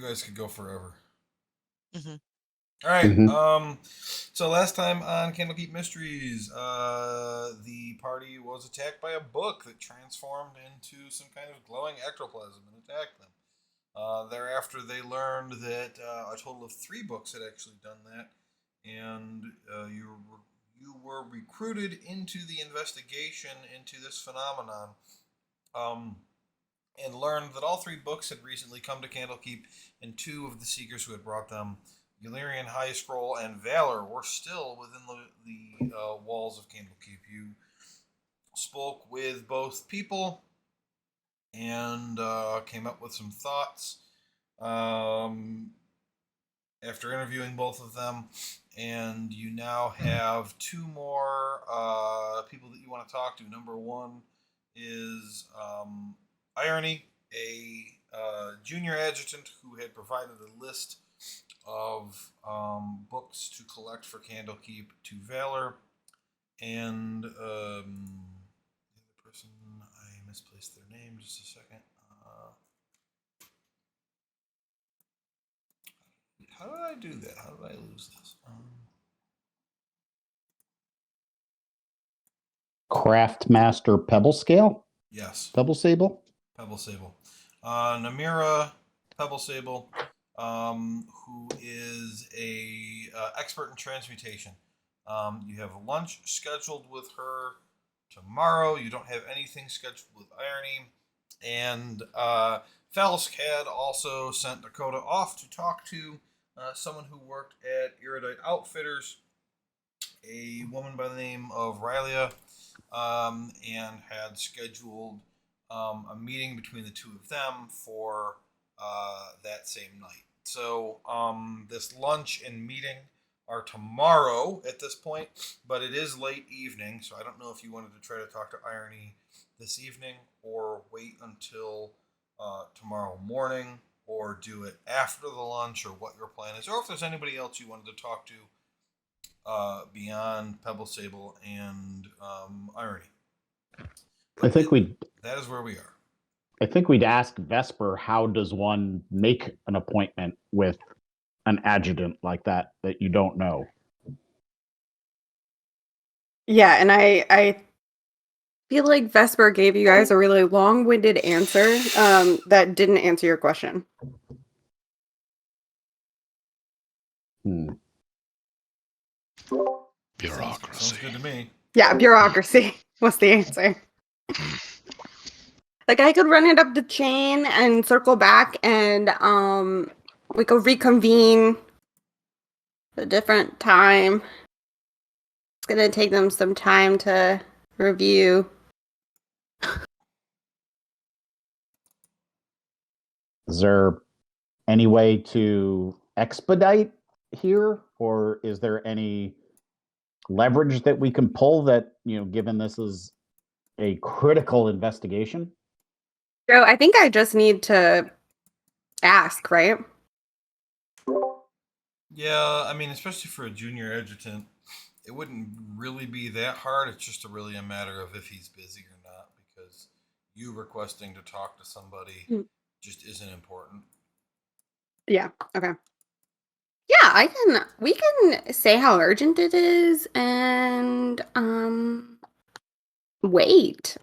guys could go forever. Mhm. All right. Mm-hmm. So last time on Candlekeep Mysteries, the party was attacked by a book that transformed into some kind of glowing ectoplasm and attacked them. Thereafter, they learned that a total of three books had actually done that, and you were recruited into the investigation into this phenomenon. Um, and learned that all three books had recently come to Candlekeep, and two of the seekers who had brought them, Illyrian High Scroll and Valor, were still within the walls of Candlekeep. You spoke with both people and came up with some thoughts um, after interviewing both of them, and you now have two more people that you want to talk to. Number one is Irony, a junior adjutant who had provided a list of books to collect for Candlekeep to Valor, and the other person, I misplaced their name. Just a second. How did I do that? How did I lose this? Craftmaster Pebble Scale? Yes. Pebble Sable? Pebble Sable. Namira Pebble Sable, who is a expert in transmutation. You have lunch scheduled with her tomorrow. You don't have anything scheduled with Irony. And Felsk had also sent Dakota off to talk to someone who worked at Erudite Outfitters, a woman by the name of Rylia, and had scheduled a meeting between the two of them for that same night. So this lunch and meeting are tomorrow at this point, but it is late evening, so I don't know if you wanted to try to talk to Irony this evening or wait until tomorrow morning or do it after the lunch or what your plan is, or if there's anybody else you wanted to talk to beyond Pebble Sable and Irony. I think we'd That is where we are. I think we'd ask Vesper, how does one make an appointment with an adjutant like that you don't know? Yeah, and I feel like Vesper gave you guys a really long-winded answer that didn't answer your question. Bureaucracy. Sounds good to me. Yeah, bureaucracy was the answer. Like, I could run it up the chain and circle back, and we could reconvene a different time. It's gonna take them some time to review. Is there any way to expedite here, or is there any leverage that we can pull that, given this is a critical investigation? Joe, I think I just need to ask, right? Yeah, I mean, especially for a junior adjutant, it wouldn't really be that hard. It's just really a matter of if he's busy or not, because you requesting to talk to somebody just isn't important. Yeah, okay. Yeah, we can say how urgent it is and wait.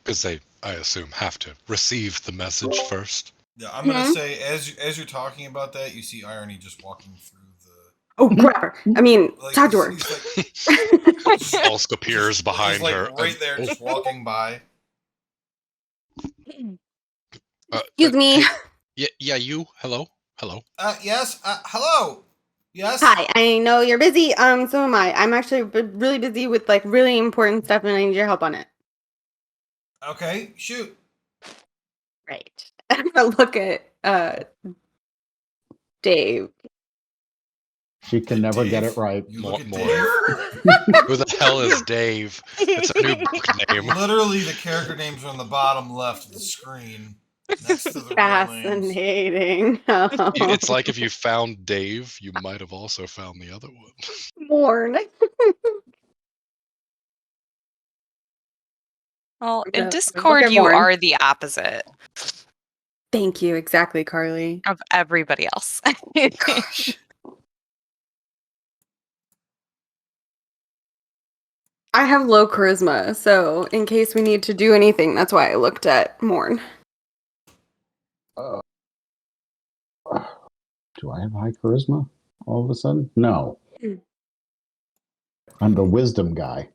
Because they, I assume, have to receive the message first. Yeah, I'm gonna say as you're talking about that, you see Irony just walking through the. Oh, crap! I mean, talk to her. Falsk appears behind like her. right there, just walking by. Excuse me. Hey, yeah, you. Hello. Yes. Hello. Yes. Hi. I know you're busy. So am I. I'm actually really busy with like really important stuff, and I need your help on it. Okay. Shoot. Right. I'm gonna look at Dave. She can never Dave? get it right. You look at More. Dave. Who the hell is Dave? It's a new book name. Literally, the character names are on the bottom left of the screen, next to the real names. Fascinating. It's like if you found Dave, you might have also found the other one. Morn. Well, in No, Discord, look at you Morn. are the opposite. Thank you. Exactly, Carly. of everybody else. Gosh. I have low charisma, so in case we need to do anything, that's why I looked at Morn. Do I have high charisma all of a sudden? No. Hmm. I'm the wisdom guy.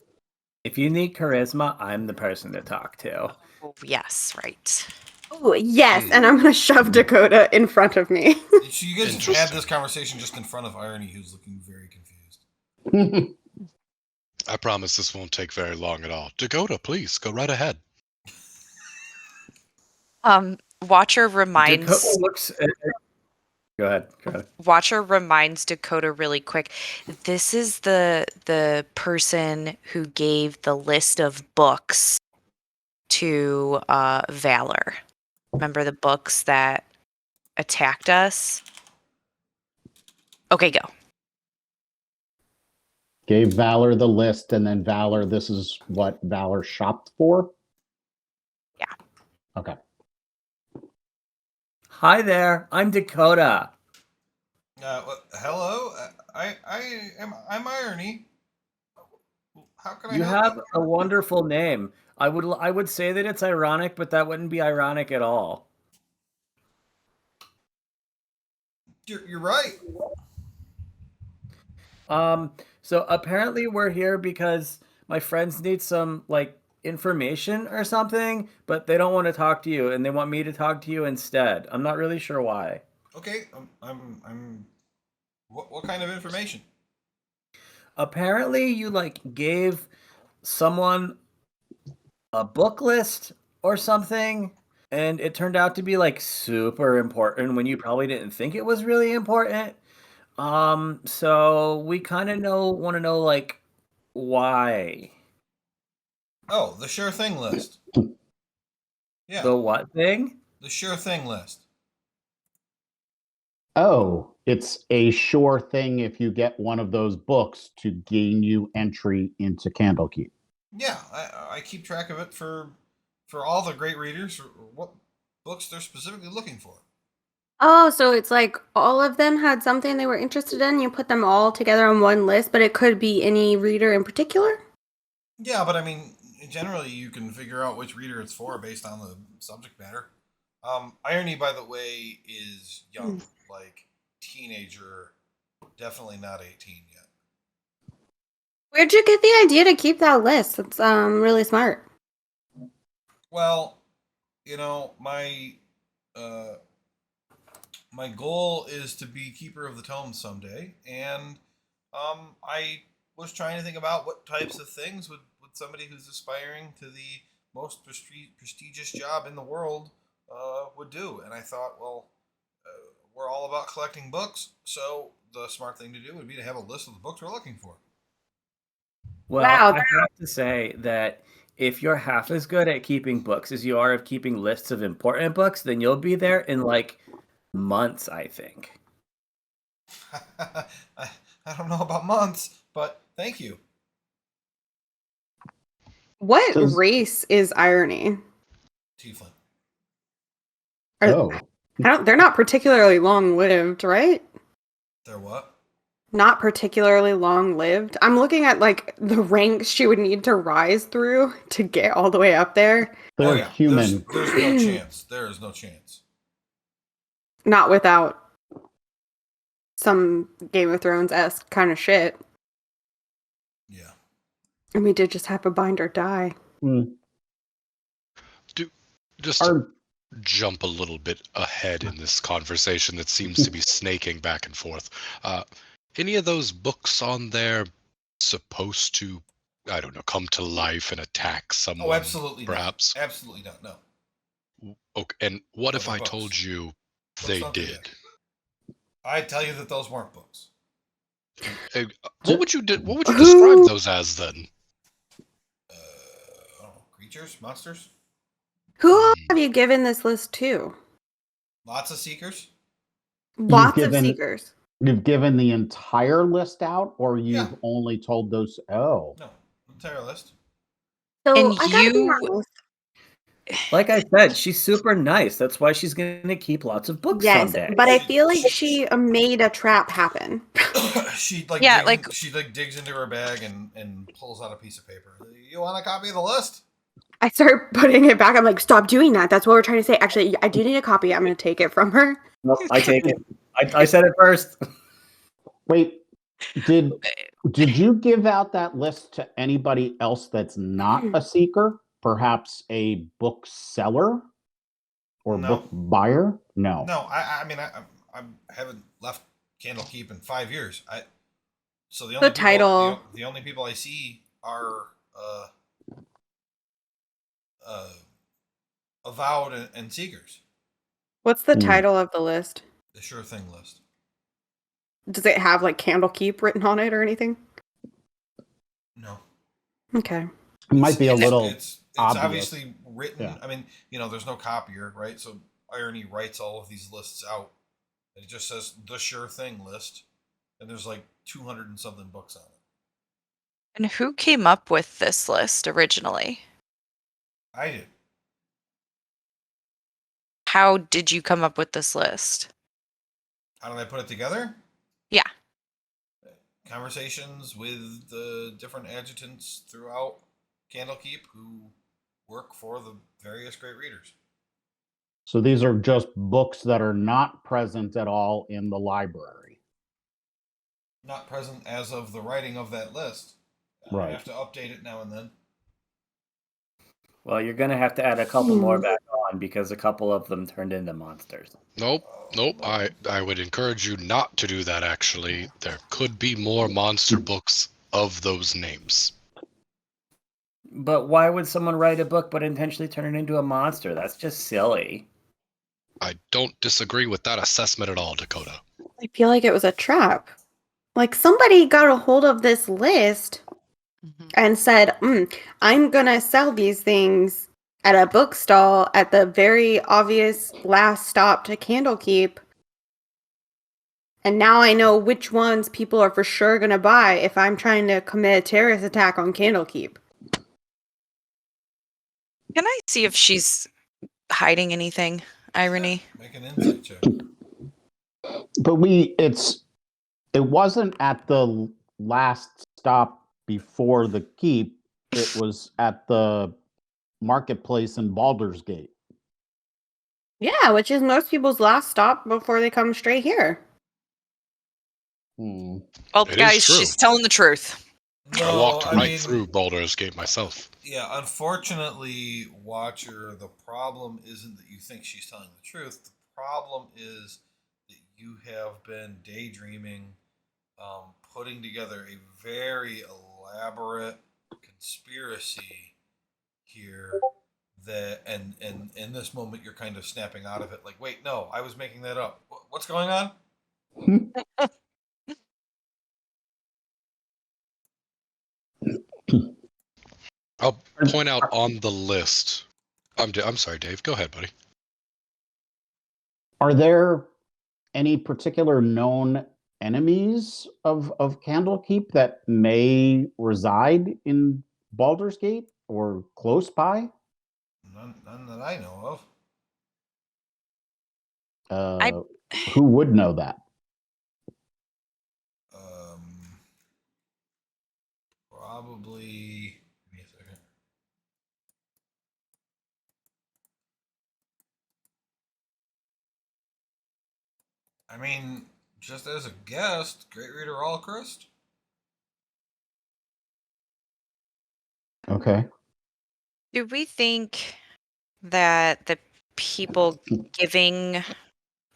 If you need charisma, I'm the person to talk to. Oh, yes, right. Oh, yes, and I'm gonna shove Dakota in front of me. So you guys just had this conversation just in front of Irony, who's looking very confused. I promise this won't take very long at all. Dakota, please go right ahead. Watcher reminds Dakota looks. Go ahead. Watcher reminds Dakota really quick. This is the person who gave the list of books to Valor. Remember the books that attacked us? Okay, go. Gave Valor the list, and then Valor, this is what Valor shopped for? Yeah. Okay. Hi there. I'm Dakota. Hello, I'm Irony. How can I You help have a wonderful name. I would say that it's ironic, but that wouldn't be ironic at all. You're right. So apparently we're here because my friends need some information or something, but they don't want to talk to you, and they want me to talk to you instead. I'm not really sure why. Okay, I'm. What kind of information? Apparently you gave someone a book list or something, and it turned out to be super important when you probably didn't think it was really important. So we kind of want to know why. Oh, the sure thing list. Yeah. The what thing? The sure thing list. Oh, it's a sure thing if you get one of those books to gain you entry into Candlekeep. Yeah, I keep track of it for all the great readers, or what books they're specifically looking for. Oh, so it's like all of them had something they were interested in. You put them all together on one list, but it could be any reader in particular? Yeah, but I mean, generally you can figure out which reader it's for based on the subject matter. Irony, by the way, is young, like teenager, definitely not 18 yet. Where'd you get the idea to keep that list? It's really smart. Well, my my goal is to be keeper of the tomes someday, and I was trying to think about what types of things would somebody who's aspiring to the most prestigious job in the world would do. And I thought, well, we're all about collecting books, so the smart thing to do would be to have a list of the books we're looking for. Well, Wow. I have to say that if you're half as good at keeping books as you are of keeping lists of important books, then you'll be there in months, I think. I don't know about months, but thank you. What race is Irony? Tiefling. They're not particularly long-lived, right? They're what? Not particularly long-lived. I'm looking at the ranks she would need to rise through to get all the way up there. They're human. There's no chance. There is no chance. Not without some Game of Thrones-esque kind of shit. Yeah. And we did just have a binder die. Just to jump a little bit ahead in this conversation that seems to be snaking back and forth. Any of those books on there supposed to, I don't know, come to life and attack someone? Oh, absolutely perhaps? Not. Absolutely not, no. Okay, and what if I told you they did? I'd tell you that those weren't books. What would you describe those as then? Creatures, monsters. Who all have you given this list to? Lots of seekers. Lots of seekers. You've given the entire list out, or you've only told those? Oh, no, entire list. So And I gotta be honest. Like I said, she's super nice. That's why she's going to keep lots of books Yes, someday. but I feel like she made a trap happen. she like Yeah, digs into her bag and pulls out a piece of paper. You want a copy of the list? I start putting it back. I'm like, stop doing that. That's what we're trying to say. Actually, I do need a copy. I'm going to take it from her. Nope, I take it. I said it first. Wait, did you give out that list to anybody else that's not a seeker? Perhaps a bookseller or No. book buyer? No. No, I mean I haven't left Candlekeep in 5 years. So the only title. the only people I see are avowed and seekers. What's the Hmm. title of the list? The sure thing list. Does it have like Candlekeep written on it or anything? No. Okay. It might be a little It's obvious. obviously written. Yeah. I mean, there's no copier, right? So Irony writes all of these lists out. It just says the sure thing list, and there's like 200 and something books on it. And who came up with this list originally? I did. How did you come up with this list? How did I put it together? Yeah. Conversations with the different adjutants throughout Candlekeep who work for the various great readers. So these are just books that are not present at all in the library. Not present as of the writing of that list. Right. I have to update it now and then. Well, you're going to have to add a couple more back on because a couple of them turned into monsters. Nope. I would encourage you not to do that, actually. There could be more monster books of those names. But why would someone write a book but intentionally turn it into a monster? That's just silly. I don't disagree with that assessment at all, Dakota. I feel like it was a trap. Like somebody got a hold of this list and said, I'm going to sell these things at a bookstall at the very obvious last stop to Candlekeep. And now I know which ones people are for sure going to buy if I'm trying to commit a terrorist attack on Candlekeep. Can I see if she's hiding anything, Irony? Make an insight check. But it wasn't at the last stop before the keep. It was at the marketplace in Baldur's Gate. Yeah, which is most people's last stop before they come straight here. Well, It guys, is true. she's telling the truth. No, I walked through Baldur's Gate myself. Yeah, unfortunately, Watcher, the problem isn't that you think she's telling the truth. The problem is that you have been daydreaming, putting together a very elaborate conspiracy here. That and in this moment you're kind of snapping out of it, like, wait, no, I was making that up. What's going on? I'll point out on the list. I'm sorry, Dave. Go ahead, buddy. Are there any particular known enemies of Candlekeep that may reside in Baldur's Gate or close by? None that I know of. Who would know that? Probably. Give me a second. I mean, just as a guest, Great Reader Allcrest. Okay. Do we think that the people giving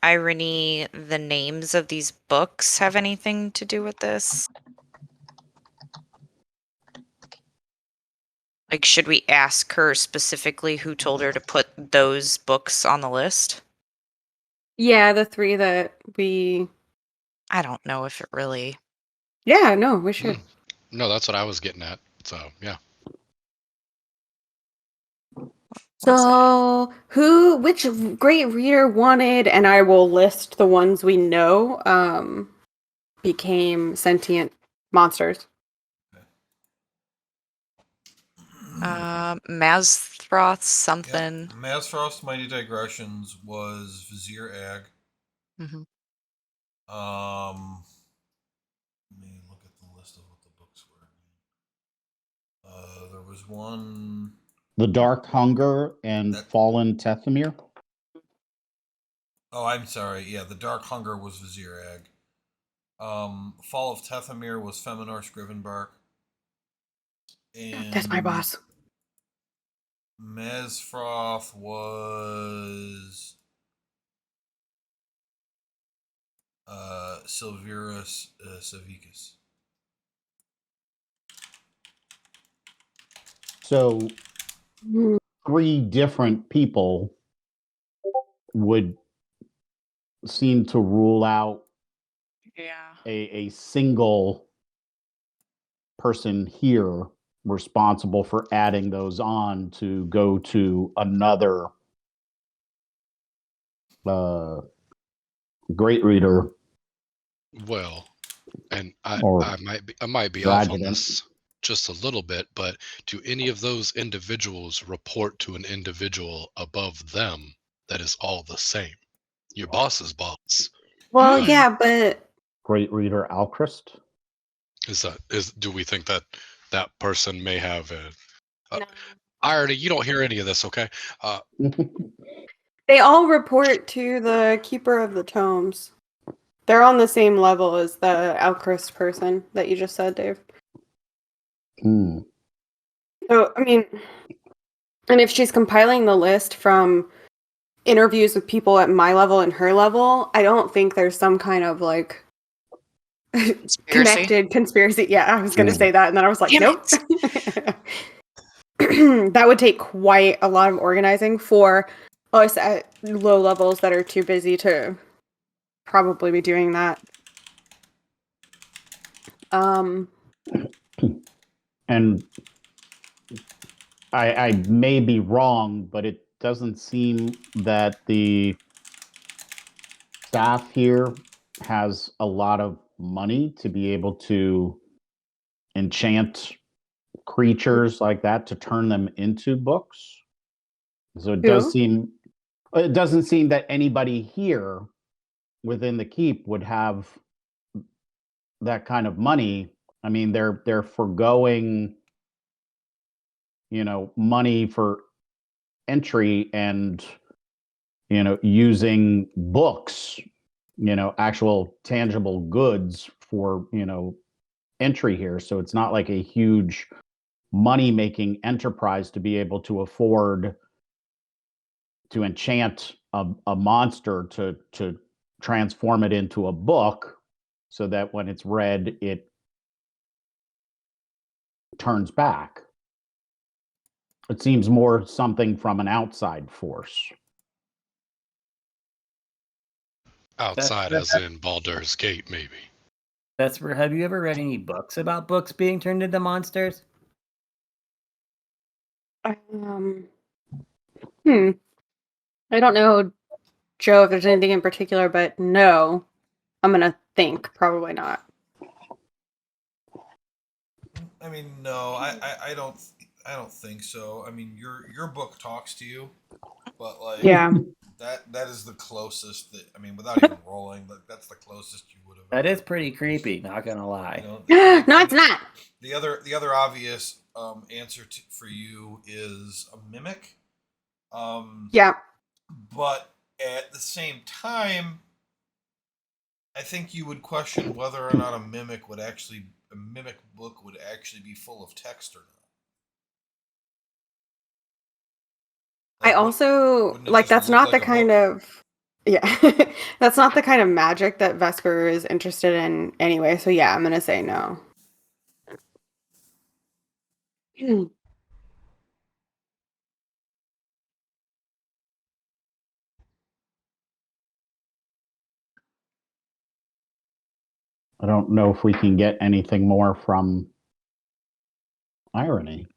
Irony the names of these books have anything to do with this? Like, should we ask her specifically who told her to put those books on the list? Yeah, the three that we... I don't know if it really... Yeah, no, we should. No, that's what I was getting at. So, yeah. So, which great reader wanted, and I will list the ones we know, became sentient monsters. Maz Mazfroth something. Yep. Mazfrost's Mighty Digressions was Vizier Ag. Mm-hmm. Let me look at the list of what the books were. There was one. The Dark Hunger and Fallen Tethymir. Oh, I'm sorry. Yeah, The Dark Hunger was Vizier Ag. Fall of Tethymir was Feminor Scrivenbark. And That's my boss. Mazfroth was Silverus Savicus. So 3 different people would seem to rule out a single person here responsible for adding those on to go to another great reader. Well, and I Or might be off on adjutant. this just a little bit, but do any of those individuals report to an individual above them that is all the same? Your boss's boss. Well, yeah, but Great reader Alchrist. Do we think that that person may have a no. irony? You don't hear any of this, okay? They all report to the Keeper of the Tomes. They're on the same level as the Alchrist person that you just said, Dave. So, I mean, and if she's compiling the list from interviews with people at my level and her level, I don't think there's some kind of like connected conspiracy. Yeah, I was going to say that, and then I was like, nope. That would take quite a lot of organizing for us at low levels that are too busy to probably be doing that. And I may be wrong, but it doesn't seem that the staff here has a lot of money to be able to enchant creatures like that to turn them into books. So it doesn't seem that anybody here within the keep would have that kind of money. I mean, they're foregoing, money for entry and, using books, actual tangible goods for, entry here. So it's not like a huge money making enterprise to be able to afford to enchant a monster to transform it into a book so that when it's read, it turns back. It seems more something from an outside force. Outside, as in Baldur's Gate, maybe. Have you ever read any books about books being turned into monsters? I don't know, Joe, if there's anything in particular, but no. I'm gonna think probably not. I mean, no, I don't think so. I mean, your book talks to you, but like, yeah, that is the closest that, I mean, without even rolling, like that's the closest you would have. That is pretty creepy. Not gonna lie. No, it's not. The other obvious answer for you is a mimic. Yeah. But at the same time, I think you would question whether or not a mimic book would actually be full of text or not. I also like that's not the kind of that's not the kind of magic that Vesper is interested in anyway. So yeah, I'm gonna say no. I don't know if we can get anything more from Irony.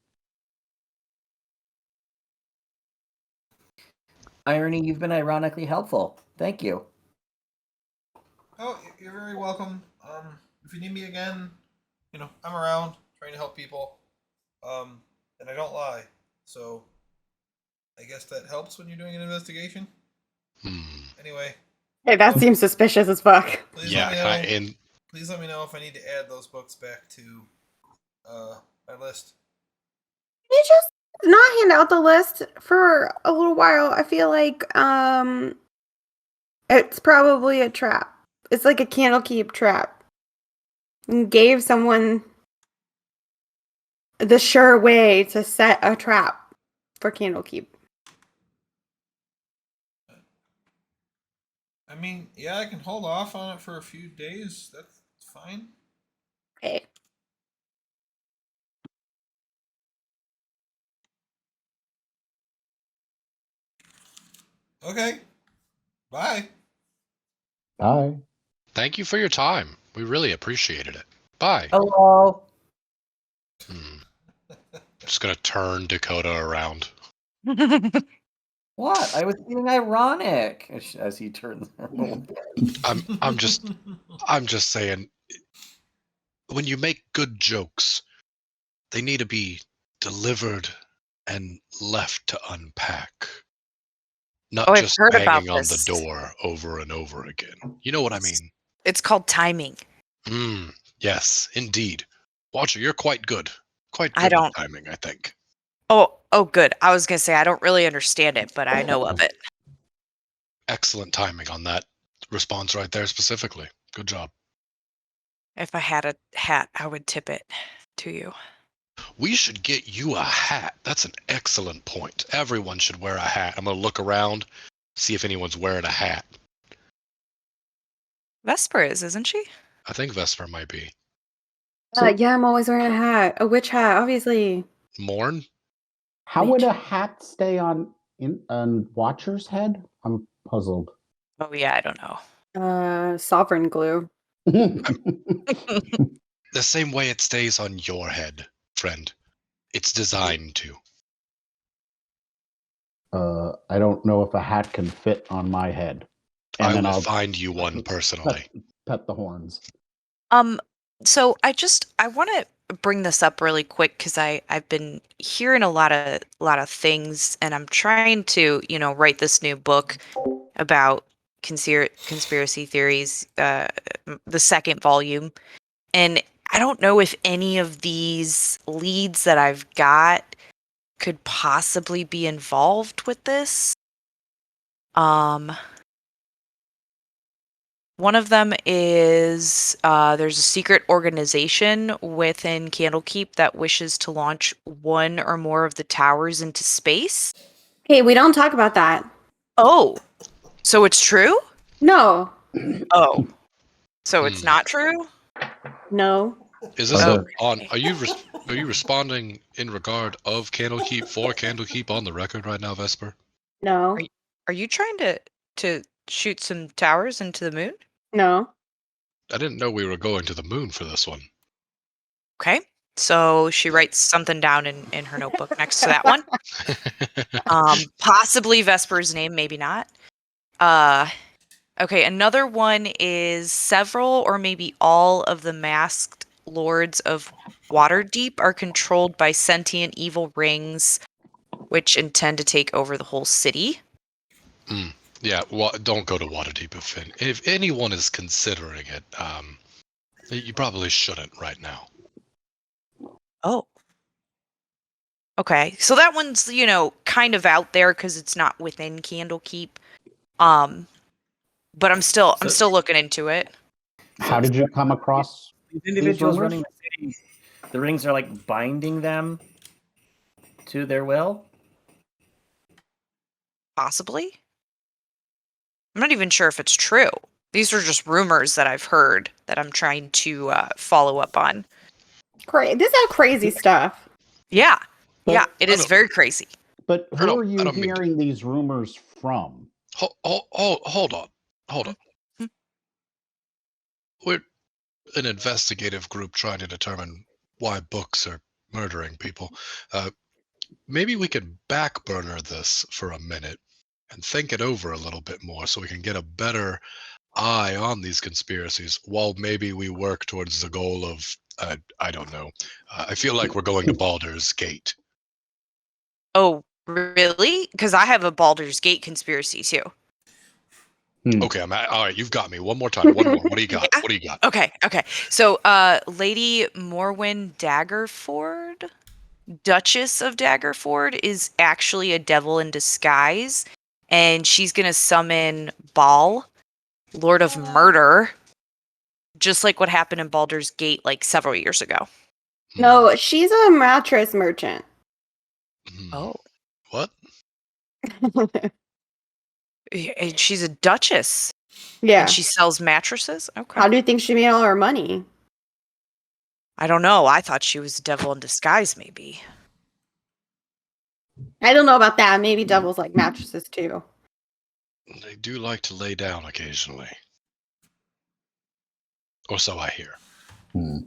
Irony, you've been ironically helpful. Thank you. Oh, you're very welcome. If you need me again, I'm around trying to help people. And I don't lie. So I guess that helps when you're doing an investigation. Anyway. Hey, that seems suspicious as fuck. Please Yeah, let me can I, know. and Please let me know if I need to add those books back to my list. You just not hand out the list for a little while. I feel like it's probably a trap. It's like a Candlekeep trap. And gave someone the sure way to set a trap for Candlekeep. I mean, yeah, I can hold off on it for a few days. That's fine. Okay. Okay. Bye. Bye. thank you for your time. We really appreciated it. Bye. Hello. Just gonna turn Dakota around. What? I was being ironic as he turns. I'm just saying, when you make good jokes, they need to be delivered and left to unpack, not Oh, I've just heard about hanging on the this. door over and over again. You know what I mean? It's called timing. Yes, indeed. Watcher, you're quite good. Quite I good with don't. timing, I think. Oh, good. I was gonna say I don't really understand it, but I know of it. Excellent timing on that response right there specifically. Good job. If I had a hat, I would tip it to you. We should get you a hat. That's an excellent point. Everyone should wear a hat. I'm going to look around, see if anyone's wearing a hat. Vesper is, isn't she? I think Vesper might be. Yeah, I'm always wearing a hat. A witch hat, obviously. Morn? How would a hat stay on Watcher's head? I'm puzzled. Oh yeah, I don't know. Sovereign glue. The same way it stays on your head, friend. It's designed to. I don't know if a hat can fit on my head. And I then will I'll find you one personally. pet the horns. So I want to bring this up really quick because I've been hearing a lot of things, and I'm trying to write this new book about conspiracy theories, the second volume, and I don't know if any of these leads that I've got could possibly be involved with this. One of them is there's a secret organization within Candlekeep that wishes to launch one or more of the towers into space. Hey, we don't talk about that. Oh, so it's true? No. Oh, so it's not true? No. Is this Okay. are you responding in regard of Candlekeep for Candlekeep on the record right now, Vesper? No. Are you trying to shoot some towers into the moon? No. I didn't know we were going to the moon for this one. Okay. So she writes something down in her notebook next to that one. Possibly Vesper's name, maybe not. Okay, another one is several or maybe all of the masked lords of Waterdeep are controlled by sentient evil rings which intend to take over the whole city. Yeah, don't go to Waterdeep if anyone is considering it. You probably shouldn't right now. Oh. Okay, so that one's, kind of out there because it's not within Candlekeep. But I'm still looking into it. How did you come across these individuals rumors? running the city? The rings are like binding them to their will. Possibly. I'm not even sure if it's true. These are just rumors that I've heard that I'm trying to follow up on. This is crazy stuff. Yeah. But- yeah, it is very crazy. But who don't- are I you don't mean to- hearing these rumors from? Hold on. We're an investigative group trying to determine why books are murdering people. Maybe we could backburner this for a minute and think it over a little bit more so we can get a better eye on these conspiracies while maybe we work towards the goal of, I don't know. I feel like we're going to Baldur's Gate. Oh, Really? Because I have a Baldur's Gate conspiracy too. Okay, all right. You've got me. One more time. One more. What do you got? Yeah. What do you got? Okay. So, Lady Morwen Daggerford, Duchess of Daggerford, is actually a devil in disguise, and she's gonna summon Baal, Lord of Murder, just like what happened in Baldur's Gate like several years ago. No, she's a mattress merchant. Oh. What? And she's a duchess. Yeah. And she sells mattresses? Okay. How do you think she made all her money? I don't know. I thought she was a devil in disguise, maybe. I don't know about that. Maybe devils like mattresses too. They do like to lay down occasionally. Or so I hear. Hmm.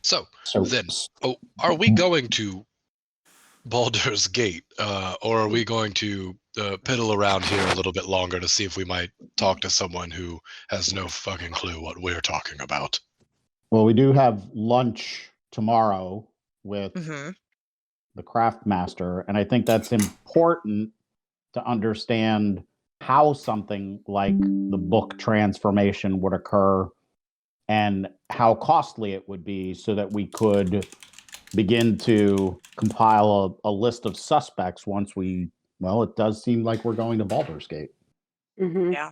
So So then, are we going to Baldur's Gate, or are we going to piddle around here a little bit longer to see if we might talk to someone who has no fucking clue what we're talking about? Well, we do have lunch tomorrow with Mm-hmm. the craft master, and I think that's important to understand how something like the book transformation would occur and how costly it would be so that we could begin to compile a list of suspects once we, well, it does seem like we're going to Baldur's Gate. Mm-hmm. Yeah.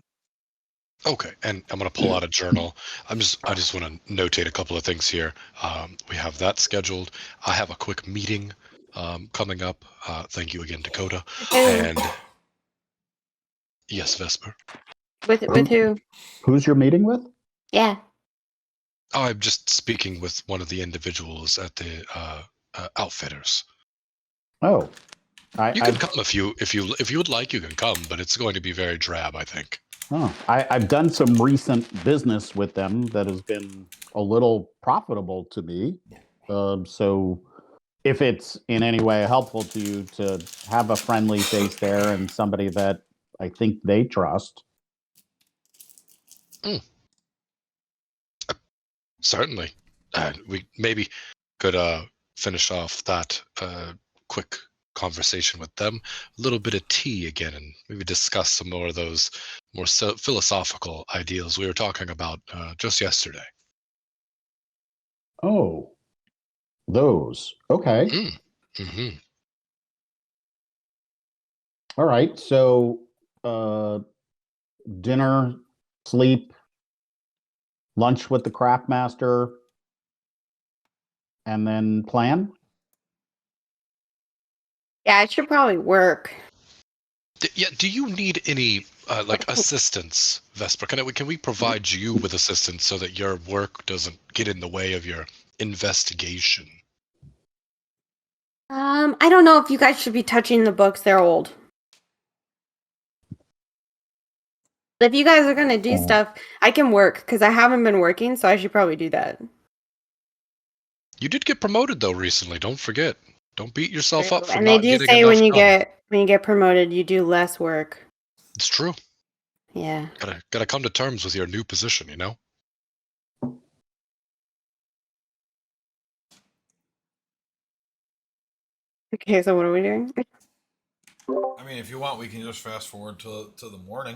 Okay, and I'm gonna pull out a journal. I just want to notate a couple of things here. We have that scheduled. I have a quick meeting coming up. Thank you again, Dakota. And yes, Vesper. With who? Who's your meeting with? Yeah. Oh, I'm just speaking with one of the individuals at the outfitters. Oh, You can come if you would like. You can come, but it's going to be very drab, I think. I've done some recent business with them that has been a little profitable to me. So if it's in any way helpful to you to have a friendly face there and somebody that I think they trust. Certainly. We maybe could finish off that quick conversation with them, a little bit of tea again, and maybe discuss some more of those more philosophical ideals we were talking about just yesterday. Oh, those. Okay. Mm-hmm. All right. So dinner, sleep, lunch with the craft master, and then plan. Yeah, I should probably work. Yeah. Do you need any like assistance, Vesper? Can we provide you with assistance so that your work doesn't get in the way of your investigation? I don't know if you guys should be touching the books. They're old. If you guys are gonna do stuff, I can work because I haven't been working, so I should probably do that. You did get promoted though recently. Don't forget. Don't beat yourself up for And they not do getting say enough when you done. get promoted, you do less work. It's true. Yeah. Gotta come to terms with your new position, you know? Okay, so what are we doing? I mean, if you want, we can just fast forward to the morning.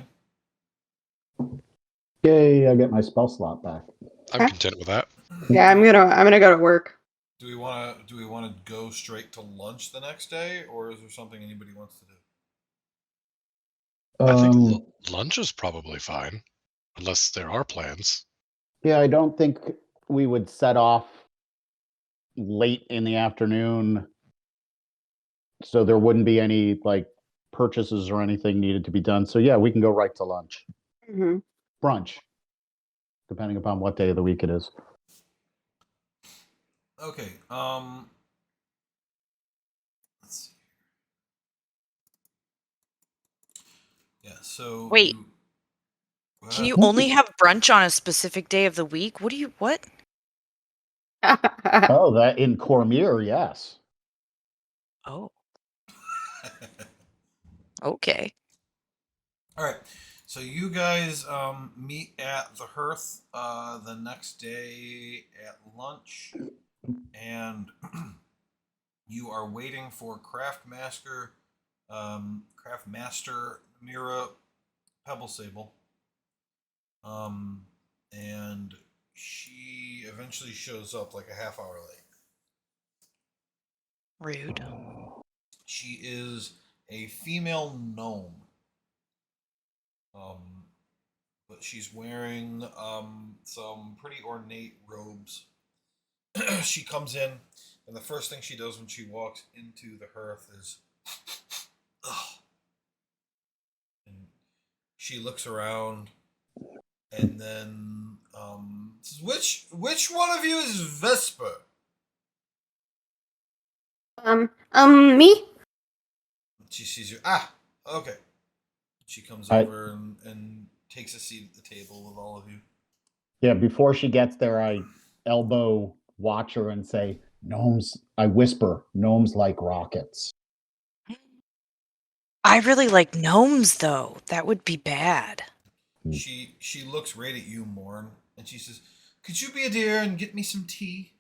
Yay! I get my spell slot back. I'm content with that. Yeah, I'm gonna go to work. Do we want to go straight to lunch the next day, or is there something anybody wants to do? I think lunch is probably fine, unless there are plans. Yeah, I don't think we would set off late in the afternoon, so there wouldn't be any like purchases or anything needed to be done. So yeah, we can go right to lunch, Mm-hmm. brunch, depending upon what day of the week it is. Okay. Let's see. Yeah. So. Wait. Can you only have brunch on a specific day of the week? What? Oh, that in Cormier, yes. Oh, okay. All right. So you guys meet at the hearth the next day at lunch, and You are waiting for Craftmaster Mira Pebble Sable. And she eventually shows up like a half hour late. Rude. She is a female gnome. Um, but she's wearing some pretty ornate robes. She comes in, and the first thing she does when she walks into the hearth is, ugh. And she looks around, and then says, which one of you is Vesper? Me? She sees you. Ah, okay. She comes I, over and takes a seat at the table with all of you. yeah, before she gets there, I elbow Watcher and say, "Gnomes." I whisper, "Gnomes like rockets." I really like gnomes, though. That would be bad. She looks right at you, Morn, and she says, "Could you be a dear and get me some tea?"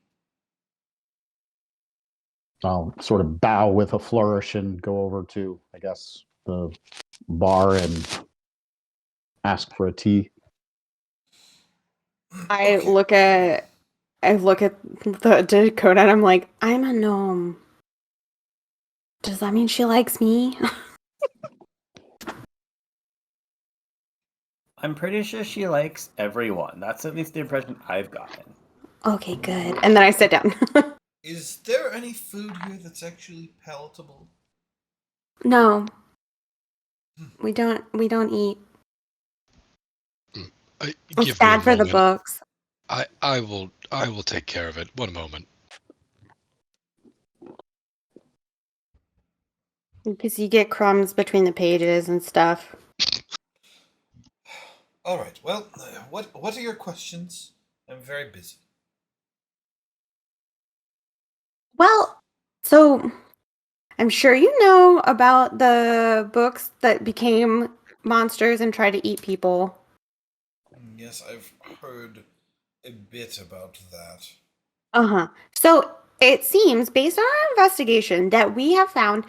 I'll sort of bow with a flourish and go over to, I guess, the bar and ask for a tea. I Okay. look at the Dakota and I'm like, I'm a gnome. Does that mean she likes me? I'm pretty sure she likes everyone. That's at least the impression I've gotten. Okay, good. And then I sit down. Is there any food here that's actually palatable? No, we don't eat. It's Give me a bad for the moment. books. I will take care of it. One moment. Because you get crumbs between the pages and stuff. All right. Well, what are your questions? I'm very busy. Well, so I'm sure you know about the books that became monsters and tried to eat people. Yes, I've heard a bit about that. Uh-huh. So it seems, based on our investigation, that we have found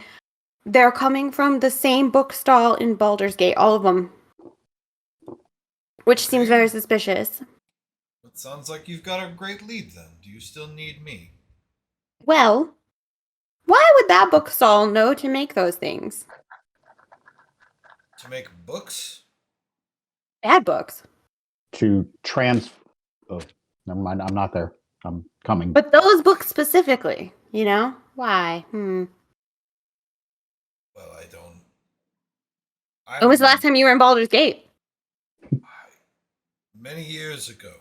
they're coming from the same book stall in Baldur's Gate, all of them, which seems Okay. very suspicious. It sounds like you've got a great lead then. Do you still need me? Well, why would that book stall know to make those things? To make books? Bad books. To trans. Oh, never mind. I'm not there. I'm coming. But those books specifically, you know? Why? Well, I don't. When was the last I'm time you were in Baldur's Gate? many years ago.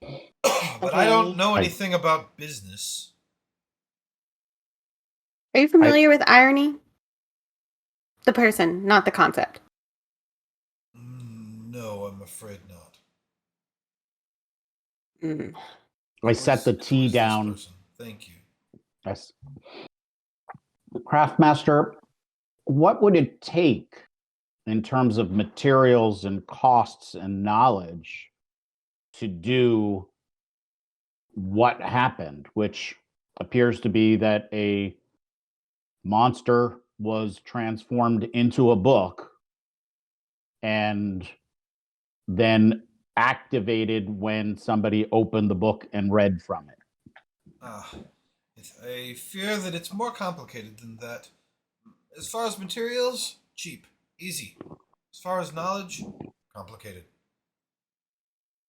But I don't Okay. know anything about business. Are you familiar with irony? The person, not the concept. No, I'm afraid not. Mm. I set the tea This down. person. Thank you. Yes. Craftmaster, what would it take in terms of materials and costs and knowledge to do what happened, which appears to be that a monster was transformed into a book and then activated when somebody opened the book and read from it? Ah, I fear that it's more complicated than that. As far as materials, cheap, easy. As far as knowledge, complicated.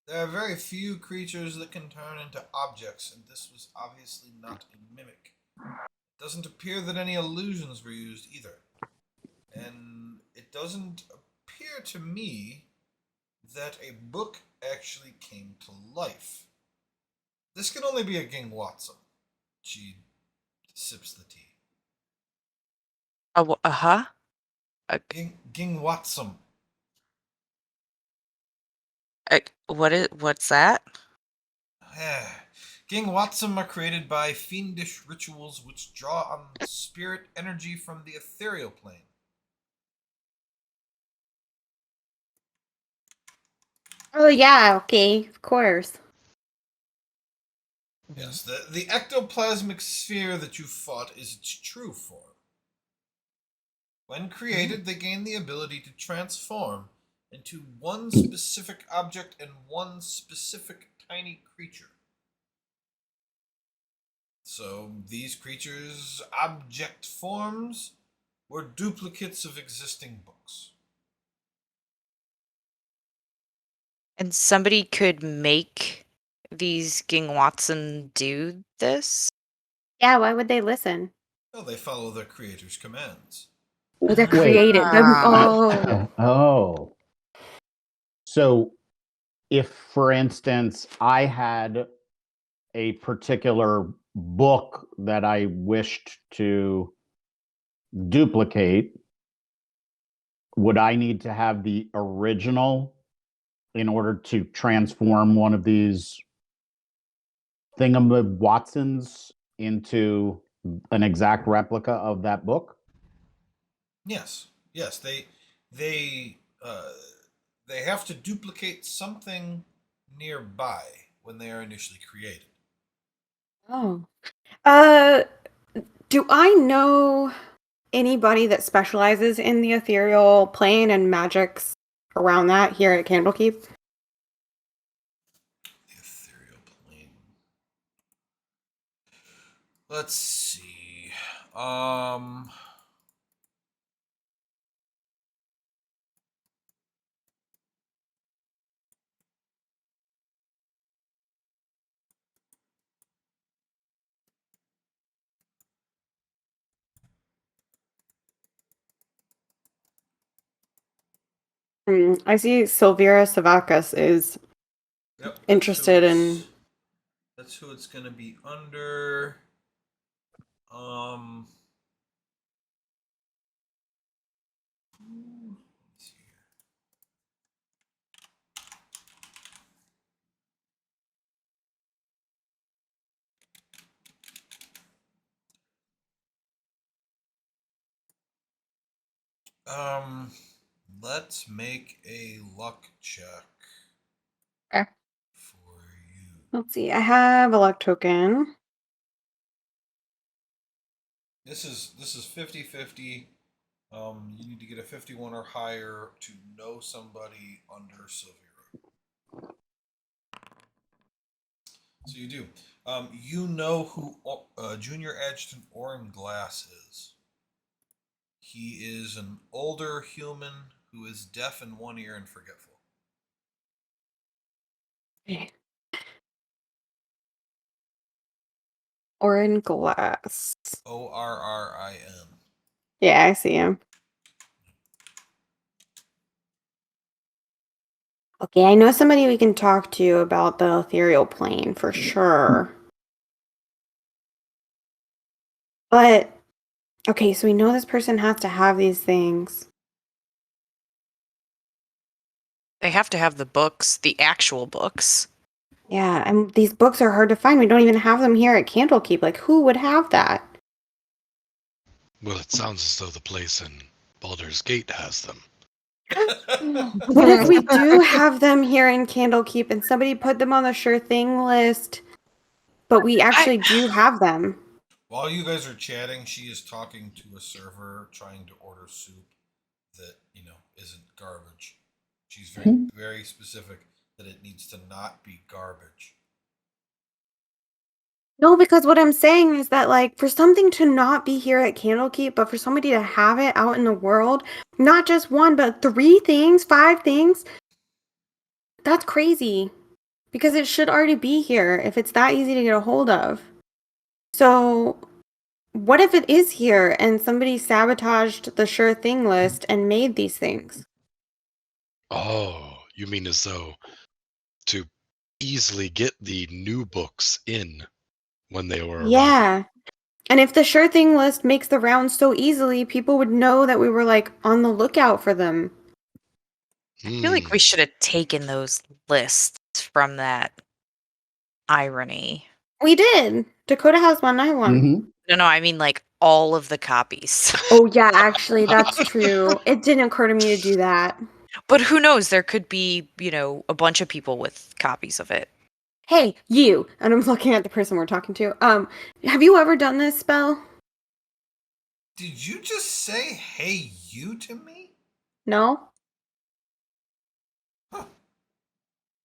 There are very few creatures that can turn into objects, and this was obviously not a mimic. It doesn't appear that any illusions were used either. And it doesn't appear to me that a book actually came to life. This can only be a Ging Watson. She sips the tea. Uh-huh. Ging Watson. What's that? Ging Watson are created by fiendish rituals which draw on spirit energy from the ethereal plane. Oh yeah, okay, of course. Yes, the ectoplasmic sphere that you fought is its true form. When created, they gain the ability to transform into one specific object and one specific tiny creature. So these creatures' object forms were duplicates of existing books. And somebody could make these Ging Watson do this? Yeah, why would they listen? Well, they follow their creator's commands. Oh, they're Wait. created. Oh. Oh. So if, for instance, I had a particular book that I wished to duplicate, would I need to have the original in order to transform one of these thingamab Watsons into an exact replica of that book? Yes, yes, they they have to duplicate something nearby when they are initially created. Oh. Uh, do I know anybody that specializes in the ethereal plane and magics around that here at Candlekeep? The ethereal plane. Let's see. I see Silvira Savakis is Yep. interested in. That's who it's going to be under. Let's see here. Let's make a luck check Okay. for you. Let's see. I have a luck token. This is 50-50. You need to get a 51 or higher to know somebody under Silvira. So you do. You know who Junior Adjutant Oren Glass is. He is an older human who is deaf in one ear and forgetful. Orin Glass. Orrin. Yeah, I see him. Okay, I know somebody we can talk to about the ethereal plane for sure. But, okay, so we know this person has to have these things. They have to have the books, the actual books. Yeah, and these books are hard to find. We don't even have them here at Candlekeep. Like, who would have that? Well, it sounds as though the place in Baldur's Gate has them. What if we do have them here in Candlekeep and somebody put them on the sure thing list, but we actually do have them? While you guys are chatting, she is talking to a server trying to order soup that, isn't garbage. She's very specific that it needs to not be garbage. No, because what I'm saying is that, like, for something to not be here at Candlekeep, but for somebody to have it out in the world, not just one, but 3 things, 5 things, that's crazy. Because it should already be here if it's that easy to get a hold of. So, what if it is here and somebody sabotaged the sure thing list and made these things? Oh, you mean as though to easily get the new books in when they were arriving? Yeah. And if the sure thing list makes the rounds so easily, people would know that we were, like, on the lookout for them. I feel like we should have taken those lists from that irony. We did. Dakota has one, I have one. No, I mean like all of the copies. Oh, yeah, actually, that's true. It didn't occur to me to do that. But who knows? There could be, a bunch of people with copies of it. Hey, you. And I'm looking at the person we're talking to. Have you ever done this spell? Did you just say "Hey, you" to me? No? Huh.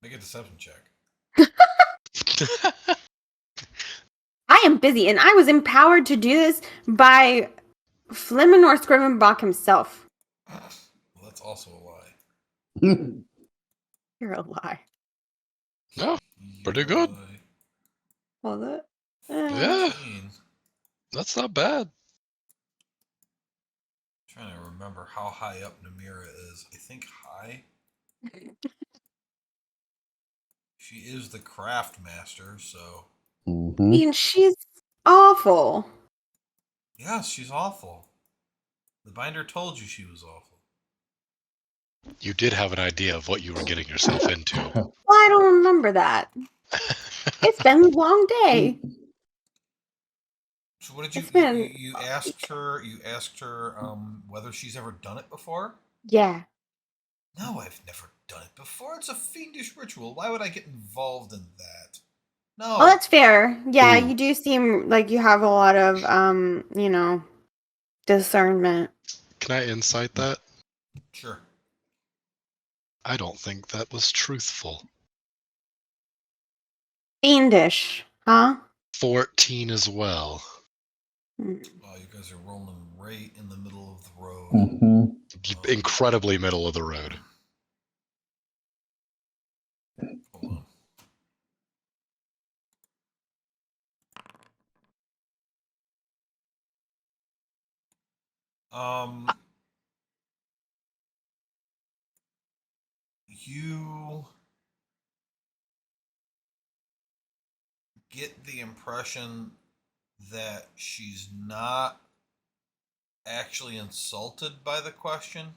Make a deception check. I am busy, and I was empowered to do this by Fliminor Scrivenbach himself. Well, that's also a lie. You're a lie. Yeah, pretty You're a good. lie. Was it? Yeah, 15. that's not bad. Trying to remember how high up Namira is. I think high. She is the craft master, so I Mhm. mean, she's awful. yes, she's awful. The binder told you she was awful. You did have an idea of what you were getting yourself into. Well, I don't remember that. It's been a long day. So what did you It's been you asked her? You asked her whether she's ever done it before? yeah. No, I've never done it before. It's a fiendish ritual. Why would I get involved in that? No. Oh, that's fair. Yeah, Ooh. you do seem like you have a lot of discernment. Can I insight that? Sure. I don't think that was truthful. Fiendish, huh? 14 as well. Hmm. Oh, you guys are rolling right in the middle of the road. Mhm. Incredibly middle of the road. Hold on. You get the impression that she's not actually insulted by the question.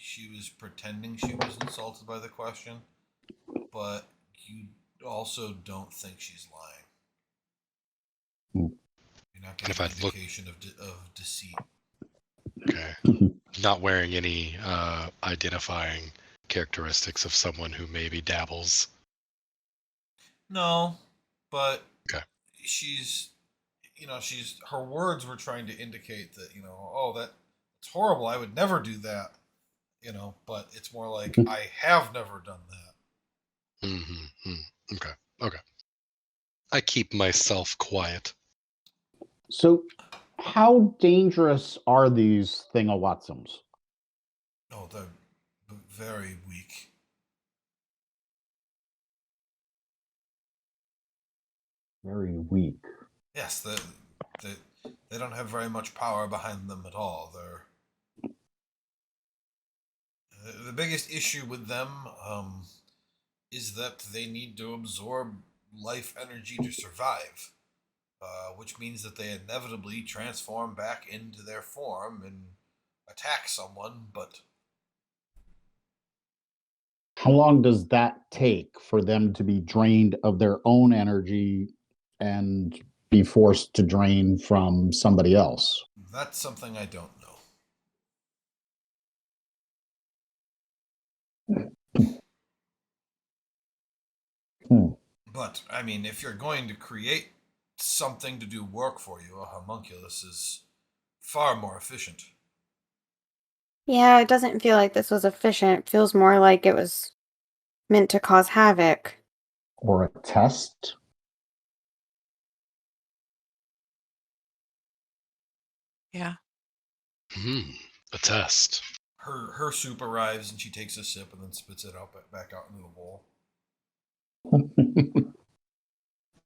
She was pretending she was insulted by the question, but you also don't think she's lying. Hmm. You're not And if getting I an look, indication of deceit. okay, not wearing any identifying characteristics of someone who maybe dabbles. No, but Okay. she's, her words were trying to indicate that, oh, that's horrible. I would never do that, but it's more like I have never done that. Mm-hmm. Okay. Okay. I keep myself quiet. So, how dangerous are these thingawatsums? Oh, they're very weak. Very weak. Yes, they don't have very much power behind them at all. The biggest issue with them is that they need to absorb life energy to survive, which means that they inevitably transform back into their form and attack someone. But How long does that take for them to be drained of their own energy and be forced to drain from somebody else? that's something I don't know. Hmm. But I mean, if you're going to create something to do work for you, a homunculus is far more efficient. Yeah, it doesn't feel like this was efficient. It feels more like it was meant to cause havoc. Or a test? Yeah. A test. Her soup arrives and she takes a sip and then spits it out back out into the bowl.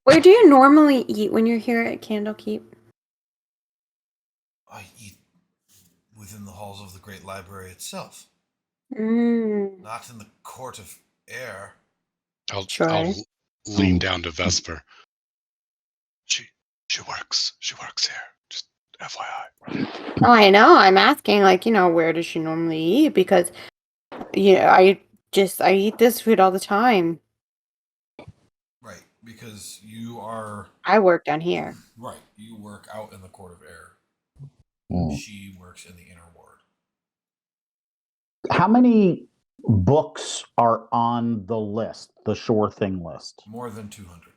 Where do you normally eat when you're here at Candlekeep? I eat within the halls of the great library itself, Mm, not in the court of air. I'll sure. lean down to Vesper. She works here. Just FYI. Oh, I know. I'm asking, like, where does she normally eat? Because, I eat this food all the time. Right, because you are I work down here. right. You work out in the court of air. Hmm. She works in the inner ward. How many books are on the list, the sure thing list? More than 200.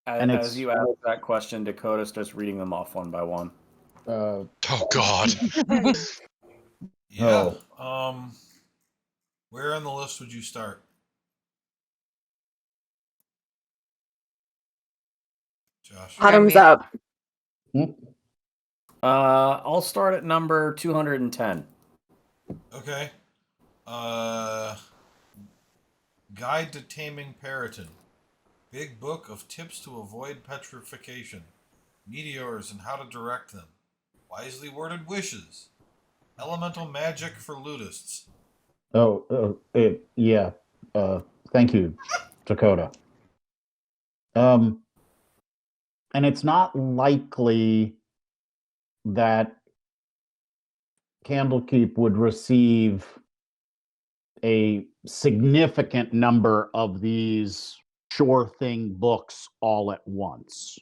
And it's- As you ask that question, Dakota starts reading them off one by one. Oh God. Yeah. Oh. Where on the list would you start? Josh. Bottoms me. up. I'll start at number 210. Okay. Guide to Taming Periton. Big book of tips to avoid petrification. Meteors and how to direct them. Wisely worded wishes. Elemental magic for ludists. Yeah. Thank you, Dakota. And it's not likely that Candlekeep would receive a significant number of these sure thing books all at once.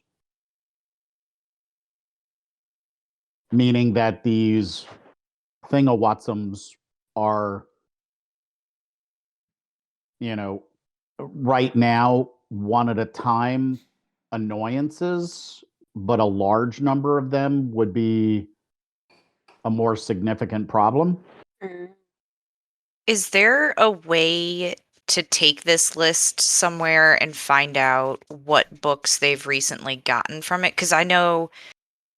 Meaning that these thingawatsums are, right now, one at a time annoyances, but a large number of them would be a more significant problem. Is there a way to take this list somewhere and find out what books they've recently gotten from it? Because I know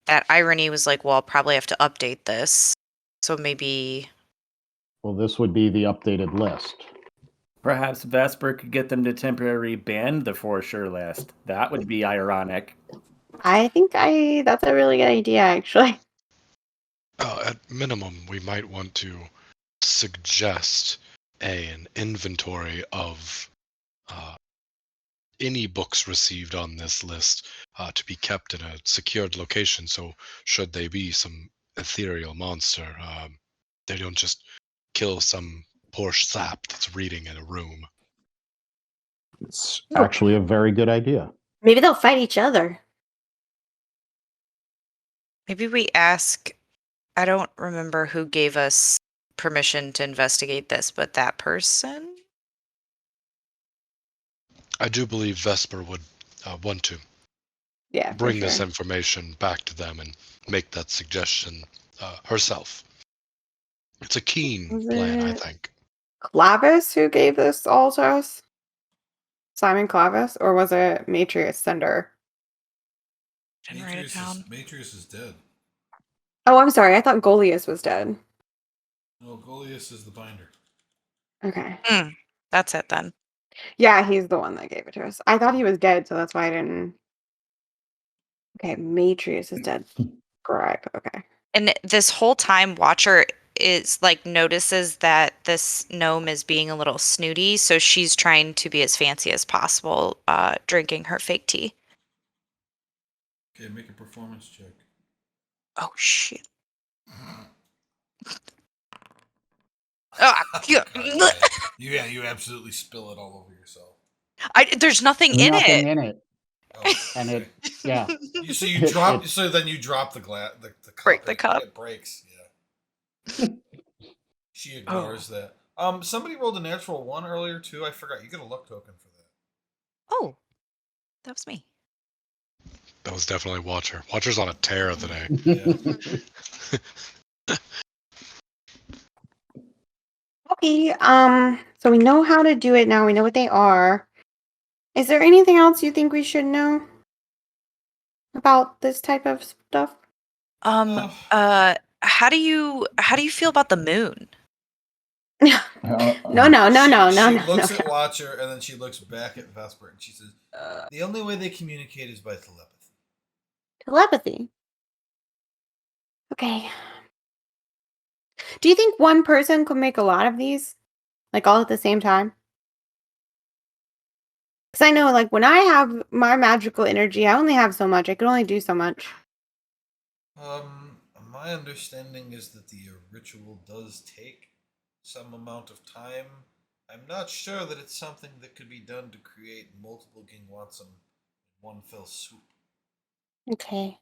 that Irony was like, well, I'll probably have to update this. So maybe. Well, this would be the updated list. Perhaps Vesper could get them to temporarily ban the For Sure list. That would be ironic. I think that's a really good idea, actually. At minimum, we might want to suggest an inventory of any books received on this list to be kept in a secured location. So, should they be some ethereal monster, they don't just kill some poor sap that's reading in a room. It's actually a very good idea. Maybe they'll fight each other. Maybe we ask. I don't remember who gave us permission to investigate this, but that person? I do believe Vesper would want to Yeah, for bring this sure. information back to them and make that suggestion herself. It's a keen Was plan, I it think. Clavis who gave this all to us? Simon Clavis? Or was it Matrius Cinder? Didn't write it down. Matrius is dead. Oh, I'm sorry. I thought Goliath was dead. No, Goliath is the binder. Okay. That's it then. Yeah, he's the one that gave it to us. I thought he was dead, so that's why I didn't. Okay, Matrius is dead. Scribe. Okay. And this whole time, Watcher is like notices that this gnome is being a little snooty, so she's trying to be as fancy as possible, drinking her fake tea. Okay, make a performance check. Oh shit! Ah, You absolutely spill it all over yourself. there's nothing in Nothing it. in it. Oh, And it, yeah. Then you drop the glass, the cup. Break the cup. It breaks. Yeah. She ignores that. Somebody rolled a natural 1 earlier too. I forgot. You get a luck token for that. Oh, that was me. That was definitely Watcher. Watcher's on a tear today. Yeah. Okay. So we know how to do it now. We know what they are. Is there anything else you think we should know about this type of stuff? How do you feel about the moon? No. She looks at Watcher and then she looks back at Vesper and she says, "The only way they communicate is by telepathy." Telepathy. Okay. Do you think one person could make a lot of these? Like all at the same time? Because I know, like, when I have my magical energy, I only have so much. I can only do so much. My understanding is that the ritual does take some amount of time. I'm not sure that it's something that could be done to create multiple Gingwatsum in one fell swoop. Okay.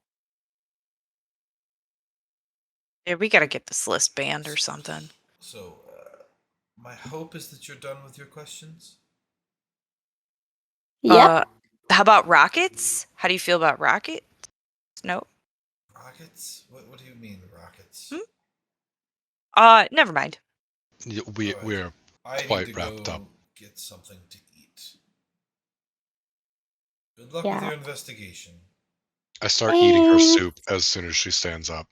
Yeah, we gotta get this list banned or something. So, my hope is that you're done with your questions. Yep. How about rockets? How do you feel about rockets? No. Rockets? What do you mean, rockets? Never mind. Alright. We're I need quite to wrapped go up. get something to eat. Good luck with Yeah. your investigation. I start eating her Thanks. soup as soon as she stands up.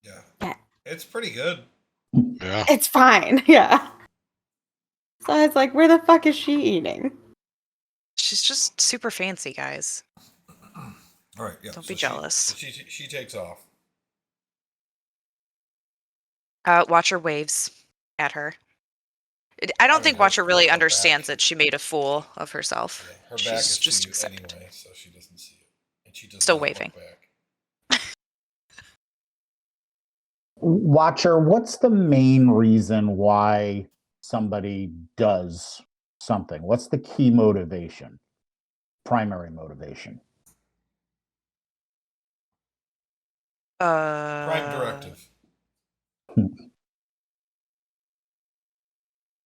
Yeah. Yeah. It's pretty good. Yeah. It's fine. Yeah. So I was like, where the fuck is she eating? She's just super fancy, guys. Alright, yeah. Don't so be jealous. She takes off. Watcher waves at her. I don't think her, Watcher really her understands back, that she made a fool of herself. Yeah, her back She's is just to you excited. anyway, so she doesn't see you. And she does Still not waving. look back. Watcher, what's the main reason why somebody does something? What's the key motivation? Primary motivation? Prime directive.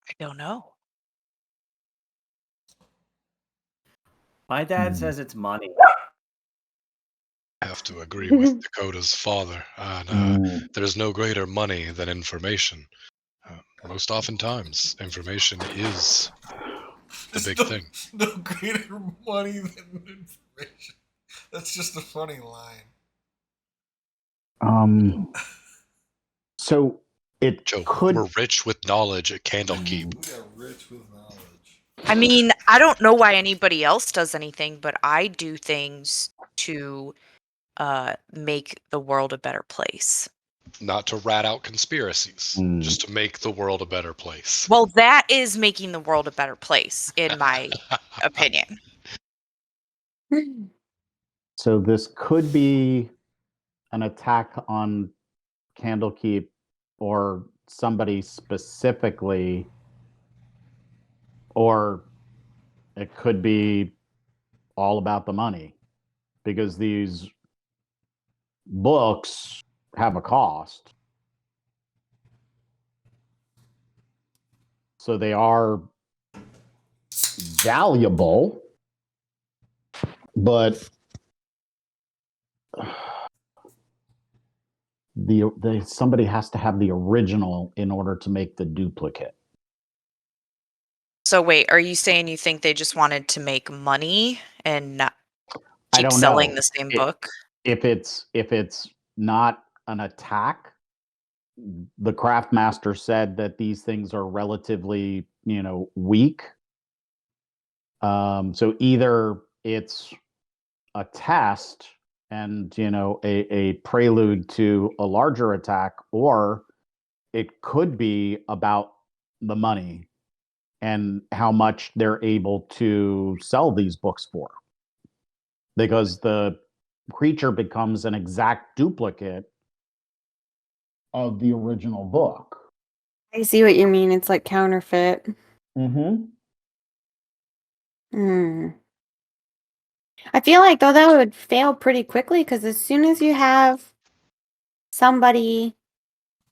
I don't know. My dad Hmm. says it's money. Have to agree with Dakota's father. And Mm. there's no greater money than information. Most oftentimes, information is the big thing. No greater money than information. That's just a funny line. So it Joe, could. we're rich with knowledge at Candlekeep. We are rich with knowledge. I mean, I don't know why anybody else does anything, but I do things to make the world a better place. Not to rat out conspiracies, Mm. just to make the world a better place. Well, that is making the world a better place, in my opinion. So this could be an attack on Candlekeep or somebody specifically, or it could be all about the money because these books have a cost. So they are valuable, but the somebody has to have the original in order to make the duplicate. So wait, are you saying you think they just wanted to make money and not I keep don't selling know. the same book? If it's not an attack, the craft master said that these things are relatively, weak. So either it's a test and, a prelude to a larger attack, or it could be about the money and how much they're able to sell these books for. Because the creature becomes an exact duplicate of the original book. I see what you mean. It's like counterfeit. Mm-hmm. I feel like though that would fail pretty quickly because as soon as you have somebody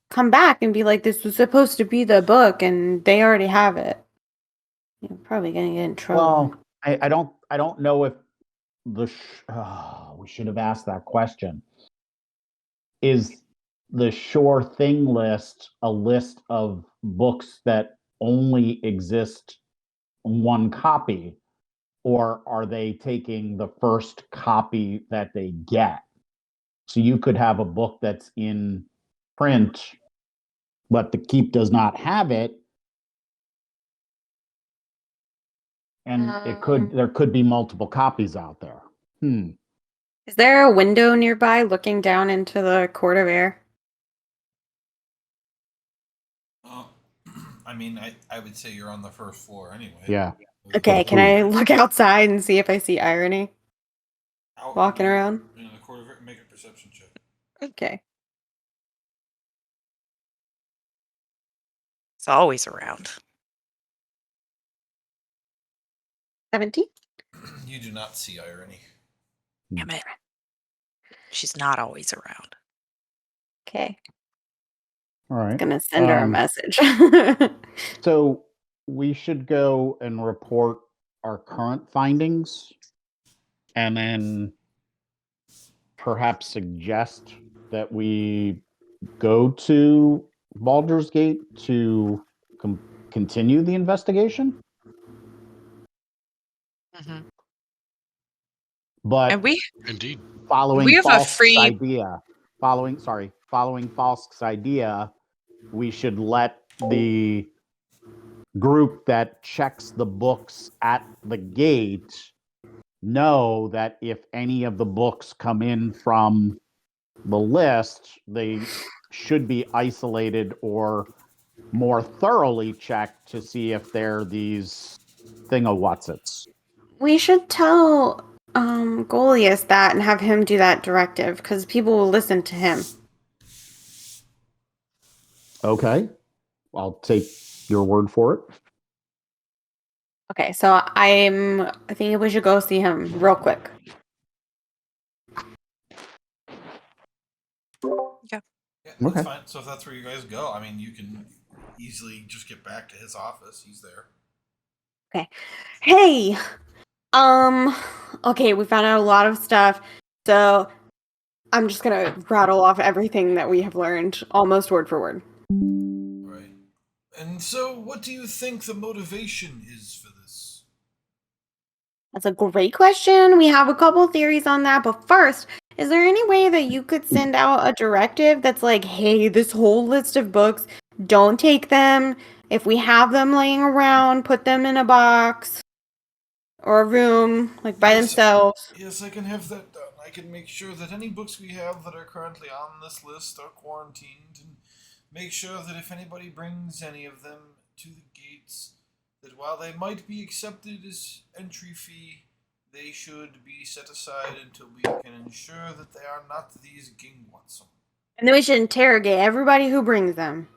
come back and be like, "This was supposed to be the book," and they already have it, you're probably gonna get in trouble. Well, I don't know if we should have asked that question. Is the sure thing list a list of books that only exist one copy, or are they taking the first copy that they get? So you could have a book that's in print, but the keep does not have it, and there could be multiple copies out there. Is there a window nearby looking down into the court of air? I mean, I would say you're on the first floor anyway. Yeah. Okay, can I look outside and see if I see irony walking around? In the court of make a perception check. Okay. It's always around. 17? You do not see irony. Damn it. She's not always around. Okay. All right. Gonna send her a message. So we should go and report our current findings and then perhaps suggest that we go to Baldur's Gate to continue the investigation. Mhm. But And we Indeed. following have a Falsk's free. idea, following Falsk's idea, we should let the group that checks the books at the gate know that if any of the books come in from the list, they should be isolated or more thoroughly checked to see if they're these thing-o-whatsits. We should tell Goliath that and have him do that directive because people will listen to him. Okay, I'll take your word for it. Okay, so I think we should go see him real quick. Yeah, that's Okay. fine. So if that's where you guys go, I mean, you can easily just get back to his office. He's there. Hey, okay, we found out a lot of stuff. So I'm just gonna rattle off everything that we have learned, almost word for word. Right. And so, what do you think the motivation is for this? That's a great question. We have a couple theories on that, but first, is there any way that you could send out a directive that's like, hey, this whole list of books, don't take them. If we have them laying around, put them in a box or a room, like by themselves. Yes, I can have that done. I can make sure that any books we have that are currently on this list are quarantined, and make sure that if anybody brings any of them to the gates, that while they might be accepted as entry fee, they should be set aside until we can ensure that they are not these Gingwatsum. And then we should interrogate everybody who brings them.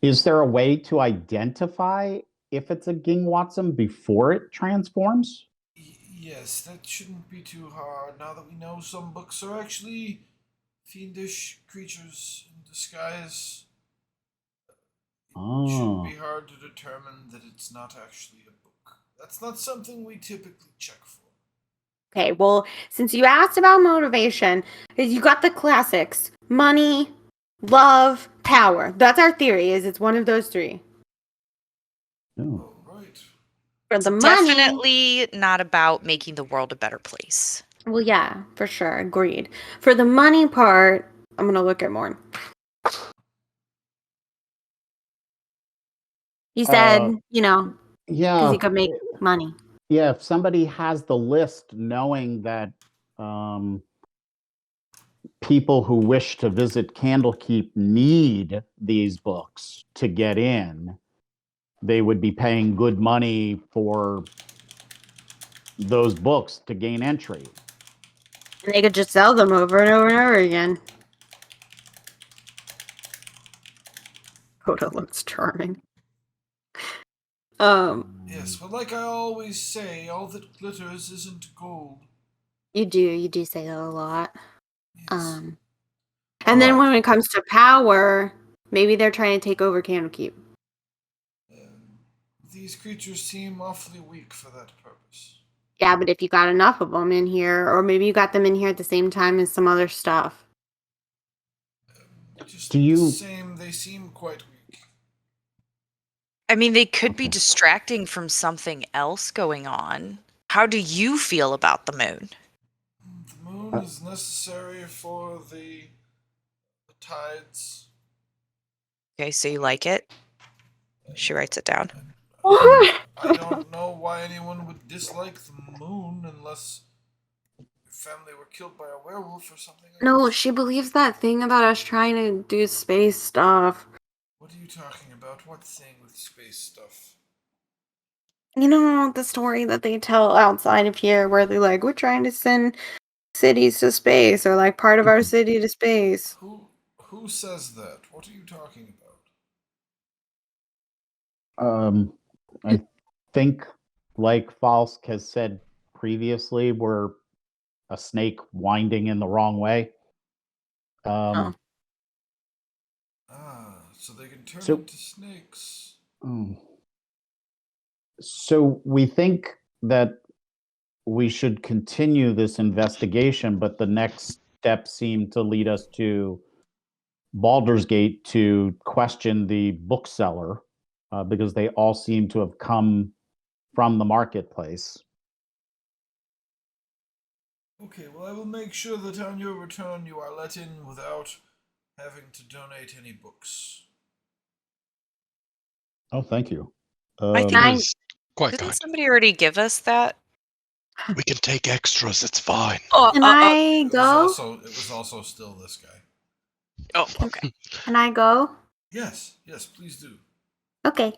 Is there a way to identify if it's a Gingwatsum before it transforms? Yes, that shouldn't be too hard now that we know some books are actually fiendish creatures in disguise. It shouldn't be hard to determine that it's not actually a book. That's not something we typically check for. Okay, well, since you asked about motivation, you got the classics: money, love, power. That's our theory. Is it's one of those three. Oh. Oh, right. For the money, Definitely not about making the world a better place. well, yeah, for sure, agreed. For the money part, I'm gonna look at Morn. He said, because Yeah, he could make money. yeah. If somebody has the list knowing that people who wish to visit Candlekeep need these books to get in, they would be paying good money for those books to gain entry. And they could just sell them over and over and over again. Coda looks charming. Yes, well, like I always say, all that glitters isn't gold. You do say that a lot. Yes. And then Alright. when it comes to power, maybe they're trying to take over Candlekeep. These creatures seem awfully weak for that purpose. Yeah, but if you got enough of them in here, or maybe you got them in here at the same time as some other stuff. Just Do you- the same, they seem quite weak. I mean, they could be distracting from something else going on. How do you feel about the moon? The moon is necessary for the tides. Okay, so you like it? She writes it down. I don't know why anyone would dislike the moon unless your family were killed by a werewolf or something. No, she believes that thing about us trying to do space stuff. What are you talking about? What thing with space stuff? You know, the story that they tell outside of here where they're like, we're trying to send cities to space, or like part of our city to space. Who says that? What are you talking about? I think, like Falsk has said previously, we're a snake winding in the wrong way. can turn So- into snakes. Oh. So we think that we should continue this investigation, but the next step seemed to lead us to Baldur's Gate to question the bookseller because they all seem to have come from the marketplace. Okay, well, I will make sure that on your return you are let in without having to donate any books. Oh, thank you. I think- It Nine. is quite Didn't kind. somebody already give us that? We can take extras. It's fine. Can I go? It was also still this guy. Oh, okay. Can I go? Yes, please do. Okay.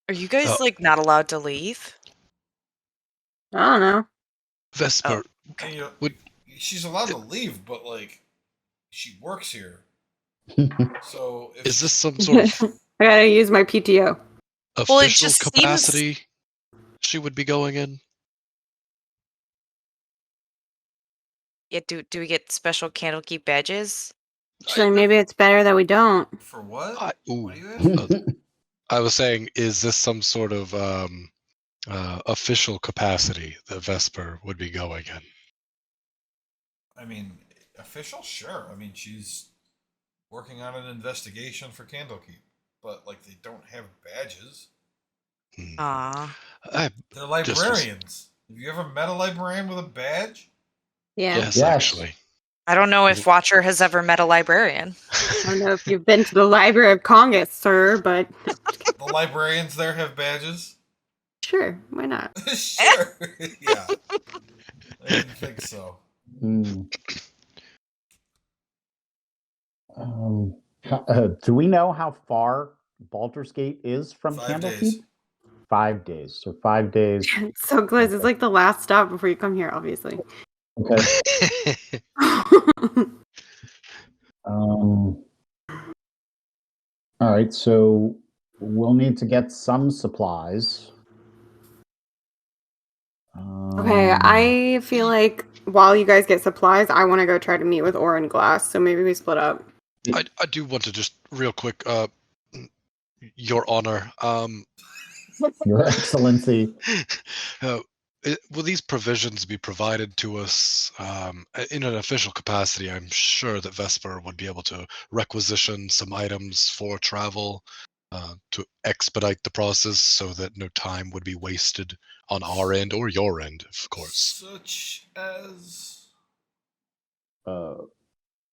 Are you guys Oh. like not allowed to leave? I don't know. Vesper, And, you know, Would- she's allowed to leave, but like, she works here. So if is this some sort of I gotta use my PTO. Well, it official just seems- capacity she would be going in? Yeah, do we get special Candlekeep badges? Actually, maybe it's better that we don't. For what? Ooh. What are you asking? I was saying, is this some sort of official capacity that Vesper would be going in? I mean, official? Sure. I mean, she's working on an investigation for Candlekeep, but like, they don't have badges. Hmm. Aw. I, They're librarians. Have you ever met a librarian with a badge? Yeah. yes, Yes. actually. I don't know if Watcher has ever met a librarian. I don't know if you've been to the Library of Congress, sir, but The librarians there have badges? sure, why not? Sure. Yeah. I didn't think so. Hmm. Do we know how far Baldur's Gate is from 5 Candlekeep? days. 5 days. So 5 days. It's so close. It's like the last stop before you come here, obviously. Okay. All right. So we'll need to get some supplies. Okay, I feel like while you guys get supplies, I want to go try to meet with Orin Glass. So maybe we split up. I do want to just real quick, Your Honor, Your Excellency. will these provisions be provided to us in an official capacity? I'm sure that Vesper would be able to requisition some items for travel to expedite the process so that no time would be wasted on our end or your end, of course. Such as.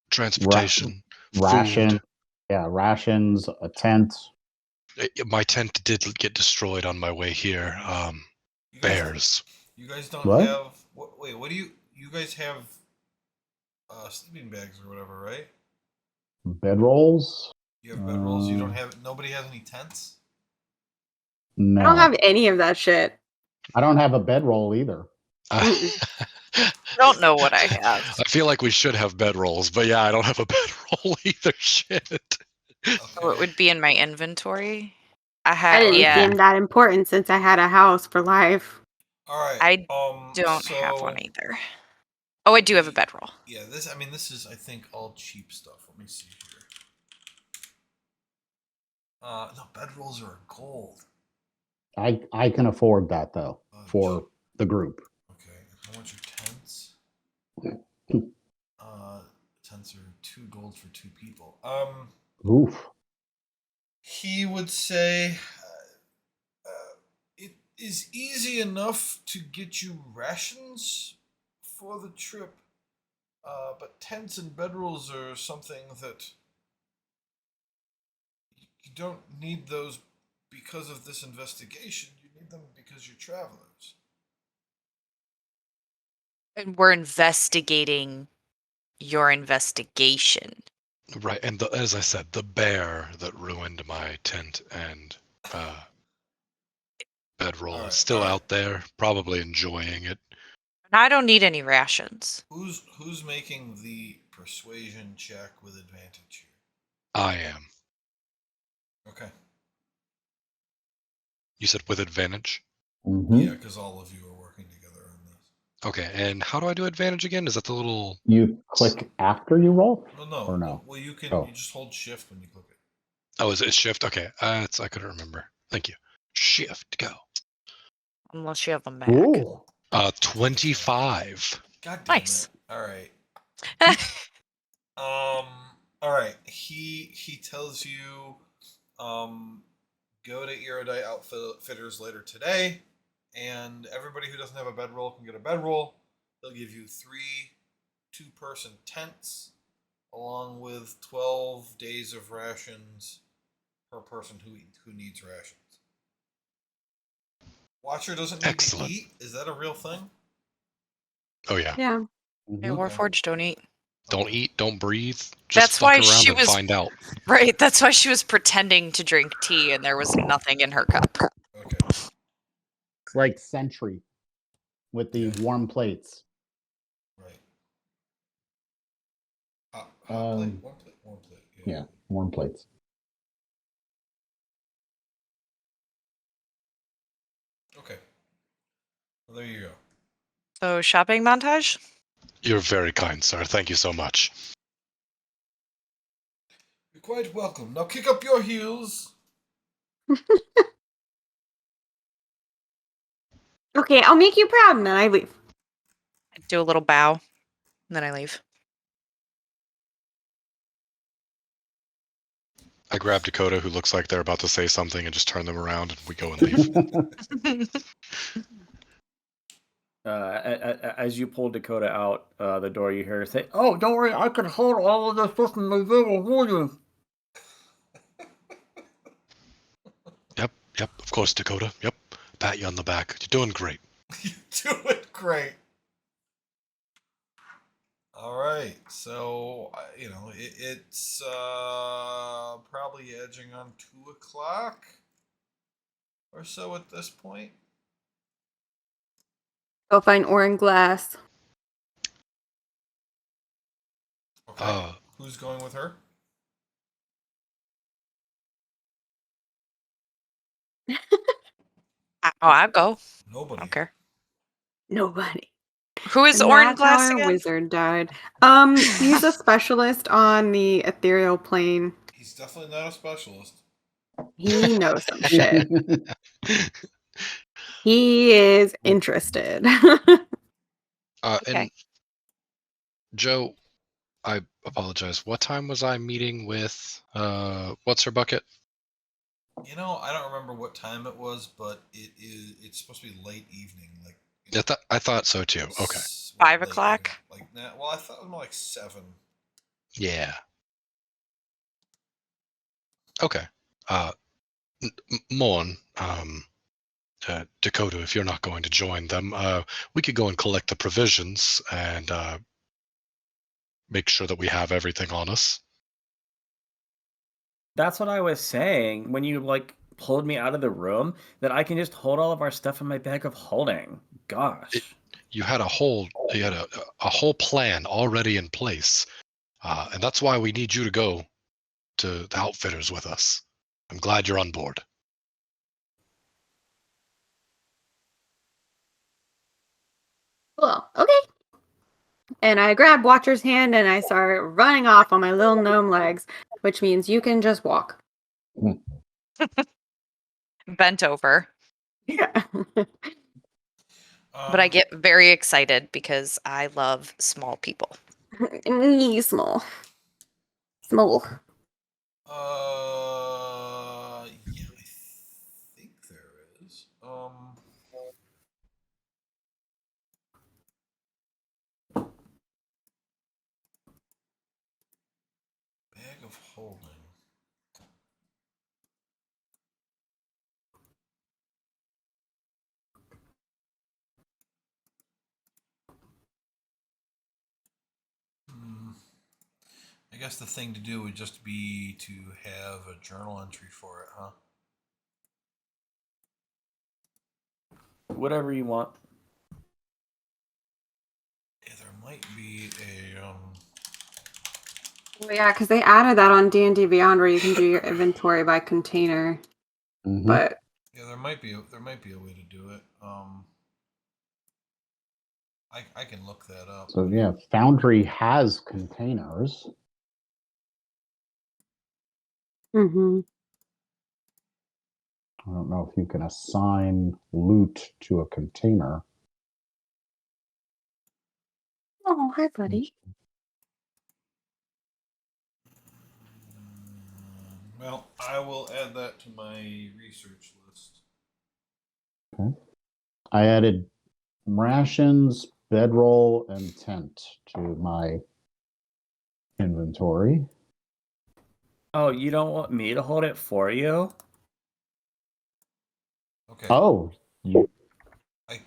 Transportation, Ration. food. Yeah, rations, a tent. My tent did get destroyed on my way here. You guys, Bears. You guys don't What? have. Wait, what do you. You guys have sleeping bags or whatever, right? Bedrolls? You have bedrolls. You don't have. Nobody has any tents? No. I don't have any of that shit. I don't have a bedroll either. I don't know what I have. I feel like we should have bedrolls, but yeah, I don't have a bedroll either. Shit. So it would be in my inventory. I I had didn't yeah. seem that important since I had a house for life. All right. I don't have so- one either. Oh, I do have a bedroll. Yeah, this is, I think, all cheap stuff. Let me see here. No, bedrolls are gold. I can afford that though for the group. Okay, how much are tents? Tents are 2 gold for 2 people. Oof. He would say it is easy enough to get you rations for the trip, but tents and bedrolls are something that you don't need those because of this investigation. You need them because you're travelers. And we're investigating your investigation. Right, and as I said, the bear that ruined my tent and bedroll All right, is still all right. out there, probably enjoying it. And I don't need any rations. Who's making the persuasion check with advantage here? I am. Okay. You said with advantage? Mhm. Yeah, because all of you are working together on this. Okay, and how do I do advantage again? Is that the little... You click after you roll? Well, no. Or no? Well, you can. Oh. You just hold shift when you click it. Oh, is it shift? Okay, I couldn't remember. Thank you. Shift, go. Unless you have a Mac. Ooh. 25. God damn Nice. it! All right. All right. He tells you, go to Erudite Outfitters later today, and everybody who doesn't have a bedroll can get a bedroll. They'll give you 3 two-person tents, along with 12 days of rations per person who needs rations. Watcher doesn't need Excellent. to eat. Is that a real thing? Oh, yeah. Yeah. Yeah, Warforged don't eat. Don't Okay. eat, don't breathe. Just That's fuck why around she and was find out. right. That's why she was pretending to drink tea, and there was nothing in her cup. Okay. It's like Sentry with the warm plates. Right. Hot plate? Warm plate? Warm plate. Yeah, warm plates. Okay. Well, there you go. So shopping montage. You're very kind, sir. Thank you so much. You're quite welcome. Now kick up your heels. Okay, I'll make you proud, and then I leave. I do a little bow, and then I leave. I grab Dakota, who looks like they're about to say something, and just turn them around, and we go and leave. As you pull Dakota out the door, you hear her say, "Oh, don't worry, I can hold all of this stuff in my little volume." Yep, of course, Dakota. Yep. Pat you on the back. You're doing great. You do it great. All right, so it's probably edging on 2 o'clock or so at this point. Go find orange glass. Okay, who's going with her? I'll go. Nobody. I don't care. Nobody. Who is And Orin that's Glass how our again? wizard died. He's a specialist on the ethereal plane. He's definitely not a specialist. He knows some shit. He is interested. Okay. And Joe, I apologize. What time was I meeting with what's her bucket? I don't remember what time it was, but it's supposed to be late evening, like I thought so too. Okay. 5 late o'clock? evening, like that. Well, I thought it was more like 7. Yeah. Okay. Morn, Dakota, if you're not going to join them, we could go and collect the provisions and make sure that we have everything on us. That's what I was saying when you pulled me out of the room, that I can just hold all of our stuff in my bag of holding. Gosh. You had a whole plan already in place, and that's why we need you to go to the Outfitters with us. I'm glad you're on board. Cool. Okay. And I grab Watcher's hand and I start running off on my little gnome legs, which means you can just walk. Bent over. Yeah. But I get very excited because I love small people. Small. Small. Yeah, I think there is. Bag of holding. I guess the thing to do would just be to have a journal entry for it, huh? Whatever you want. Yeah, there might be a Well, yeah, because they added that on D&D Beyond where you can do your inventory by container. But yeah, there might be a way to do it. I can look that up. So yeah, Foundry has containers. Mm-hmm. I don't know if you can assign loot to a container. Oh, hi, buddy. Well, I will add that to my research list. Okay. I added rations, bedroll, and tent to my inventory. Oh, you don't want me to hold it for you? Okay. Oh, you, I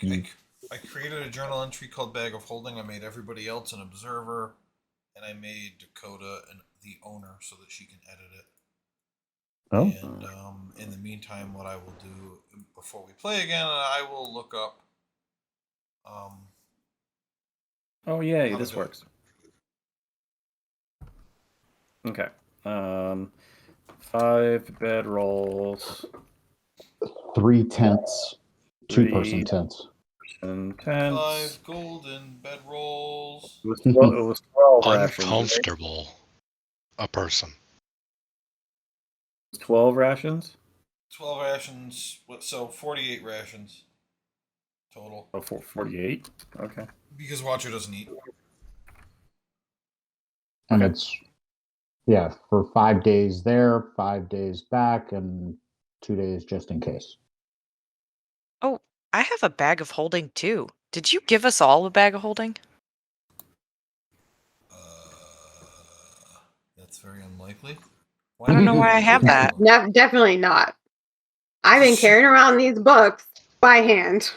created a journal entry called Bag of Holding. I made everybody else an observer, and I made Dakota the owner so that she can edit it. oh, And in the meantime, what I will do before we play again, I will look up. Oh, yeah, How to this do works. Okay. 5 bedrolls, 3 tents, 2-person 3 tents. and tents. 5 golden bedrolls. It was 12 rations. Right? Uncomfortable. A person. 12 rations? 12 rations. So 48 rations total. Oh, 48? Okay. Because Watcher doesn't eat. And Okay. it's, yeah, for 5 days there, 5 days back, and 2 days just in case. Oh, I have a bag of holding too. Did you give us all a bag of holding? That's very unlikely. I don't know why I have that. No, definitely not. I've been carrying around these books by hand.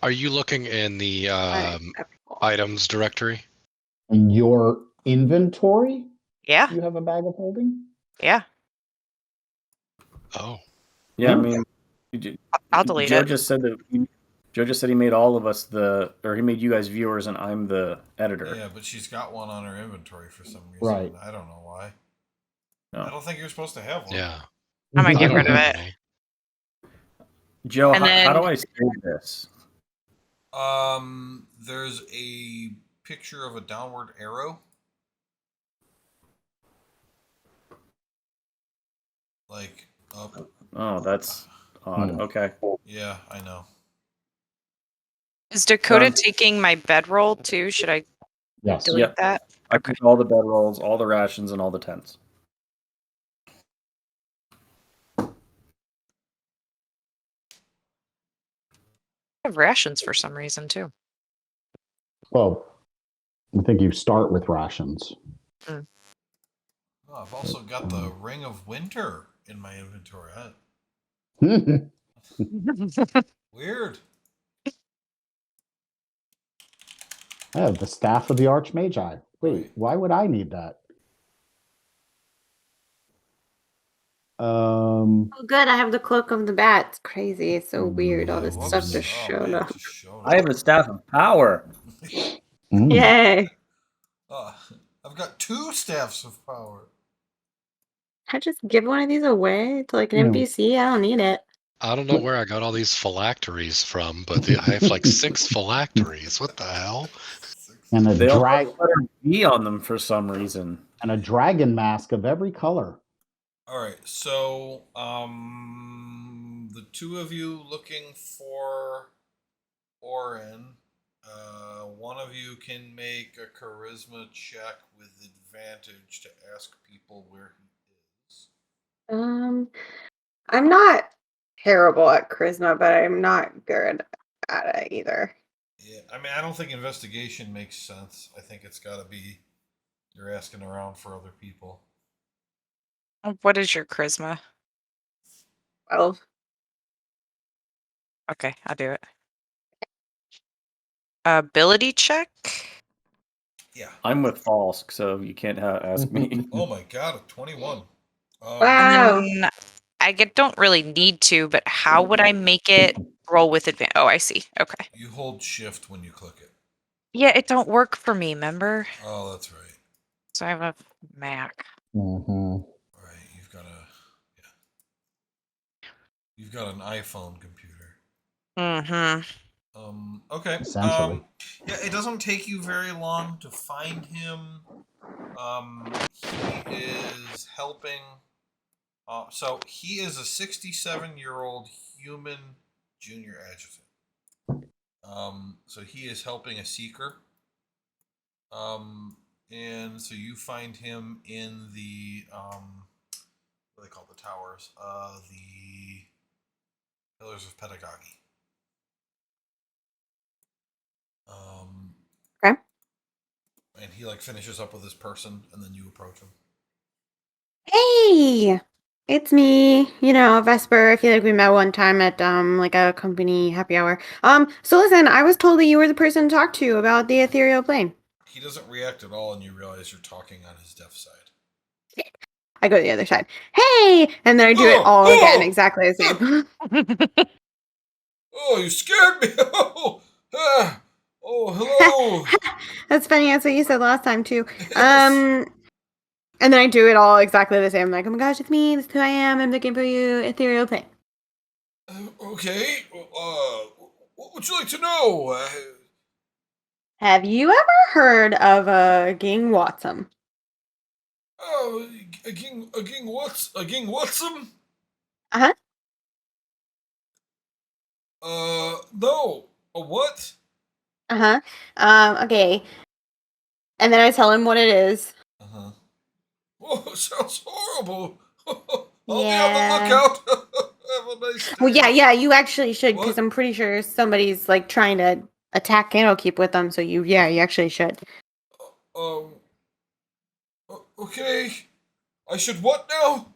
Are you looking in the items directory? In your inventory, Yeah, you have a bag of holding? yeah. Oh. Yeah, I Oh. mean, I'll delete Joe it. just said that Joe just said he made all of us he made you guys viewers and I'm the editor. Yeah, but she's got one on her inventory for some reason. Right. I don't know why. No. I don't think you're supposed to have one. Yeah. I'm gonna I get don't rid of have it. any. Joe, And how do then- I save this? There's a picture of a downward arrow. Like up. Oh, that's odd. Hmm. Okay. Yeah, I know. Is Dakota Um, taking my bedroll too? Should I Yes. delete Yep. that? I Okay. took all the bedrolls, all the rations, and all the tents. I have rations for some reason too. Well, I think you start with rations. Oh, I've also got the Ring of Winter in my inventory. Weird. I have the Staff of the Archmagi. Wait, Right. why would I need that? Oh, good. I have the Cloak of the Bat. It's crazy. It's so weird. All Yeah, this whoops. stuff just showed man, up. it just showed I have up. the staff of power. Mm. Yay. I've got 2 staffs of power. I just give one of these away to like an Yeah. NPC. I don't need it. I don't know where I got all these phylacteries from, but I have like 6 phylacteries. What the hell? And They all have the letter B on them for some reason. and a dragon mask of every color. All right, so the 2 of you looking for Orin, one of you can make a charisma check with advantage to ask people where he is. I'm not terrible at charisma, but I'm not good at it either. Yeah, I mean, I don't think investigation makes sense. I think it's got to be you're asking around for other people. What is your charisma? Well, Okay, I'll do it. Ability check. Yeah. I'm with false, so you can't ask me. Oh my god, a 21. wow. And then don't really need to, but how would I make it roll with advantage? Oh, I see. Okay. You hold shift when you click it. Yeah, it don't work for me, remember? Oh, that's right. So I have a Mac. Mm-hmm. Right, you've got an iPhone computer. Mm-hmm. Okay. Essentially. Yeah, it doesn't take you very long to find him. He is helping. So he is a 67-year-old human junior adjutant. So he is helping a seeker. And so you find him in the what do they call the towers? The Pillars of Pedagogy. Okay. And he like finishes up with this person, and then you approach him. Hey, it's me. You know, Vesper. I feel like we met one time at like a company happy hour. So listen, I was told that you were the person to talk to about the ethereal plane. He doesn't react at all, and you realize you're talking on his deaf side. I go to the other side. Hey, and then I do it all again, exactly the same. Oh, you scared me! Oh, hello! That's funny. That's what you said last time too. Yes. And then I do it all exactly the same. I'm like, oh my gosh, it's me. This is who I am. I'm looking for you, ethereal plane. Okay. What would you like to know? Have you ever heard of Ging Watson? Oh, a ging Watson? Uh huh. No. A what? Uh huh. Okay. And then I tell him what it is. Uh-huh. Oh, sounds horrible. I'll be on the Yeah. lookout. Have a nice day. Well, yeah. You actually should, because What? I'm pretty sure somebody's like trying to attack Candlekeep with them. So you actually should. Um. Okay. I should what now?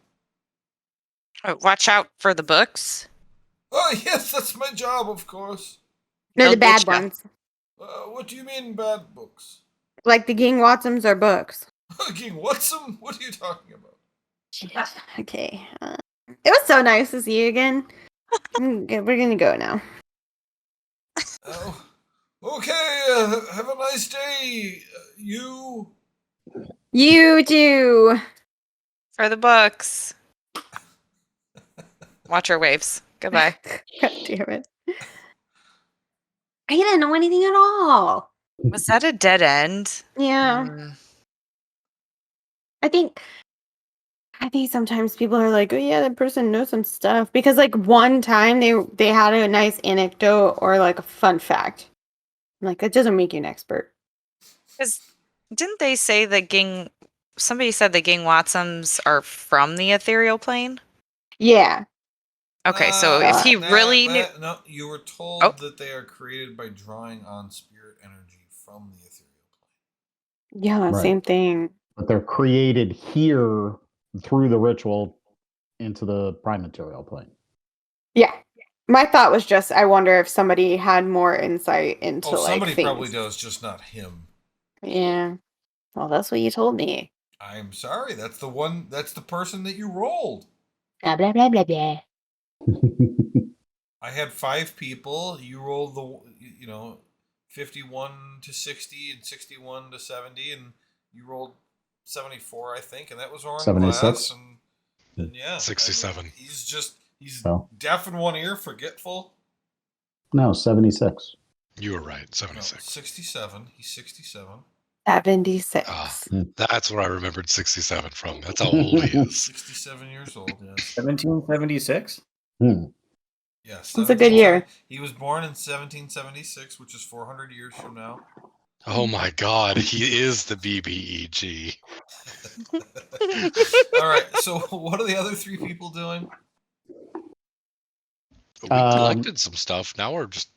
Watch out for the books. Oh, yes, that's my job, of course. No, They'll the bad get ya. ones. What do you mean bad books? Like the Ging Watsons are books. Ging Watson? What are you talking about? Okay. It was so nice to see you again. We're gonna go now. Oh, okay. Have a nice day. You. You too. For the books. Watch our waves. Goodbye. God damn it. I didn't know anything at all. Was that a dead end? Yeah. I think sometimes people are like, oh yeah, that person knows some stuff. Because like one time they had a nice anecdote or like a fun fact. I'm like, that doesn't make you an expert. Because didn't they say that somebody said the Ging Watsons are from the ethereal plane? Yeah. Okay, so if he really knew. No, you were told Oh. that they are created by drawing on spirit energy from the ethereal plane. Yeah, Right. same thing. But they're created here through the ritual into the prime material plane. Yeah. My thought was just, I wonder if somebody had more insight into Oh, like somebody things. probably does, just not him. Yeah. Well, that's what you told me. I'm sorry. That's the person that you rolled. Blah blah blah blah blah. I had 5 people. You rolled 51 to 60 and 61 to 70, and you rolled 74, I think, and that was Oren 76? Glass. And yeah, 67. I mean, he's Oh. deaf in one ear, forgetful. No, 76. You were right, No, 76. 67. He's 67. 76. That's where I remembered 67 from. That's how old he is. 67 years old. Yes. 1776. Yes. That's a good year. He was born in 1776, which is 400 years from now. Oh my god, he is the BBEG. All right. So, what are the other 3 people doing? We collected some stuff. Now we're just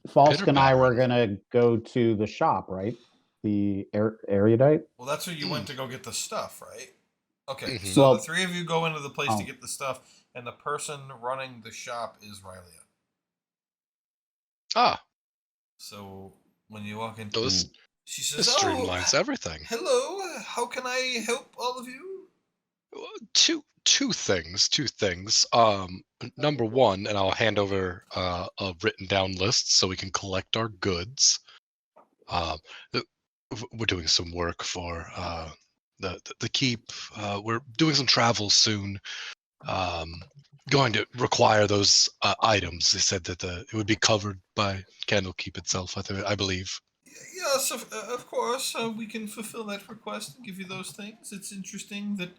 Falsk and I pitter-pattering. were going to go to the shop, right? The erudite? Well, that's where you went to go get the stuff, right? Okay. Mhm. So Well- the 3 of you go into the place to Oh. get the stuff, and the person running the shop is Rylia. Ah, So when you walk in, so this she says, streamlines everything. Hello, how can I help all of you? Two things. Number one, and I'll hand over a written down list so we can collect our goods. We're doing some work for the keep. We're doing some travel soon. going to require those items. They said that it would be covered by Candlekeep itself, I believe. Yes, of course. We can fulfill that request and give you those things. It's interesting that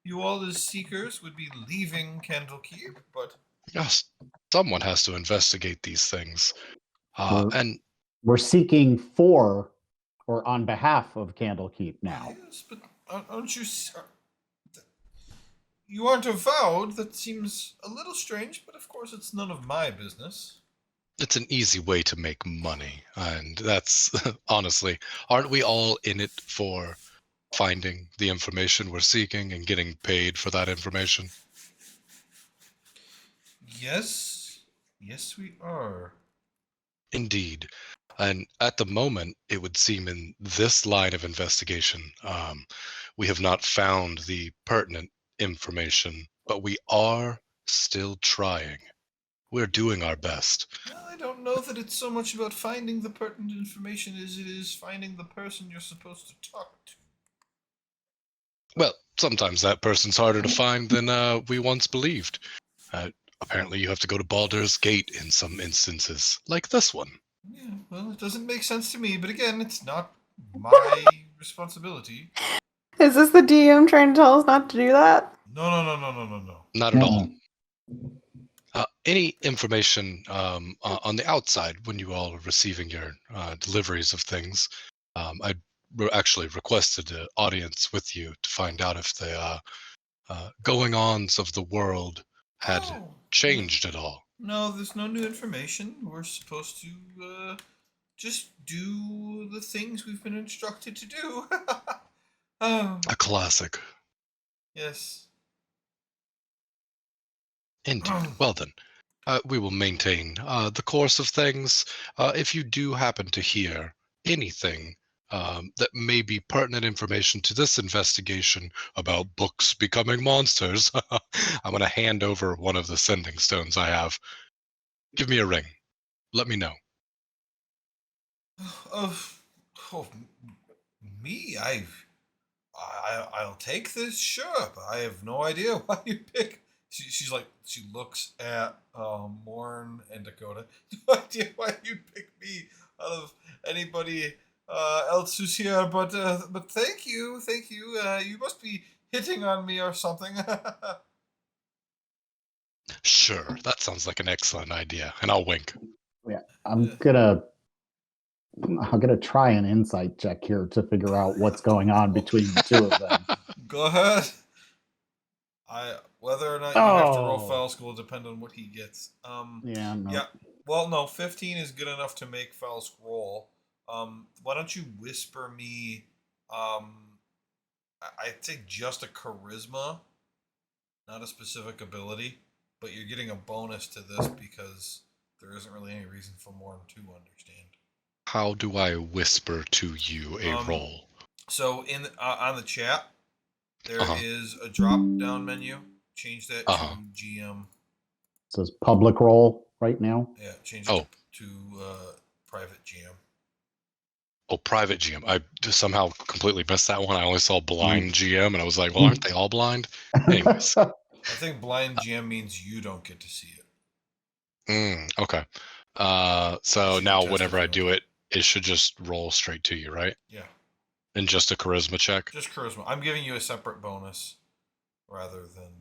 you all, as seekers, would be leaving Candlekeep, but Yes, someone has to investigate these things. We're- And We're seeking for or on behalf of Candlekeep now. yes, but aren't you? You aren't avowed. That seems a little strange, but of course, it's none of my business. it's an easy way to make money. And that's, honestly, aren't we all in it for finding the information we're seeking and getting paid for that information? Yes, yes, we are. Indeed. And at the moment, it would seem in this line of investigation, we have not found the pertinent information, but we are still trying. We're doing our best. Well, I don't know that it's so much about finding the pertinent information as it is finding the person you're supposed to talk to. Well, sometimes that person's harder to find than we once believed. Apparently, you have to go to Baldur's Gate in some instances, like this one. Yeah, well, it doesn't make sense to me, but again, it's not my responsibility. Is this the DM trying to tell us not to do that? No. Not at all. Any information on the outside when you all are receiving your deliveries of things, I actually requested an audience with you to find out if the going-ons of the world had changed at all. No, there's no new information. We're supposed to just do the things we've been instructed to do. Oh, A classic. yes. Indeed. Well then, we will maintain the course of things. If you do happen to hear anything that may be pertinent information to this investigation about books becoming monsters, I'm going to hand over one of the sending stones I have. Give me a ring. Let me know. Oh, me? I'll take this, sure, but I have no idea why you pick. She looks at Morn and Dakota. No idea why you picked me out of anybody else who's here, but thank you. You must be hitting on me or something. Sure, that sounds like an excellent idea, and I'll wink. Yeah, I'm gonna try an insight check here to figure out what's going on between the two of them. Go ahead. Whether or not you have to roll foul school will depend on what he gets. Yeah, no. Yeah. Well, no, 15 is good enough to make foul scroll. Why don't you whisper me? I'd say just a charisma, not a specific ability, but you're getting a bonus to this because there isn't really any reason for more than 2 understand. How do I whisper to you a roll? So in on the chat, there is a drop down menu. Change that to GM. It says public role right now. Yeah, change it to private GM. Oh, private GM. I just somehow completely missed that one. I only saw blind GM, and I was like, well, aren't they all blind? Anyways. I think blind GM means you don't get to see it. Okay. So now whenever I do it, it should just roll straight to you, right? Yeah. And just a charisma check? Just charisma. I'm giving you a separate bonus rather than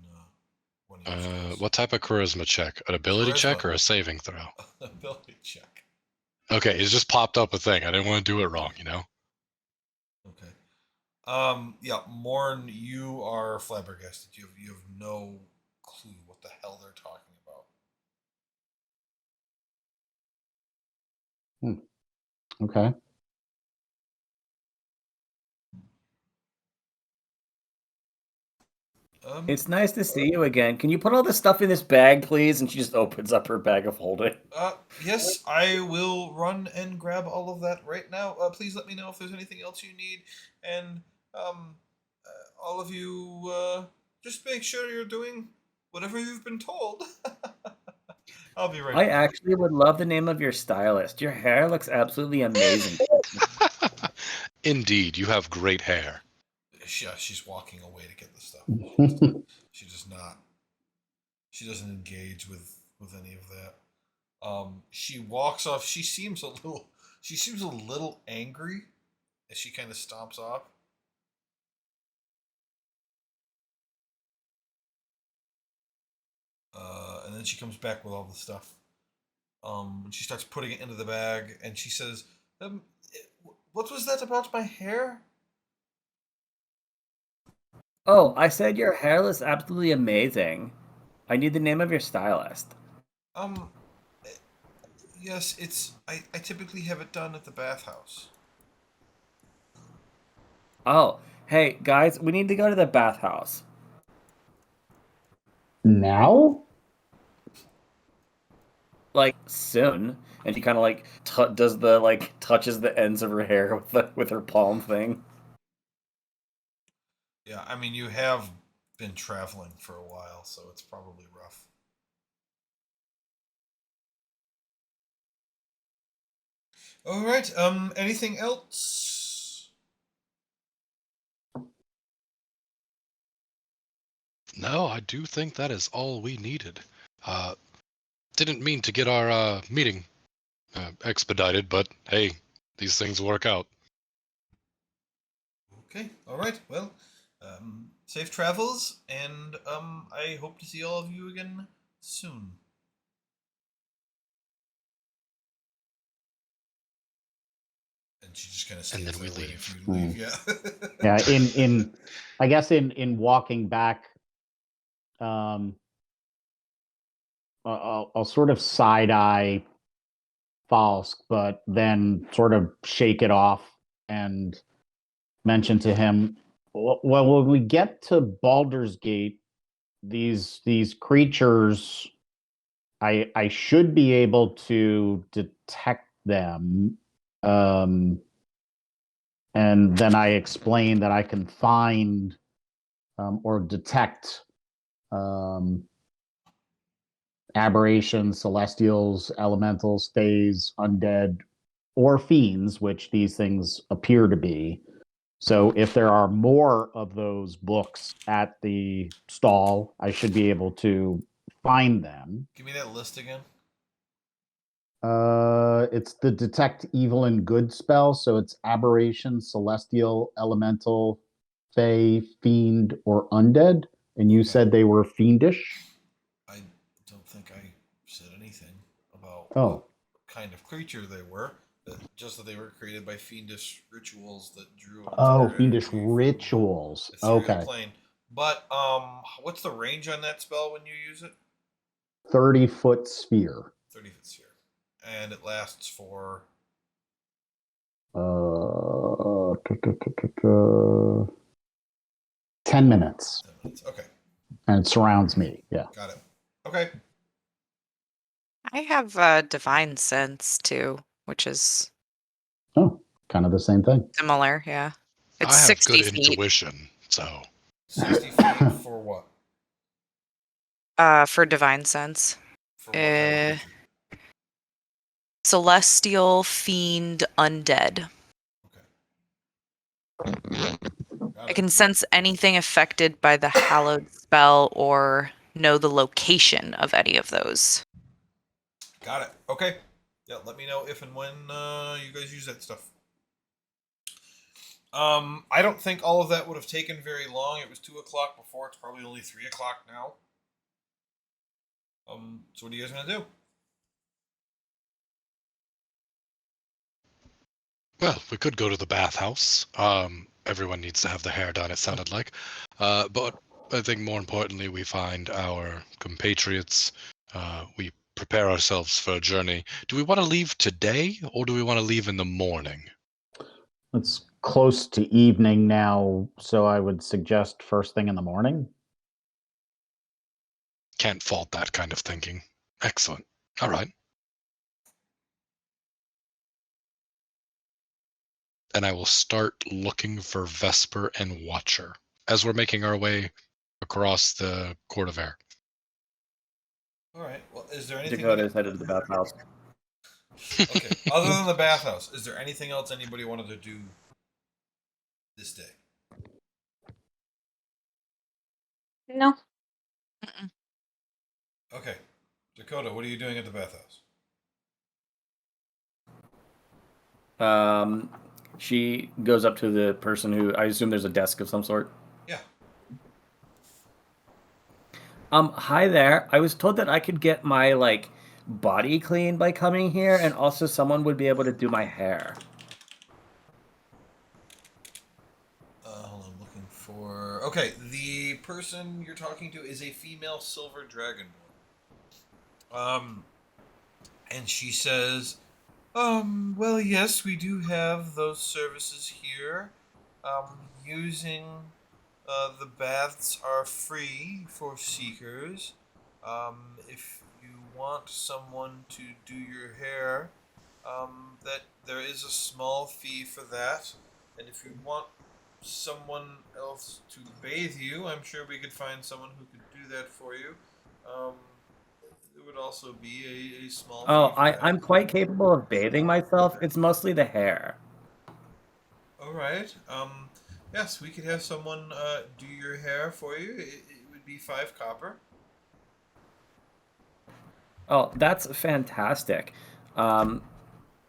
one of yours. What type of charisma check? An ability check or a saving throw? Ability check. Okay, it just popped up a thing. I didn't want to do it wrong, Okay. Yeah, Morn, you are flabbergasted. You have no clue what the hell they're talking about. Okay. It's nice to see you again. Can you put all this stuff in this bag, please? And she just opens up her bag of holding. Yes, I will run and grab all of that right now. Please let me know if there's anything else you need. And all of you, just make sure you're doing whatever you've been told. I'll be right back. I actually would love the name of your stylist. Your hair looks absolutely amazing. Indeed, you have great hair. She's walking away to get the stuff. She does not. She doesn't engage with any of that. She walks off. She seems a little angry as she kind of stomps off. And then she comes back with all the stuff. She starts putting it into the bag, and she says, "What was that about my hair?" Oh, I said your hair looks absolutely amazing. I need the name of your stylist. Um, yes, it's. I typically have it done at the bathhouse. Oh, hey guys, we need to go to the bathhouse. Now? Like soon. And she kind of like does the like touches the ends of her hair with her palm thing. Yeah, I mean, you have been traveling for a while, so it's probably rough. All right. Anything else? No, I do think that is all we needed. Didn't mean to get our meeting expedited, but hey, these things work out. Okay. All right. Well, safe travels, and I hope to see all of you again soon. And she just kind of And stands then we there waiting leave. for you to leave. Yeah. Yeah, I guess in walking back, um, I'll sort of side eye Falsk, but then sort of shake it off and mention to him, well, when we get to Baldur's Gate, these creatures, I should be able to detect them. And then I explain that I can find or detect um, aberrations, celestials, elementals, fays, undead, or fiends, which these things appear to be. So if there are more of those books at the stall, I should be able to find them. Give me that list again. It's the detect evil and good spell, so it's aberration, celestial, elemental, fey, fiend, or undead. And you Okay. said they were fiendish. I don't think I said anything about Oh, what kind of creature they were. Just that they were created by fiendish rituals that drew into oh, their fiendish energy from rituals. the ethereal Okay, plane. But what's the range on that spell when you use it? 30-foot sphere. 30-foot sphere, and it lasts for 10 minutes, 10 minutes. Okay, and it surrounds me. Yeah. got it. Okay, I have divine sense too, which is Oh, kind of the same thing. similar. Yeah, it's I have 60 good feet intuition, so 60 feet for what? for divine sense. For what kind of creature? Celestial, fiend, undead. Okay, I got it. can sense anything affected by the hallowed spell or know the location of any of those. Got it. Okay. Yeah, let me know if and when you guys use that stuff. I don't think all of that would have taken very long. It was 2 o'clock before. It's probably only 3 o'clock now. So what are you guys gonna do? well, we could go to the bathhouse. Everyone needs to have their hair done, it sounded like. But I think more importantly, we find our compatriots. We prepare ourselves for a journey. Do we want to leave today, or do we want to leave in the morning? It's close to evening now, so I would suggest first thing in the morning. Can't fault that kind of thinking. Excellent. All right. And I will start looking for Vesper and Watcher as we're making our way across the Court of Air. All right. Well, is there anything? Dakota is headed to the bathhouse. Okay. Other than the bathhouse, is there anything else anybody wanted to do this day? No. Mm-mm. Okay, Dakota, what are you doing at the bathhouse? She goes up to the person who I assume there's a desk of some sort. Yeah. Hi there. I was told that I could get my like body cleaned by coming here, and also someone would be able to do my hair. Hold on, looking for. Okay, the person you're talking to is a female silver dragonborn. And she says, well, yes, we do have those services here. Using the baths are free for seekers. If you want someone to do your hair, that there is a small fee for that. And if you want someone else to bathe you, I'm sure we could find someone who could do that for you. Um, there would also be a small Oh, fee for that. I'm quite capable of bathing myself. It's mostly the hair. All right. Yes, we could have someone do your hair for you. It would be 5 copper. Oh, that's fantastic. Um,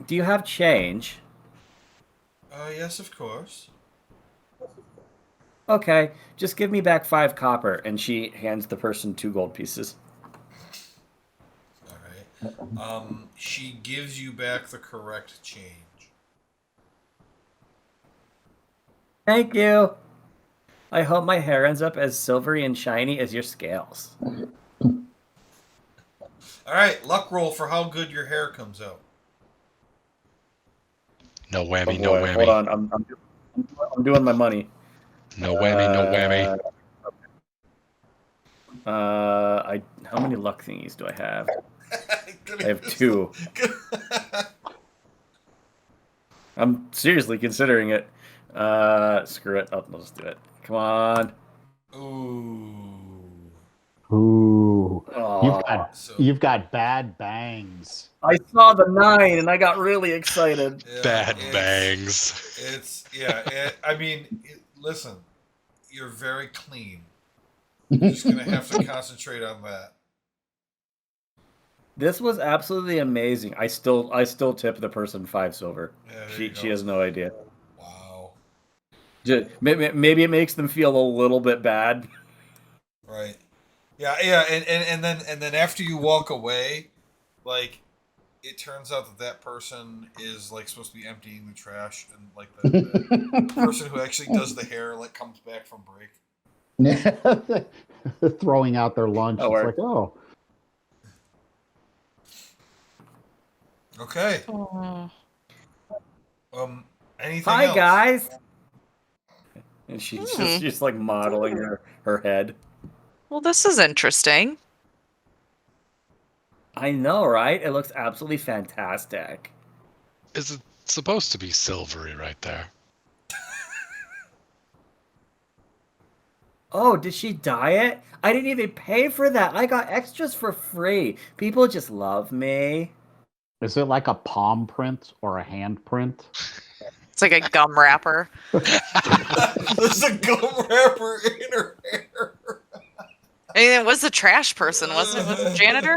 do you have change? Yes, of course. Okay, just give me back 5 copper, and she hands the person 2 gold pieces. All right. She gives you back the correct change. Thank you. I hope my hair ends up as silvery and shiny as your scales. All right, luck roll for how good your hair comes out. No whammy, Oh no boy, hold whammy. on. I'm doing my money. No whammy, no whammy. How many luck thingies do I have? I I have 2. I'm seriously considering it. Screw it. I'll just do it. Come on. Ooh. Ooh, Aw. you've got bad bangs. I saw the 9 and I got really excited. Yeah, Bad it's, bangs. I mean, listen, you're very clean. You're just gonna have to concentrate on that. This was absolutely amazing. I still tip the person 5 silver. Yeah, there She you go. she has no idea. Wow. Maybe it makes them feel a little bit bad. Right. Yeah, and then after you walk away, like it turns out that that person is like supposed to be emptying the trash, and like the person who actually does the hair like comes back from break. Throwing out their lunch. That It's like, worked. oh, Okay. Oh. Anything Hi else? guys. And she's Hmm. just like modeling her head. Well, this is interesting. I know, right? It looks absolutely fantastic. Is it supposed to be silvery right there? Oh, did she dye it? I didn't even pay for that. I got extras for free. People just love me. is it like a palm print or a hand print? It's like a gum wrapper. There's a gum wrapper in her hair. I mean, it was the trash person, wasn't it? Was the janitor?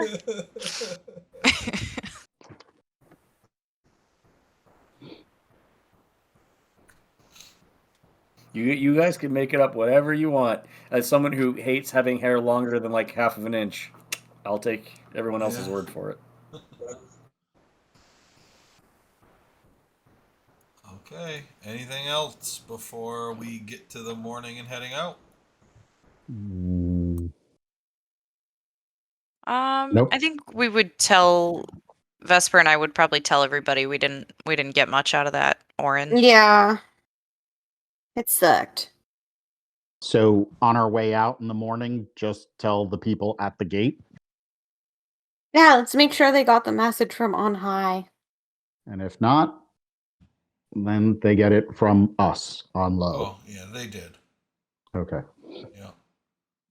You guys can make it up whatever you want. As someone who hates having hair longer than like half of an inch, I'll take everyone else's Yeah. word for it. Okay. Anything else before we get to the morning and heading out? Mm, Nope. I think we would tell Vesper and I would probably tell everybody we didn't get much out of that orange. Yeah. It sucked. So on our way out in the morning, just tell the people at the gate. Yeah, let's make sure they got the message from on high. And if not, then they get it from us on low. Oh, yeah, they did. Okay. Yeah.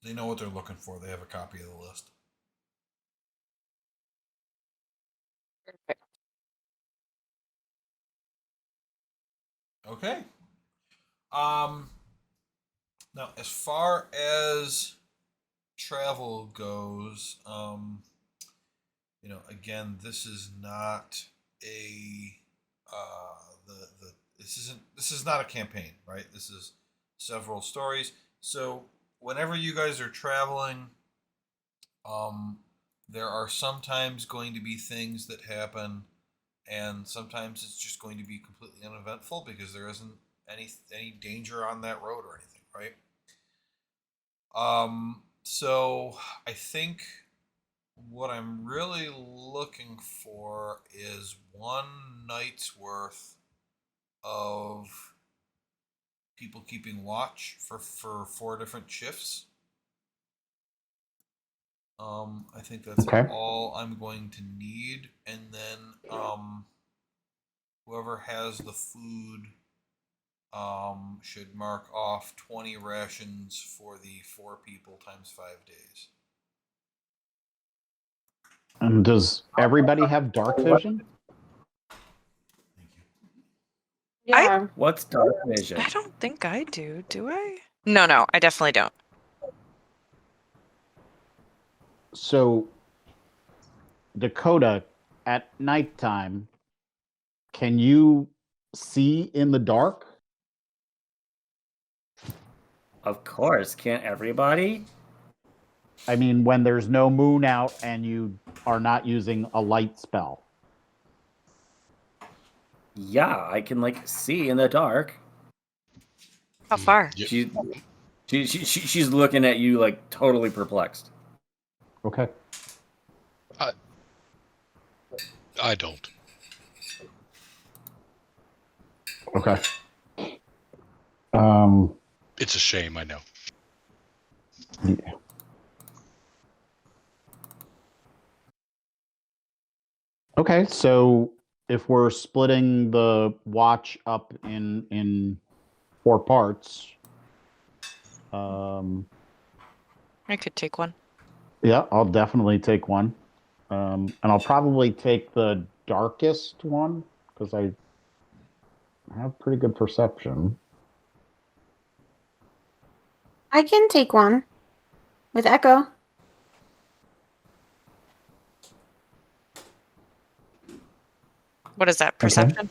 They know what they're looking for. They have a copy of the list. Okay. Now as far as travel goes, again, this is not a this is not a campaign, right? This is several stories. So whenever you guys are traveling, there are sometimes going to be things that happen, and sometimes it's just going to be completely uneventful because there isn't any danger on that road or anything, right? So I think what I'm really looking for is one night's worth of people keeping watch for 4 different shifts. I think that's Okay. all I'm going to need, and then whoever has the food should mark off 20 rations for the 4 people times 5 days. And does everybody have dark vision? Thank you. Yeah. What's dark vision? I don't think I do. Do I? No, I definitely don't. So, Dakota, at nighttime, can you see in the dark? Of course, can't everybody? I mean, when there's no moon out and you are not using a light spell. Yeah, I can like see in the dark. How far? Yeah, She's looking at you like totally perplexed. Okay. I don't. Okay. Um, It's a shame, I know. yeah. Okay, so if we're splitting the watch up in 4 parts, I could take one. yeah, I'll definitely take one. And I'll probably take the darkest one because I have pretty good perception. I can take one with Echo. What is that? Perception?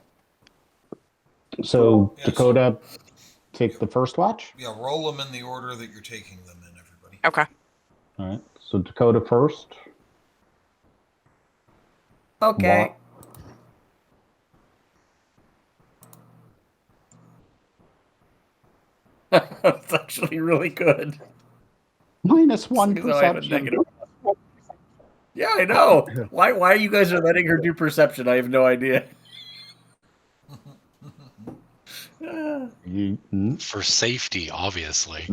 So Yes. Dakota, take the first watch. Yeah, roll them in the order that you're taking them in, everybody. Okay. All right. So Dakota first. Okay. That's actually really good. -1 Because I have a perception. negative. Yeah, I know. Why you guys are letting her do perception? I have no idea. For safety, obviously.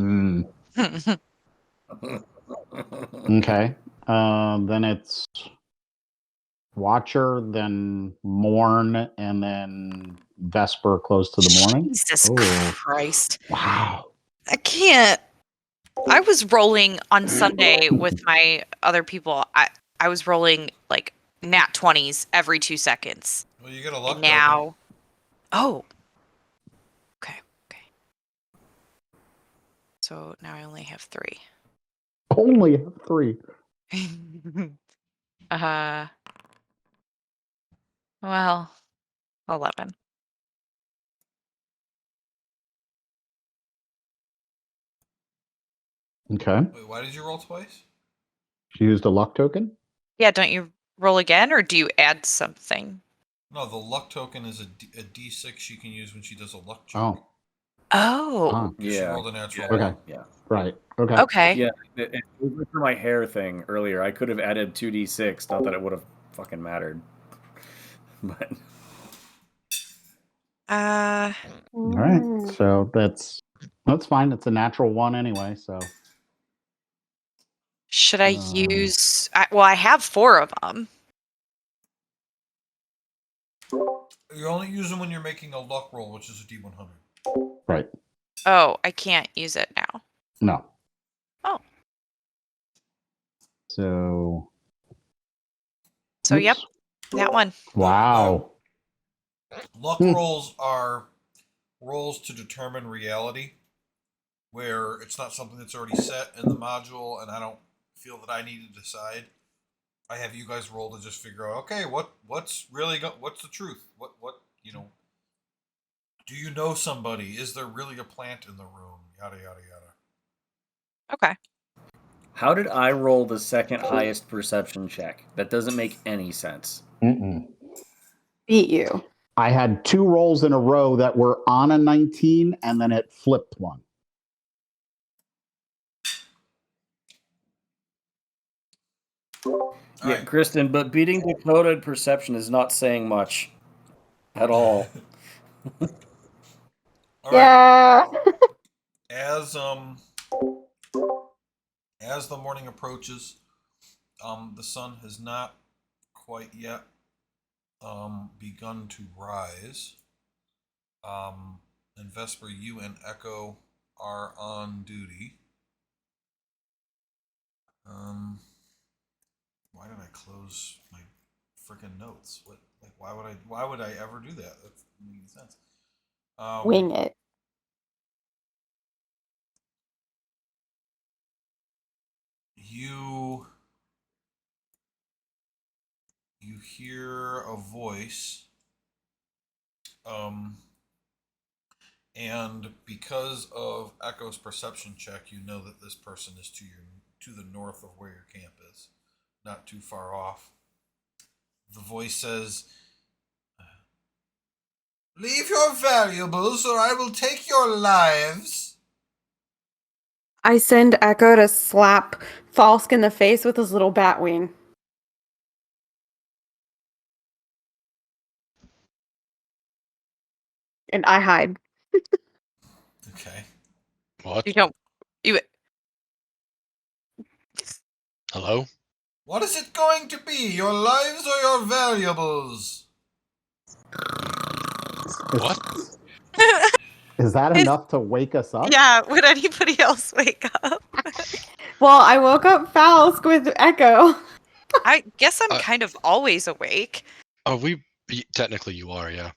Okay. Then it's Watcher, then Morn, and then Vesper close to the morning. Jesus Oh. Christ. Wow. I can't. I was rolling on Sunday with my other people. I was rolling like nat 20s every 2 seconds. Well, you get a luck And now. Oh. Okay. So now I only have 3. Only have 3. Well, 11. Okay. Wait, why did you roll twice? She used a luck token. Yeah, don't you roll again or do you add something? No, the luck token is a D6 she can use when she does a luck check. Oh. Oh. She rolled a natural Okay. one. Yeah. Right. Okay. Okay. Yeah. It was for my hair thing earlier. I could have added 2d6. Not that it would have fucking mattered. But All right. So that's fine. It's a natural 1 anyway. So Should I use? I have 4 of them. You only use them when you're making a luck roll, which is a D100. right. Oh, I can't use it now. No. Oh. So. Yep, that one. Wow. Luck rolls are rolls to determine reality, where it's not something that's already set in the module, and I don't feel that I need to decide, I have you guys roll to just figure out. Okay, what's really what's the truth? What do you know somebody? Is there really a plant in the room? Yada yada yada. Okay. How did I roll the second highest perception check? That doesn't make any sense. Mm-mm. Beat you. I had 2 rolls in a row that were on a 19, and then it flipped one. All Yeah, right. Kristen, but beating Dakota in perception is not saying much at all. All right. Yeah. As the morning approaches, the sun has not quite yet begun to rise. And Vesper, you and Echo are on duty. Why did I close my freaking notes? What? Like, why would I ever do that? That doesn't make any sense. Wing it. You hear a voice, and because of Echo's perception check, you know that this person is to the north of where your camp is, not too far off. The voice says, "Leave your valuables, or I will take your lives." I send Echo to slap Falsk in the face with his little bat wing. And I hide. Okay. What? You don't. You. Hello? What is it going to be? Your lives or your valuables? What? Is that It's- enough to wake us up? Yeah. Would anybody else wake up? Well, I woke up Falsk with Echo. I guess I'm Uh, kind of always awake. Are we? Technically, you are, yeah.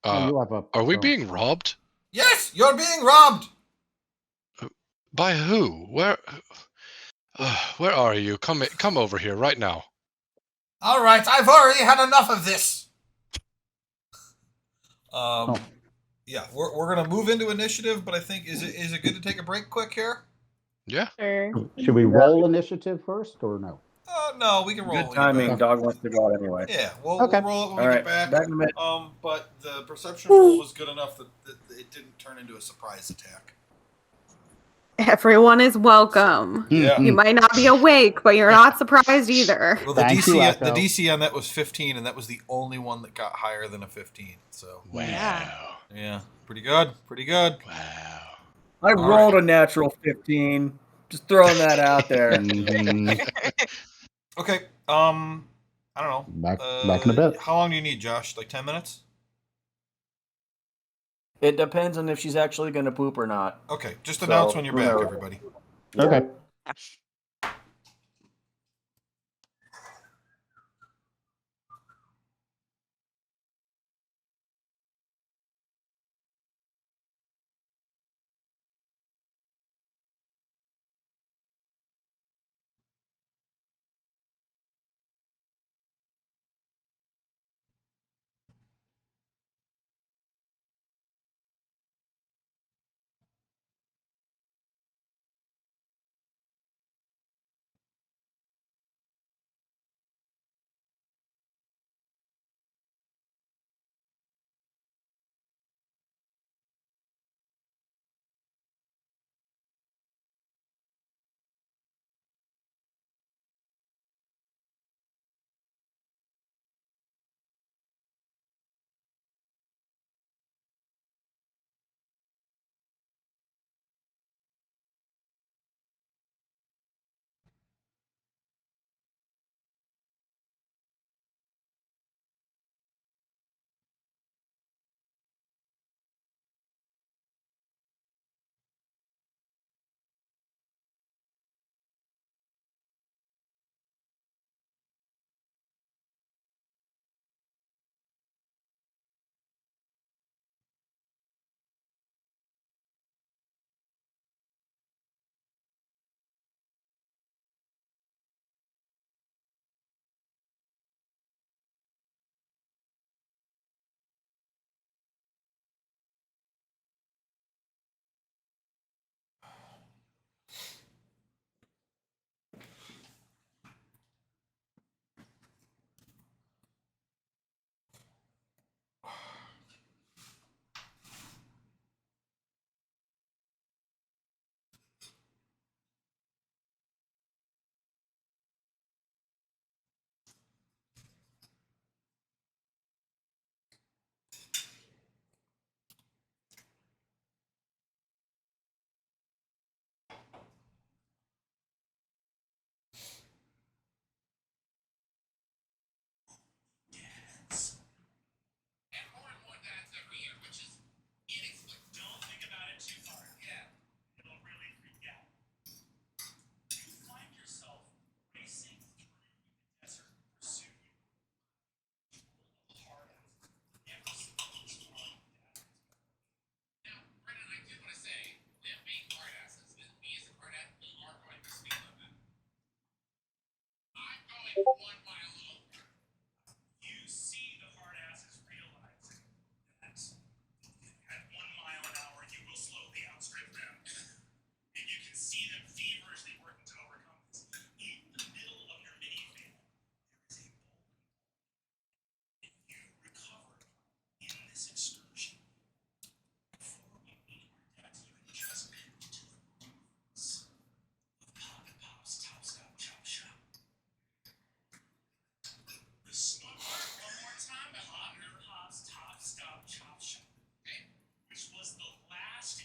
Well, you have a Are we phone. being robbed? Yes, you're being robbed. By who? Where are you? Come over here right now. All right, I've already had enough of this. Oh. Yeah, we're gonna move into initiative, but I think is it good to take a break quick here? Yeah. Sure. Should we roll initiative first or no? No, we can roll Good when we get timing. back. Dog wants to go out anyway. Yeah, we'll Okay. roll it when All we right, get back. back in a minute. But the perception roll was good enough that it didn't turn into a surprise attack. Everyone is welcome. Yeah. You might not be awake, but you're not surprised either. Well, the Thank you, Echo. DC on that was 15, and that was the only one that got higher than a 15. So Wow. Yeah. pretty good, pretty good. Wow. I All rolled a natural 15. Just throwing that out there. Mhm. Okay. I don't know. Back in a bit. How long do you need, Josh? Like 10 minutes? It depends on if she's actually going to poop or not. Okay. Just So, announce when you're who back, knows? everybody. Okay. like 1 mile over. You see the hard asses realizing that at 1 mile an hour you will slowly outstrip them. And you can see them feverishly working to overcome this. In the middle of your minivan, there is a bowling ball. And you recovered in this excursion. Before we meet our deaths, you had just been to the roots of Pop and Pop's Top Stop Chop Shop. The smart one more time, the Pop and Pop's Top Stop Chop Shop. Okay. Which was the last.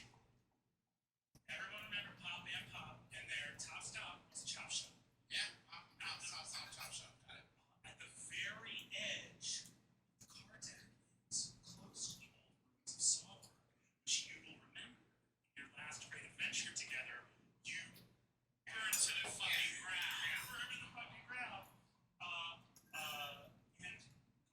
Everyone remember Pop and Pop, and their top stop was a chop shop. Yeah, Pop stop chop shop. Got it. At the very edge of the car deck is close to the old ruins of Sawburg, which you will remember in your last great adventure together. You burned to the fucking ground. Burned to the fucking ground. And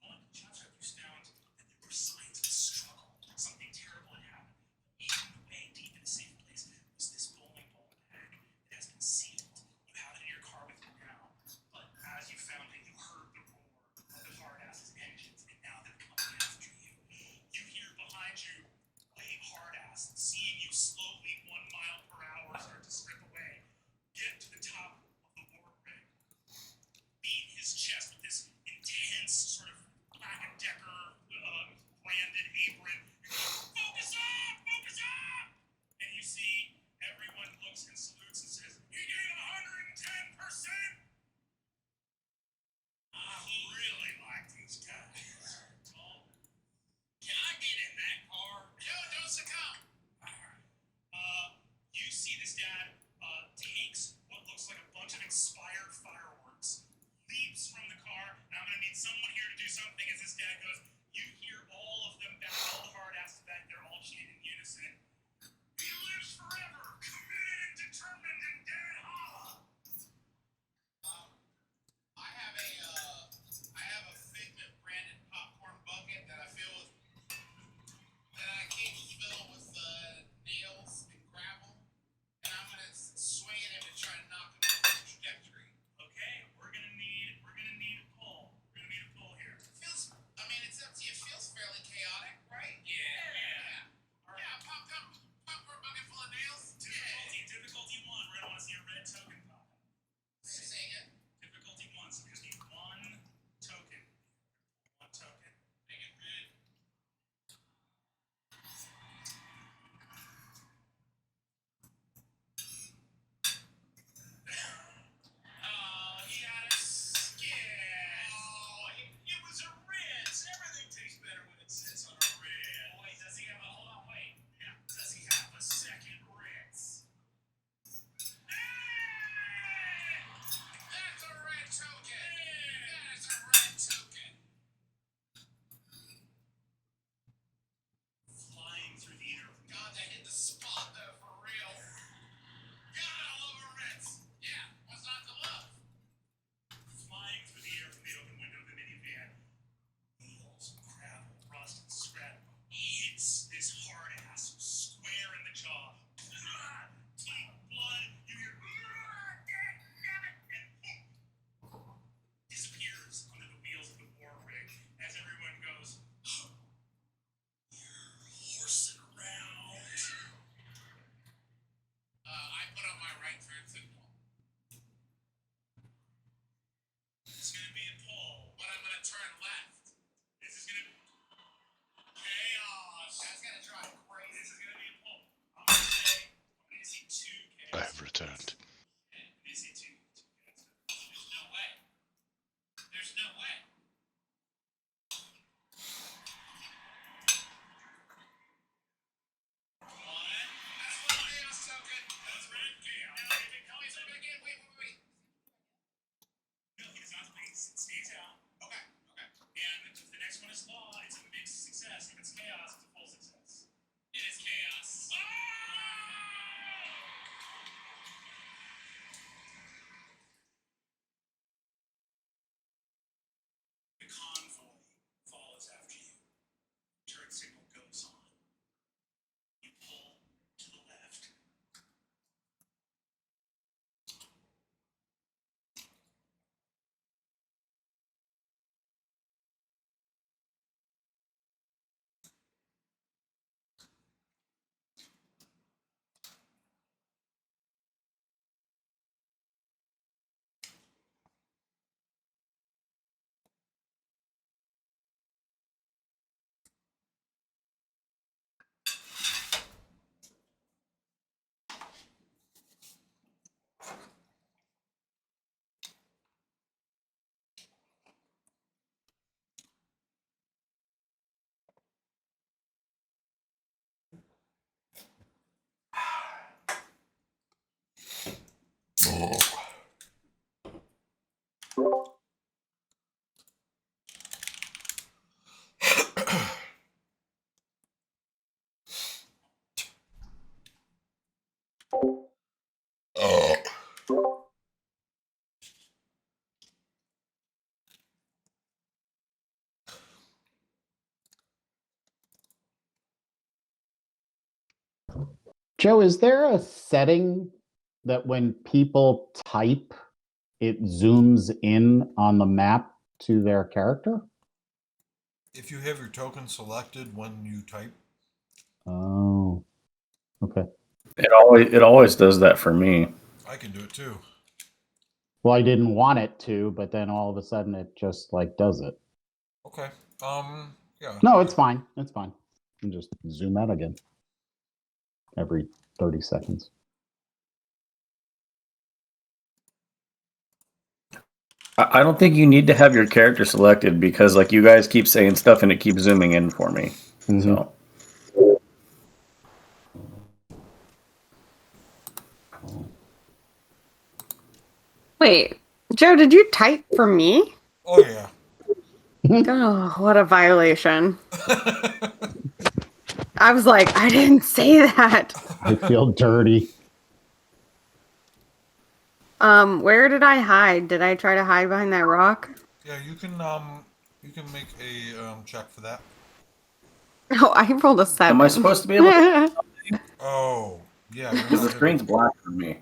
going to the chop shop, you found that there were signs of a struggle. Something terrible had happened. Hidden away deep in a safe place was this bowling ball bag that has been sealed. You have it in your car with you now. But as you found it, you heard the roar of the hard ass's engines, and now they're coming after you. You hear behind you a hard ass, seeing you slowly 1 mile per hour start to strip away. Get to the top of the war rig. Beat his chest with this intense sort of Black & Decker branded apron. Focus up! Focus up! And you see everyone looks and salutes and says, "You gave 110%." I really like these guys. Oh, can I get in that car? Yo, don't succumb. Alright. You see this dad takes what looks like a bunch of expired fireworks, leaps from the car, and I'm gonna need someone here to do something as this dad goes. You hear all of them back, all the hard asses back there, all chanting in unison. He lives forever, committed, determined, and dead hollow. I have a Figment branded popcorn bucket that I can't fill with nails and gravel, and I'm gonna swing at him and try to knock him off the trajectory. Okay, we're gonna need a pull. We're gonna need a pull here. It's up to you. It feels fairly chaotic, right? Yeah. All right. Yeah, popcorn bucket full of nails. Difficulty 1, right on Joe, is there a setting that when people type, it zooms in on the map to their character? If you have your token selected when you type, Oh, okay. It always does that for me. I can do it too. Well, I didn't want it to, but then all of a sudden it just like does it. Okay. Yeah. No, it's fine. It's fine. You can just zoom out again every 30 seconds. I don't think you need to have your character selected because like you guys keep saying stuff and it keeps zooming in for me. Mhm. So Wait, Joe, did you type for me? Oh yeah. Oh, what a violation. I was like, I didn't say that. I feel dirty. Where did I hide? Did I try to hide behind that rock? Yeah, you can make a check for that. Oh, I rolled a 7. am I supposed to be able to? Oh, yeah. You're Because the not screen's able... black for me.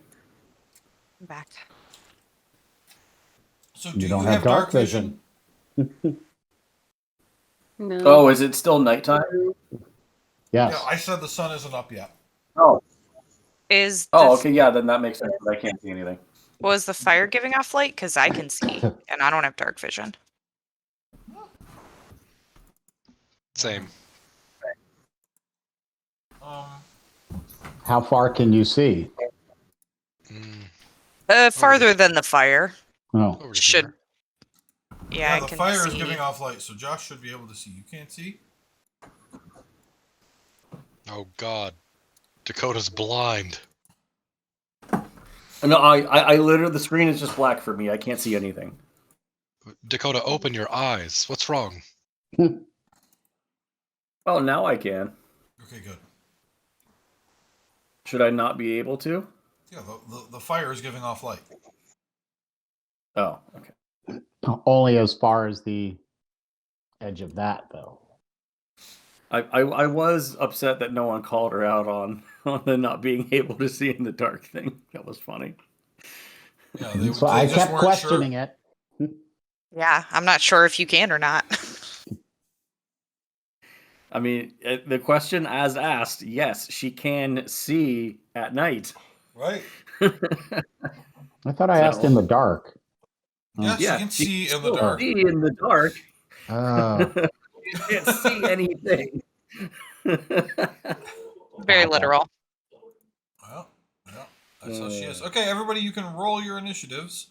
I'm back. So do You don't have dark vision. No. Oh, is it still nighttime? Yes. Yeah, I said the sun isn't up yet. Oh. Is Oh, the okay, yeah, then that makes sense. But I can't see anything. was the fire giving off light? Because I can see, and I don't have dark vision. Same. How far can you see? Farther than the fire. Oh, Over Should. here. Yeah, I the can fire see. is giving off light, so Josh should be able to see. You can't see? Oh God, Dakota's blind. No, I literally the screen is just black for me. I can't see anything. Dakota, open your eyes. What's wrong? Oh, now I can. Okay, good. Should I not be able to? Yeah, the fire is giving off light. Oh, okay. only as far as the edge of that, though. I was upset that no one called her out on the not being able to see in the dark thing. That was funny. Yeah, they So I just kept weren't questioning sure. it. Yeah, I'm not sure if you can or not. I mean, the question as asked, yes, she can see at night. Right? I thought I asked in the dark. Yes, Yeah, you can see in the still dark. see in the dark. Oh. You can't see anything. Very literal. Well, yeah, that's how she is. Okay, everybody, you can roll your initiatives.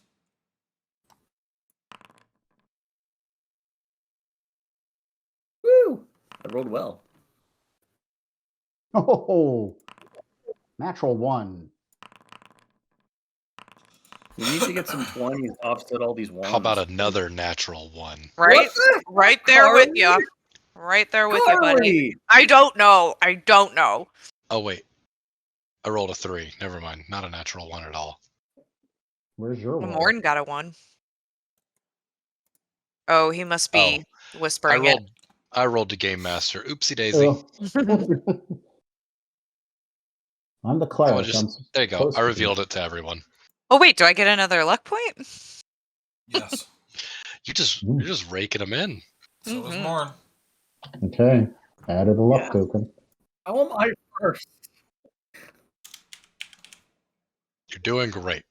Woo! I rolled well. Oh, natural 1. We need to get some 20s to offset all these ones. How about another natural 1? Right? the Right there with Carly? you. Right there with you, buddy. Carly! I don't know. I don't know. Oh wait, I rolled a 3. Never mind. Not a natural 1 at all. Where's your roll? Morton got a 1. Oh, he must be whispering I rolled to Game Master. Oopsie daisy. Oh. it. I'm the Oh, cleric. there you go. I revealed it to everyone. Oh wait, do I get another luck point? Yes. You're just raking them in. So is Morn. Okay. Added a luck token. How am I first? You're doing great.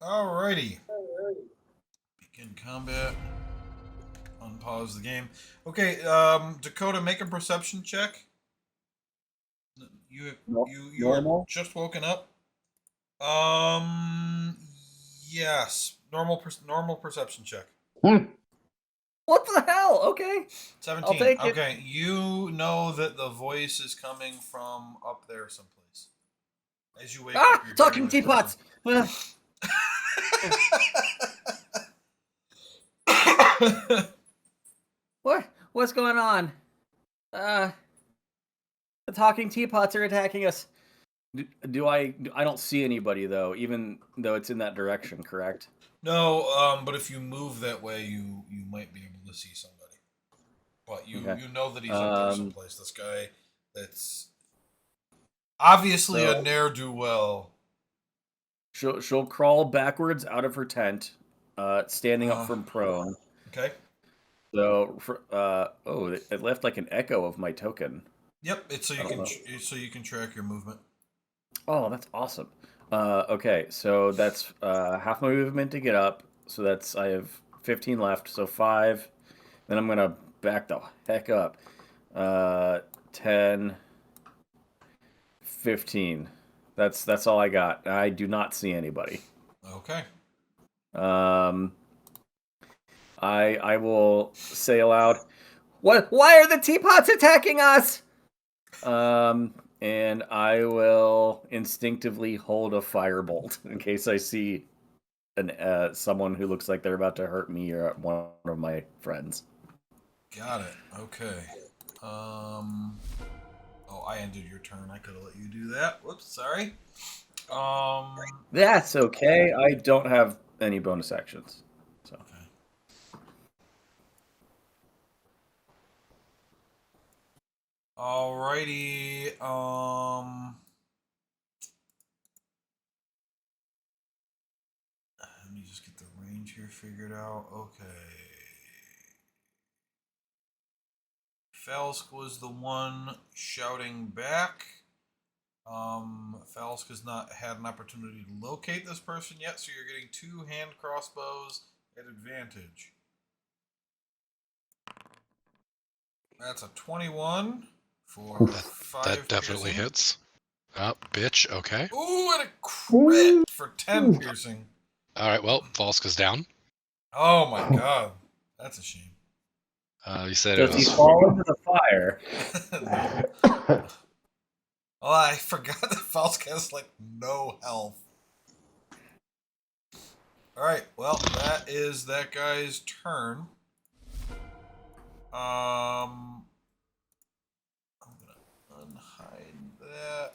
Alrighty. Begin combat. Unpause the game. Okay, Dakota, make a perception check. You are just woken up. Yes, normal perception check. What the hell? Okay. 17. I'll take it. Okay, you know that the voice is coming from up there someplace. As you wake up, you're Talking hearing this teapots. person. What's going on? The talking teapots are attacking us. I don't see anybody though, even though it's in that direction, correct? No, but if you move that way, you might be able to see somebody. But you Okay. you know that he's up there someplace. This guy that's obviously a ne'er-do-well. She'll crawl backwards out of her tent, standing up from prone. Okay. So, it left like an echo of my token. Yep, it's so you can track your movement. Oh, that's awesome. Okay, so that's half my movement to get up. So I have 15 left, so 5. Then I'm gonna back the heck up. 10, 15. That's all I got. I do not see anybody. Okay. I will say aloud, "What? Why are the teapots attacking us?" And I will instinctively hold a firebolt in case I see someone who looks like they're about to hurt me or one of my friends. Got it. Okay. Oh, I ended your turn. I could have let you do that. Whoops, sorry. That's okay. I don't have any bonus actions. So. Okay. Alrighty. Let me just get the range here figured out. Okay. Falsk was the one shouting back. Falsk has not had an opportunity to locate this person yet, so you're getting 2 hand crossbows at advantage. That's a 21 for 5 That definitely piercing. hits. Bitch, okay. Ooh, and a crit for 10 piercing. Alright, well, Falska's down. Oh my god. That's a shame. You said Does it he was... fall into the fire? No. Oh, I forgot that Falsk has like no health. Alright, well, that is that guy's turn. I'm gonna unhide that.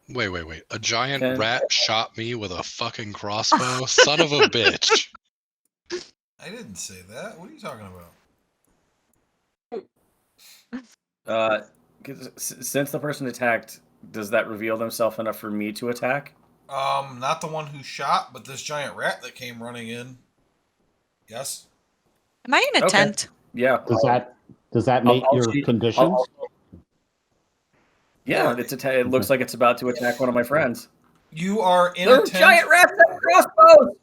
Wait. A giant Okay. rat shot me with a fucking crossbow? Son of a bitch. I didn't say that. What are you talking about? 'Cause since the person attacked, does that reveal themselves enough for me to attack? Not the one who shot, but this giant rat that came running in. Yes. Am I in a Okay. tent? Yeah. Does that make your conditions? Yeah, it looks like it's about to attack one of my friends. You are in There a are tent. giant rats and crossbows!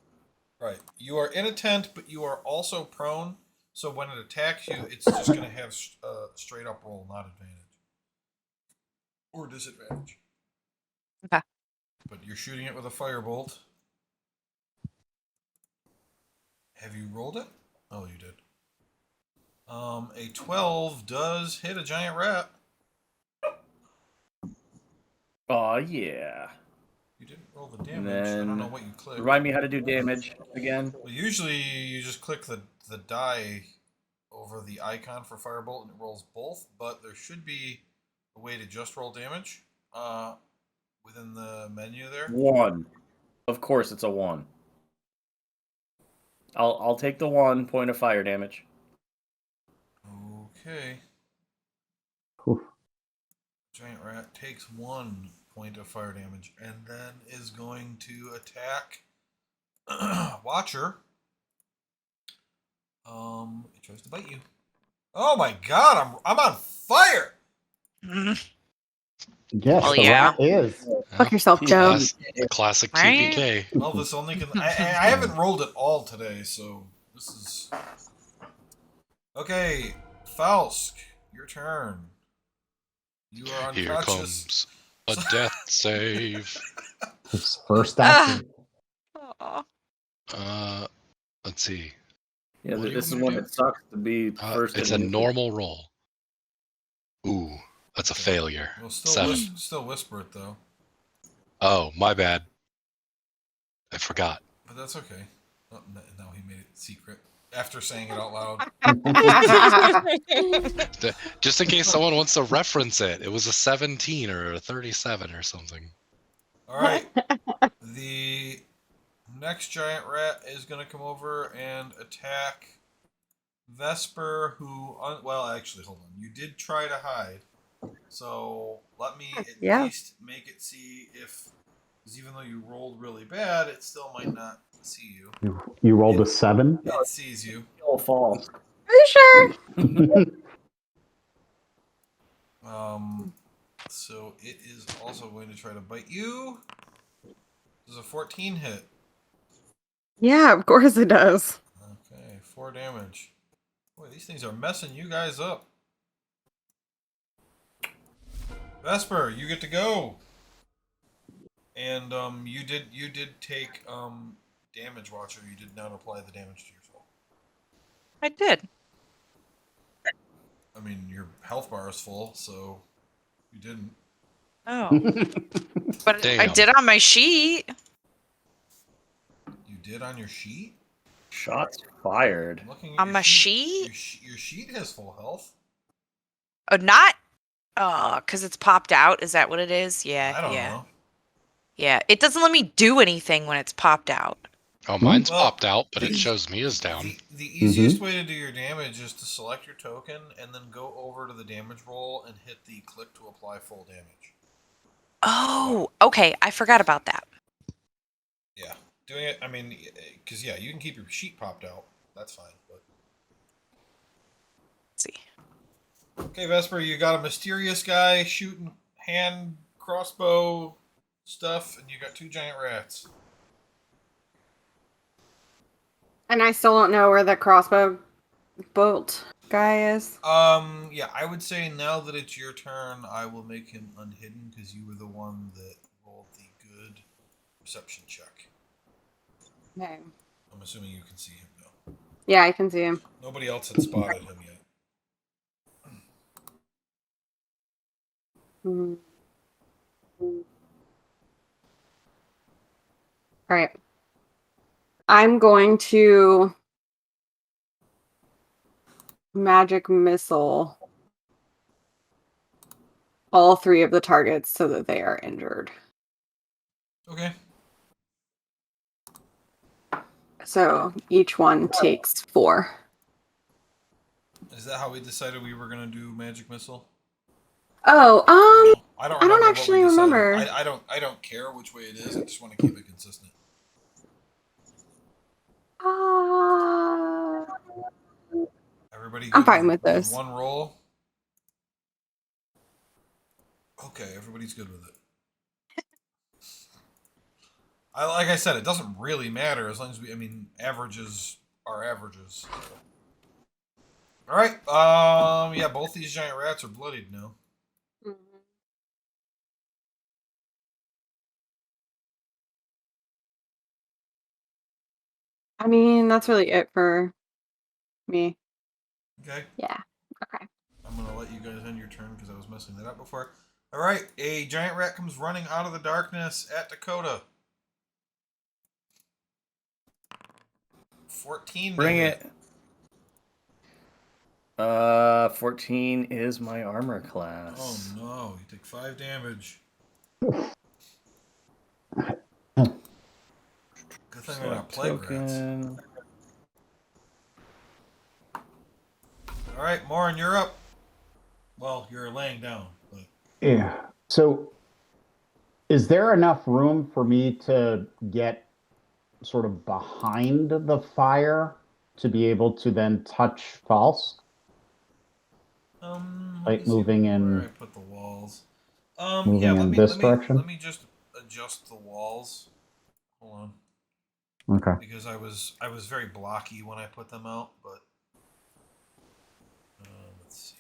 Right. You are in a tent, but you are also prone. So when it attacks you, it's just going to have straight up roll, not advantage. Or disadvantage. Okay. But you're shooting it with a firebolt. Have you rolled it? Oh, you did. A 12 does hit a giant rat. Oh yeah. You didn't roll the damage. I don't know what you clicked. Remind me how to do damage again. Well, usually you just click the die over the icon for firebolt and it rolls both, but there should be a way to just roll damage within the menu there. 1. Of course it's a 1. I'll take the 1 point of fire damage. Okay. Oof. Giant rat takes 1 point of fire damage and then is going to attack Watcher. It tries to bite you. Oh my god, I'm on fire! Yes, Well, the yeah. rat is. Fuck yourself, Joe. Classic Right? TPK. Well, this only can. I haven't rolled it all today, so this is. Okay, Falsk, your turn. You are Here unconscious. comes a death save. His first action. Let's see. Yeah, What do you this is wanna one do? that sucks to be first. It's in a the- normal roll. Ooh, that's a Okay. failure. Well, Seven. still whisper it though. Oh, my bad. I forgot. But that's okay. Oh, no, he made it secret after saying it out loud. Just in case someone wants to reference it, it was a 17 or a 37 or something. All right. The next giant rat is going to come over and attack Vesper, who... well, actually, hold on. You did try to hide. So let me at Yeah. least make it see if... Because even though you rolled really bad, it still might not see you. You rolled a 7? It sees you. Kill false. Are you sure? So it is also going to try to bite you. Does a 14 hit? Yeah, of course it does. Okay, 4 damage. Boy, these things are messing you guys up. Vesper, you get to go. And you did take damage, Watcher. You did not apply the damage to yourself. I did. I mean, your health bar is full, so you didn't. Oh. But I Damn. did on my sheet. You did on your sheet? Shots fired. I'm looking at On your my sheet. sheet? Your sheet has full health. Oh, not. Oh, because it's popped out. Is that what it is? Yeah. I don't yeah. know. Yeah. It doesn't let me do anything when it's popped out. Oh, mine's Well, popped out, but it shows me as down. The easiest way to do your damage is to select your token and then go over to the damage roll and hit the click to apply full damage. Oh, okay. I forgot about that. Yeah. Doing it, I mean, because, yeah, you can keep your sheet popped out. That's fine. But Let's see. okay, Vesper, you got a mysterious guy shooting hand crossbow stuff, and you got 2 giant rats. And I still don't know where the crossbow bolt guy is. Yeah, I would say now that it's your turn, I will make him unhidden because you were the one that rolled the good perception check. Okay. I'm assuming you can see him though. Yeah, I can see him. Nobody else had spotted him yet. Mhm. All right. I'm going to magic missile all 3 of the targets so that they are injured. Okay. So each one takes 4. Is that how we decided we were gonna do magic missile? Oh, I don't I don't remember actually what we decided. remember. I don't care which way it is. I just want to keep it consistent. Everybody good I'm fine with with this. one roll? Okay, everybody's good with it. Like I said, it doesn't really matter as long as I mean, averages are averages. So. All right. Yeah, both these giant rats are bloodied now. I mean, that's really it for me. Okay. Yeah. Okay. I'm gonna let you guys end your turn because I was messing that up before. All right, a giant rat comes running out of the darkness at Dakota. 14. Bring to it. hit. 14 is my armor class. Oh no! You take 5 damage. Good thing they're not plague rats. All right, Morin, you're up. Well, you're laying down, but Yeah. So, is there enough room for me to get sort of behind the fire to be able to then touch false? let Like me see moving where in, I put the walls. moving Yeah, in this direction? let me just adjust the walls. Hold on. Okay. Because I was very blocky when I put them out, but let's see.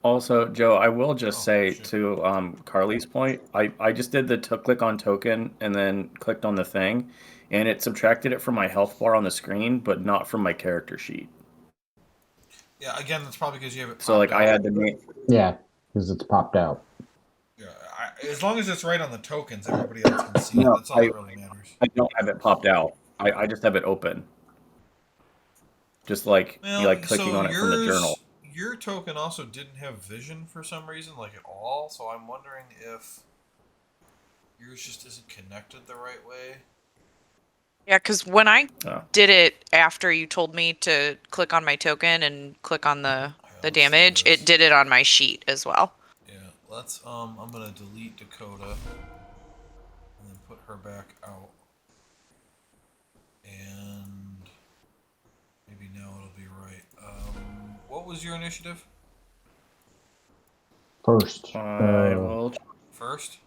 Also, Joe, I will just Oh, say shit. to Carly's point, I just did the click on token and then clicked on the thing, and it subtracted it from my health bar on the screen, but not from my character sheet. Yeah, again, that's probably because you have it So popped like I out. had to make. Yeah, because it's popped out. Yeah, as long as it's right on the tokens, everybody else can see it. No, That's all that really matters. I don't have it popped out. I just have it open. Just like Well, you like clicking so on it from the journal. your token also didn't have vision for some reason, like at all. So I'm wondering if yours just isn't connected the right way. Yeah, because when I Oh. did it after you told me to click on my token and click on the let's do damage, this. it did it on my sheet as well. Yeah, let's. I'm gonna delete Dakota and then put her back out, and maybe now it'll be right. What was your initiative? First. I will. First.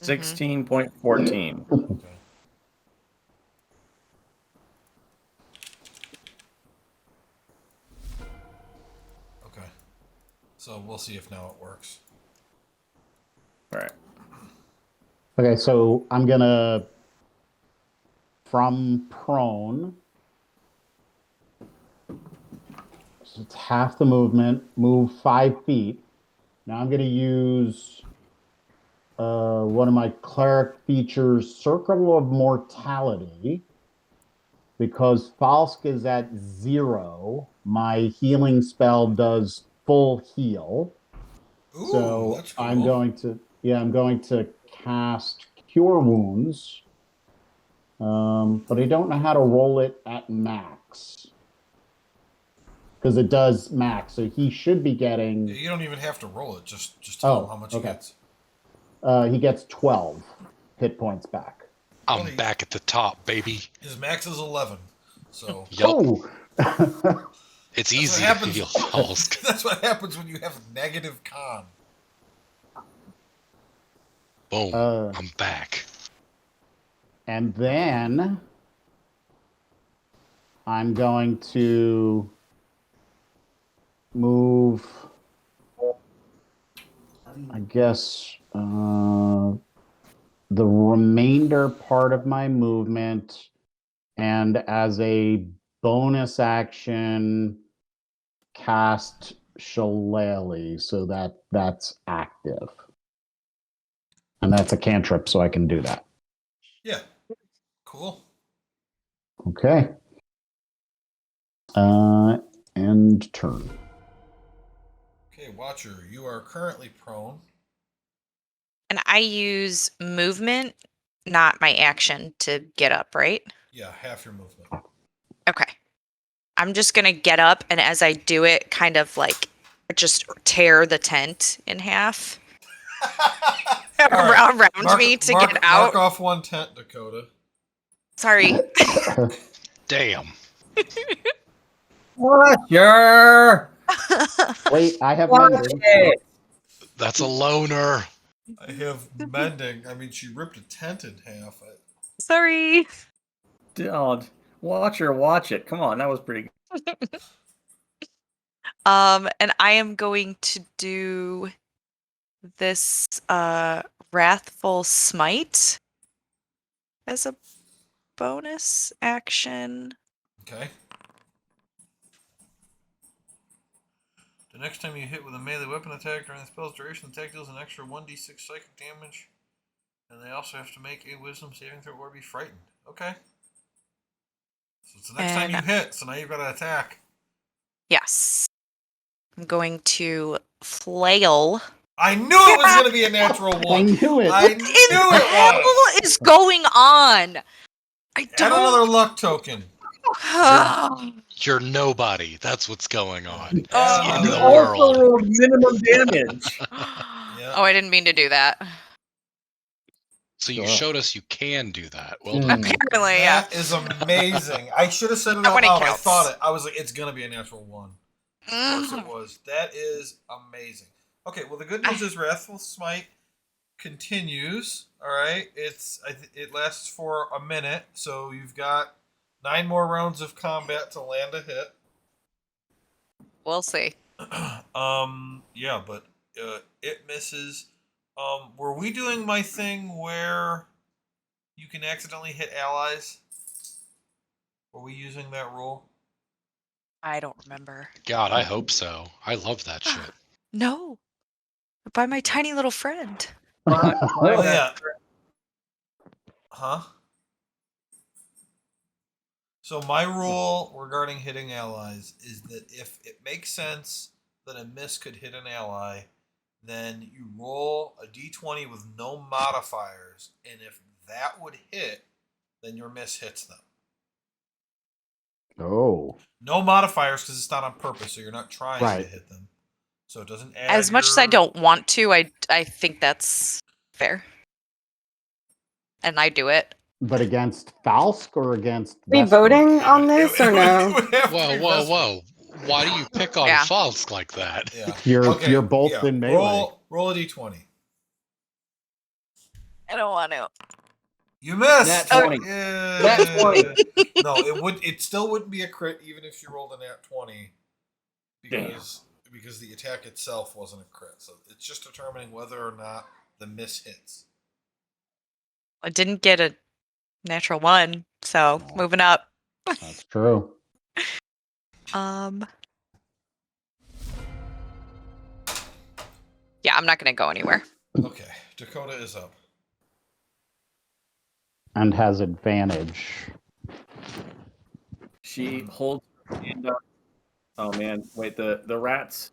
16.14. Okay. Okay. So we'll see if now it works. All right. Okay, so I'm gonna, from prone, so it's half the movement, move 5 feet. Now I'm gonna use one of my cleric features, Circle of Mortality. Because Falsk is at 0, my healing spell does full heal. Ooh, So that's cool. I'm going to cast Cure Wounds. But I don't know how to roll it at max. Because it does max, so he should be getting. You don't even have to roll it. Just tell him how much he gets. He gets 12 hit points back. I'm back at the top, baby. His max is 11. So. Yep. Oh. It's easy to heal Falsk. That's what happens when you have negative con. Boom. I'm back. And then I'm going to move, I guess, the remainder part of my movement, and as a bonus action, cast Shillelagh, so that's active. And that's a cantrip, so I can do that. Yeah. Cool. Okay. End turn. Okay, Watcher, you are currently prone. And I use movement, not my action, to get up, right? Yeah, half your movement. Okay. I'm just going to get up, and as I do it, kind of like just tear the tent in half Right. around me to get out. Mark off 1 tent, Dakota. Sorry. Damn. Watcher! Wait, I have Watch mending. it! That's a loner. I have mending. I mean, she ripped a tent in half. Sorry. God. Watcher, watch it. Come on, that was pretty good. And I am going to do this Wrathful Smite as a bonus action. Okay. The next time you hit with a melee weapon attack during the spell's duration, the attack deals an extra 1d6 psychic damage. And they also have to make a wisdom saving throw or be frightened. Okay. So it's the next time you hit, so now you've got to attack. Yes. I'm going to flail. I knew it was going to be a natural 1. I knew it. I knew it was. What is going on? I Add don't. another luck token. You're nobody. That's what's going on. It's Oh. the end of the Also world. rolled minimum damage. Oh, I didn't mean to do that. So you showed us you can do that. Well Hmm. done. Apparently, yeah. That is amazing. I should have said it That out one loud. I counts. thought it. I was like, it's going to be a natural 1. Of course it was. That is amazing. Okay, well, the good news is Wrathful Smite continues. All right, it lasts for a minute, so you've got 9 more rounds of combat to land a hit. We'll see. Yeah, but it misses. Were we doing my thing where you can accidentally hit allies? Were we using that rule? I don't remember. God, I hope so. I love that shit. No, by my tiny little friend. Oh yeah. Huh? So my rule regarding hitting allies is that if it makes sense that a miss could hit an ally, then you roll a d20 with no modifiers, and if that would hit, then your miss hits them. Oh, No modifiers because it's not on purpose, so you're not trying Right. to hit them. So it doesn't add As much as I your- don't want to, I think that's fair. And I do it. but against Falsk or against We Vesper? voting on this It or no? would have to Whoa, be whoa, Vesper. whoa. Why do you pick on Yeah. Falsk like that? Yeah. You're both in melee. Roll a d20. I don't want to. You missed. Nat 20. Yeah. Nat 20. No, it would. It still wouldn't be a crit even if you rolled a nat 20, because the attack itself wasn't a crit. So it's just determining whether or not the miss hits. I didn't get a natural 1, so moving up. That's true. Yeah, I'm not gonna go anywhere. Okay, Dakota is up. And has advantage. She holds her hand up. Oh man, wait, the rats.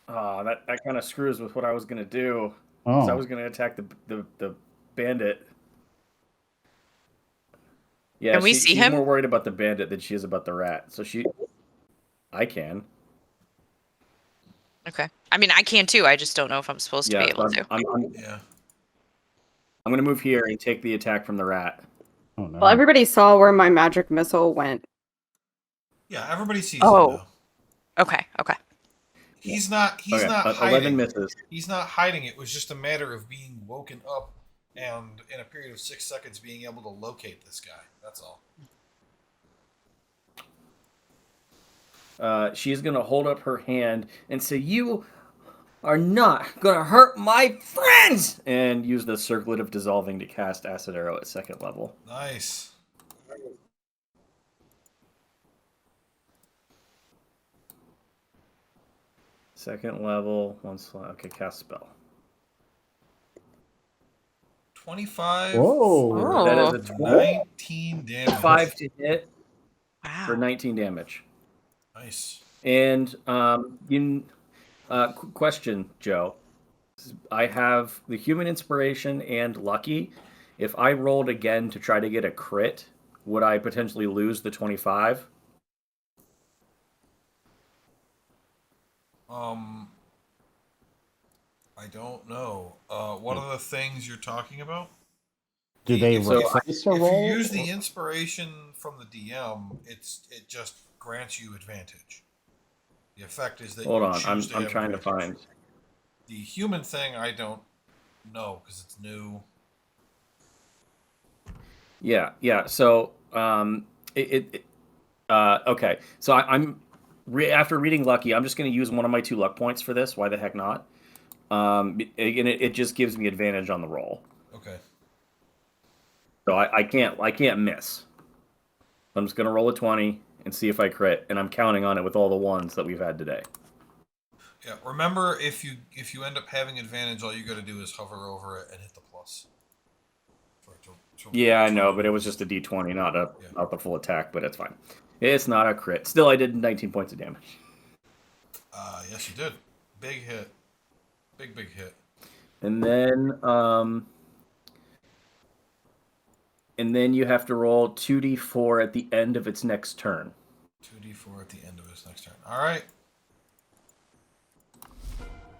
That kind of screws with what I was gonna do. Oh, So I was gonna attack the bandit. Yeah, Can we see she's him? more worried about the bandit than she is about the rat. So I can. Okay. I mean, I can too. I just don't know if I'm supposed to Yeah, be able to. Yeah. I'm gonna move here and take the attack from the rat. oh no. Well, everybody saw where my magic missile went. Yeah. Everybody sees Oh. him now. Okay. He's not. He's Okay, not 11 hiding. misses. He's not hiding. It was just a matter of being woken up, and in a period of 6 seconds, being able to locate this guy. That's all. She's gonna hold up her hand and say, "You are not gonna hurt my friends!" And use the circlet of dissolving to cast acid arrow at 2nd level. Nice. Second level, 1 slot. Okay, cast spell. 25. Whoa. That is Oh. a 12. 19 damage. 5 to hit for Wow. 19 damage. Nice. And question, Joe. I have the human inspiration and lucky. If I rolled again to try to get a crit, would I potentially lose the 25? I don't know. What are the things you're talking about? Do they If- replace a if roll? you use the inspiration from the DM, it just grants you advantage. The effect is that Hold you on, choose to I'm have trying to advantage. find. The human thing. I don't know because it's new. Yeah. So, okay. So I'm after reading Lucky, I'm just going to use one of my 2 luck points for this. Why the heck not? And it just gives me advantage on the roll. Okay. So I can't miss. I'm just going to roll a 20 and see if I crit, and I'm counting on it with all the ones that we've had today. Yeah. Remember, if you end up having advantage, all you got to do is hover over it and hit the plus. For it to Yeah, I know, but it was just a D20, not the full attack, but it's fine. It's not a crit. Still, I did 19 points of damage. Yes, you did. Big hit. Big hit. And then you have to roll 2d4 at the end of its next turn. 2d4 at the end of his next turn. All right.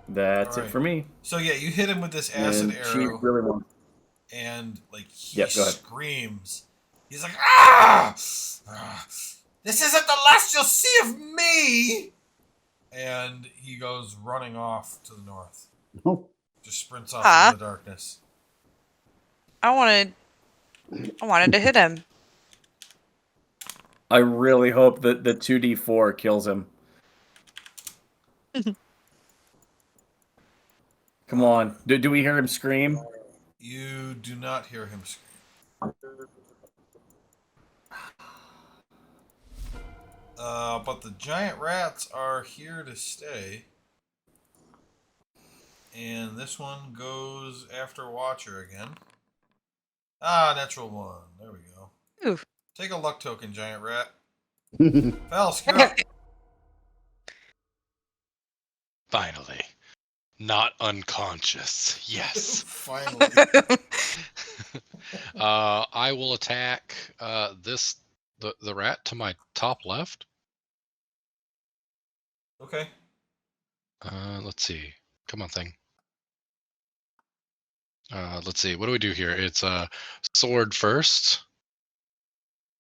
That's All it right. for me. So yeah, you hit him with this acid And she arrow, really wants. and like he Yep, go ahead. screams. He's like, "Ah! This isn't the last you'll see of me!" And he goes running off to the north. Oh, Just sprints off into the darkness. I wanted to hit him. I really hope that the 2d4 kills him. Come on. Do we hear him scream? You do not hear him scream. But the giant rats are here to stay. And this one goes after Watcher again. Natural one. There we go. Ooh. Take a luck token, giant rat. Falsk, you're up. Finally. Not unconscious. Yes. Finally. I will attack the rat to my top left. Okay. Let's see. Come on, thing. Let's see. What do we do here? It's a sword first.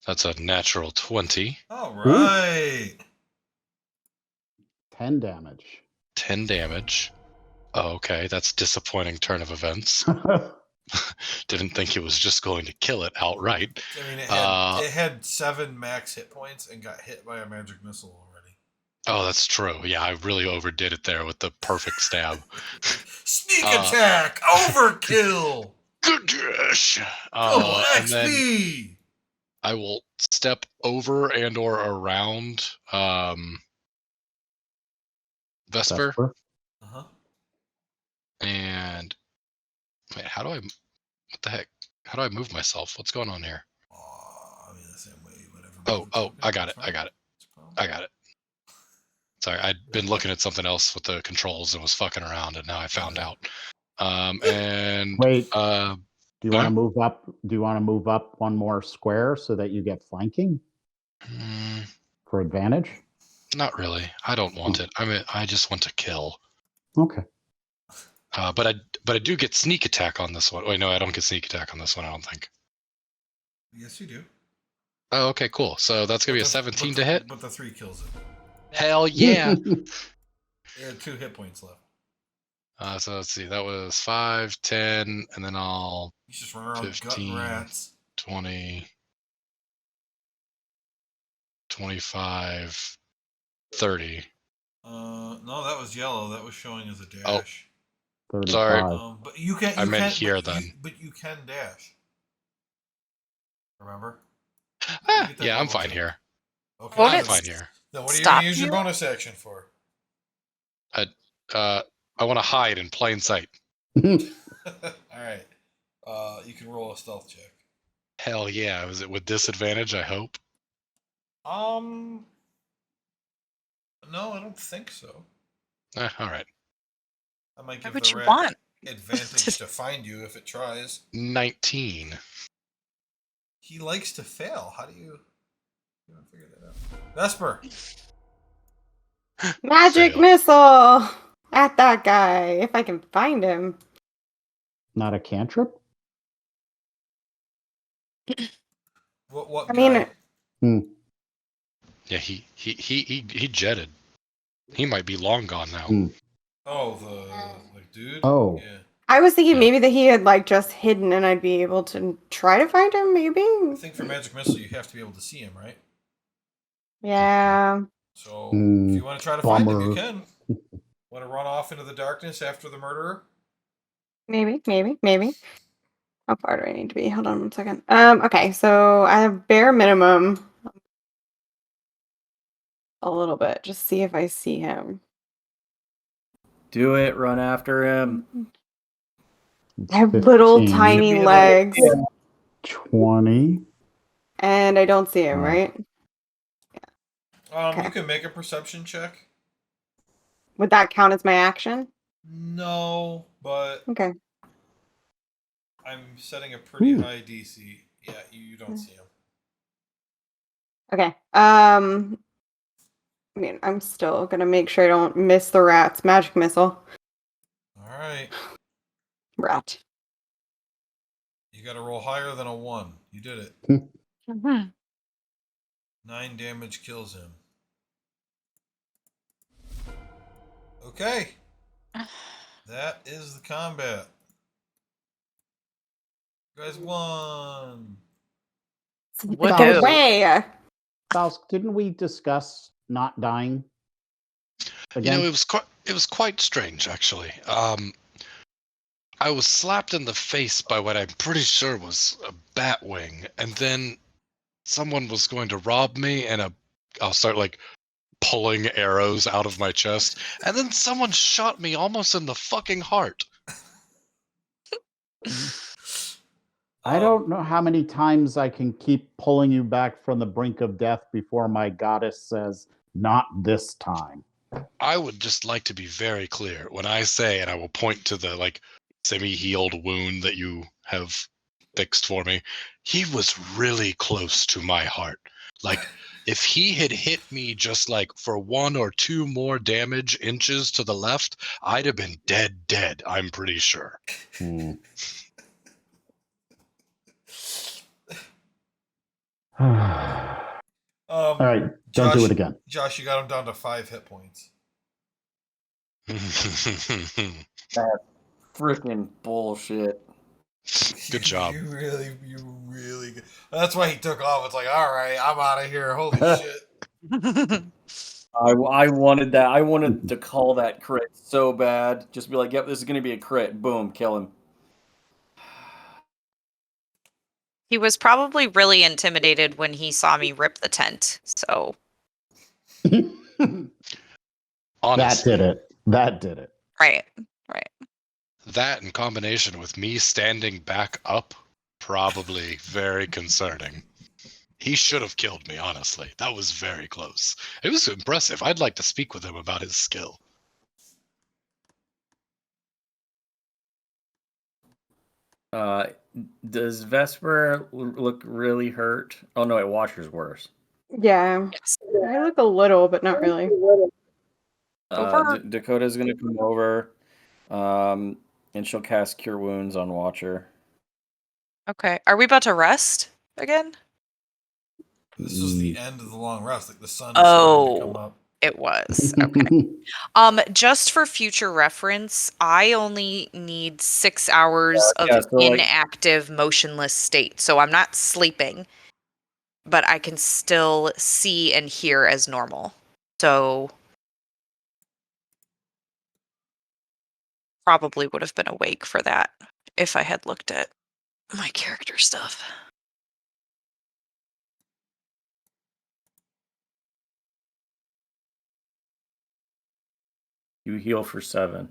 That's a natural 20. All right. 10 damage. 10 damage. Oh, okay. That's disappointing turn of events. Didn't think it was just going to kill it outright. I mean, it had 7 max hit points and got hit by a magic missile already. Oh, that's true. Yeah, I really overdid it there with the perfect stab. Sneak attack! Overkill! Good dish! Double And then XP! I will step over and or around Vesper. Uh-huh. And wait, what the heck? How do I move myself? What's going on here? I mean, the same way, whatever. Oh, I got it. Sorry, I'd been looking at something else with the controls and was fucking around, and now I found out. And Wait. do you want to move up? Do you want to move up one more square so that you get flanking for advantage? Not really. I don't want it. I mean, I just want to kill. Okay. But I do get sneak attack on this one. Wait, no, I don't get sneak attack on this one. I don't think. Yes, you do. Oh, okay, cool. So that's gonna be a 17 to hit. But the 3 kills it. Hell yeah! It had 2 hit points left. So let's see. That was 5, 10, and then I'll. He's just running around 15, gutting rats. 20, 25, 30. No, that was yellow. That was showing as a dash. Oh. 35. Sorry. But you can. I meant can, here but then. But you can dash. Remember? Yeah, I'm fine here. Okay. Won't I'm it fine here. Then what are you stop going to use your you? bonus action for? I want to hide in plain sight. All right. You can roll a stealth check. Hell yeah! Was it with disadvantage? I hope. No, I don't think so. All right. I might Why give would the you rat want? advantage to find you if it tries. 19. He likes to fail. How do you figure that out? Vesper. Magic Fail. missile at that guy if I can find him. Not a cantrip? What I guy? mean, Yeah, he jetted. He might be long gone now. Oh, the dude. Oh. Yeah. I was thinking Yeah. maybe that he had like just hidden and I'd be able to try to find him. Maybe. I think for magic missile you have to be able to see him, right? Yeah. So if you want to try to find him, you bummer. can. Want to run off into the darkness after the murderer? Maybe. How far do I need to be? Hold on 1 second. Okay, so I have bare minimum a little bit. Just see if I see him. Do it. Run after him. I have little 15. tiny Should be legs, 20. and I don't see him. Right? Okay. You can make a perception check. Would that count as my action? No, but Okay. I'm setting a pretty high DC. Yeah, you don't see him. Okay. I mean, I'm still gonna make sure I don't miss the rat's magic missile. All right. Rat. You got to roll higher than a 1. You did it. Mhm. 9 damage kills him. Okay. That is the combat. You guys won. Woohoo. Go away. Faust, didn't we discuss not dying? again? It was quite strange, actually. I was slapped in the face by what I'm pretty sure was a bat wing, and then someone was going to rob me, and I'll start like pulling arrows out of my chest, and then someone shot me almost in the fucking heart. I don't know how many times I can keep pulling you back from the brink of death before my goddess says, "Not this time." I would just like to be very clear when I say, and I will point to the like semi-healed wound that you have fixed for me. He was really close to my heart. Like if he had hit me just like for 1 or 2 more damage inches to the left, I'd have been dead. I'm pretty sure. All right, don't do it again. Josh, you got him down to 5 hit points. Freaking bullshit. Good job. You really good. That's why he took off. It's like, all right, I'm out of here. Holy shit. I wanted that. I wanted to call that crit so bad. Just be like, yep, this is going to be a crit. Boom, kill him. He was probably really intimidated when he saw me rip the tent. So Honestly, That did it. right. that in combination with me standing back up, probably very concerning. He should have killed me, honestly. That was very close. It was impressive. I'd like to speak with him about his skill. Does Vesper look really hurt? Oh no, wait, Watcher's worse. Yeah. Yes. I look a little, but not really. Over. Dakota's gonna come over, and she'll cast Cure Wounds on Watcher. Okay. Are we about to rest again? This was the end of the long rest. Like the sun is starting to come up. It was. Okay. Just for future reference, I only need 6 hours of inactive, motionless state. So I'm not sleeping, but I can still see and hear as normal. So probably would have been awake for that if I had looked at my character stuff. You heal for 7.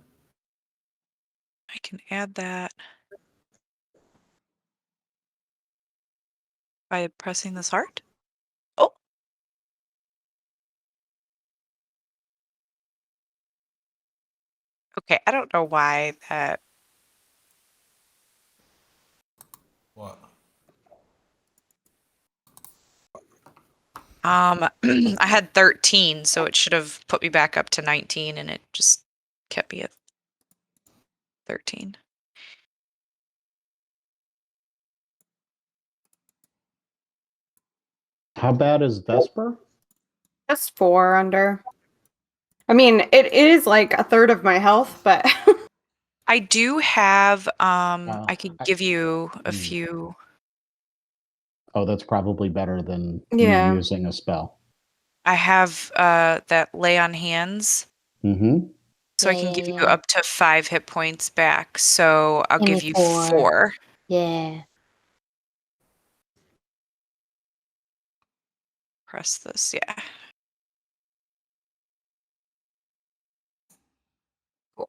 I can add that by pressing this heart. Oh. Okay, I don't know why that. What? I had 13, so it should have put me back up to 19, and it just kept me at 13. How bad is Vesper? Just 4 under. I mean, it is like a third of my health, but I do have I could give you a few. Oh, that's probably better than Yeah. me using a spell. I have that lay on hands. Mm-hmm. So I can give you up to 5 hit points back. So I'll give you 4. Yeah. Press this, yeah. Cool.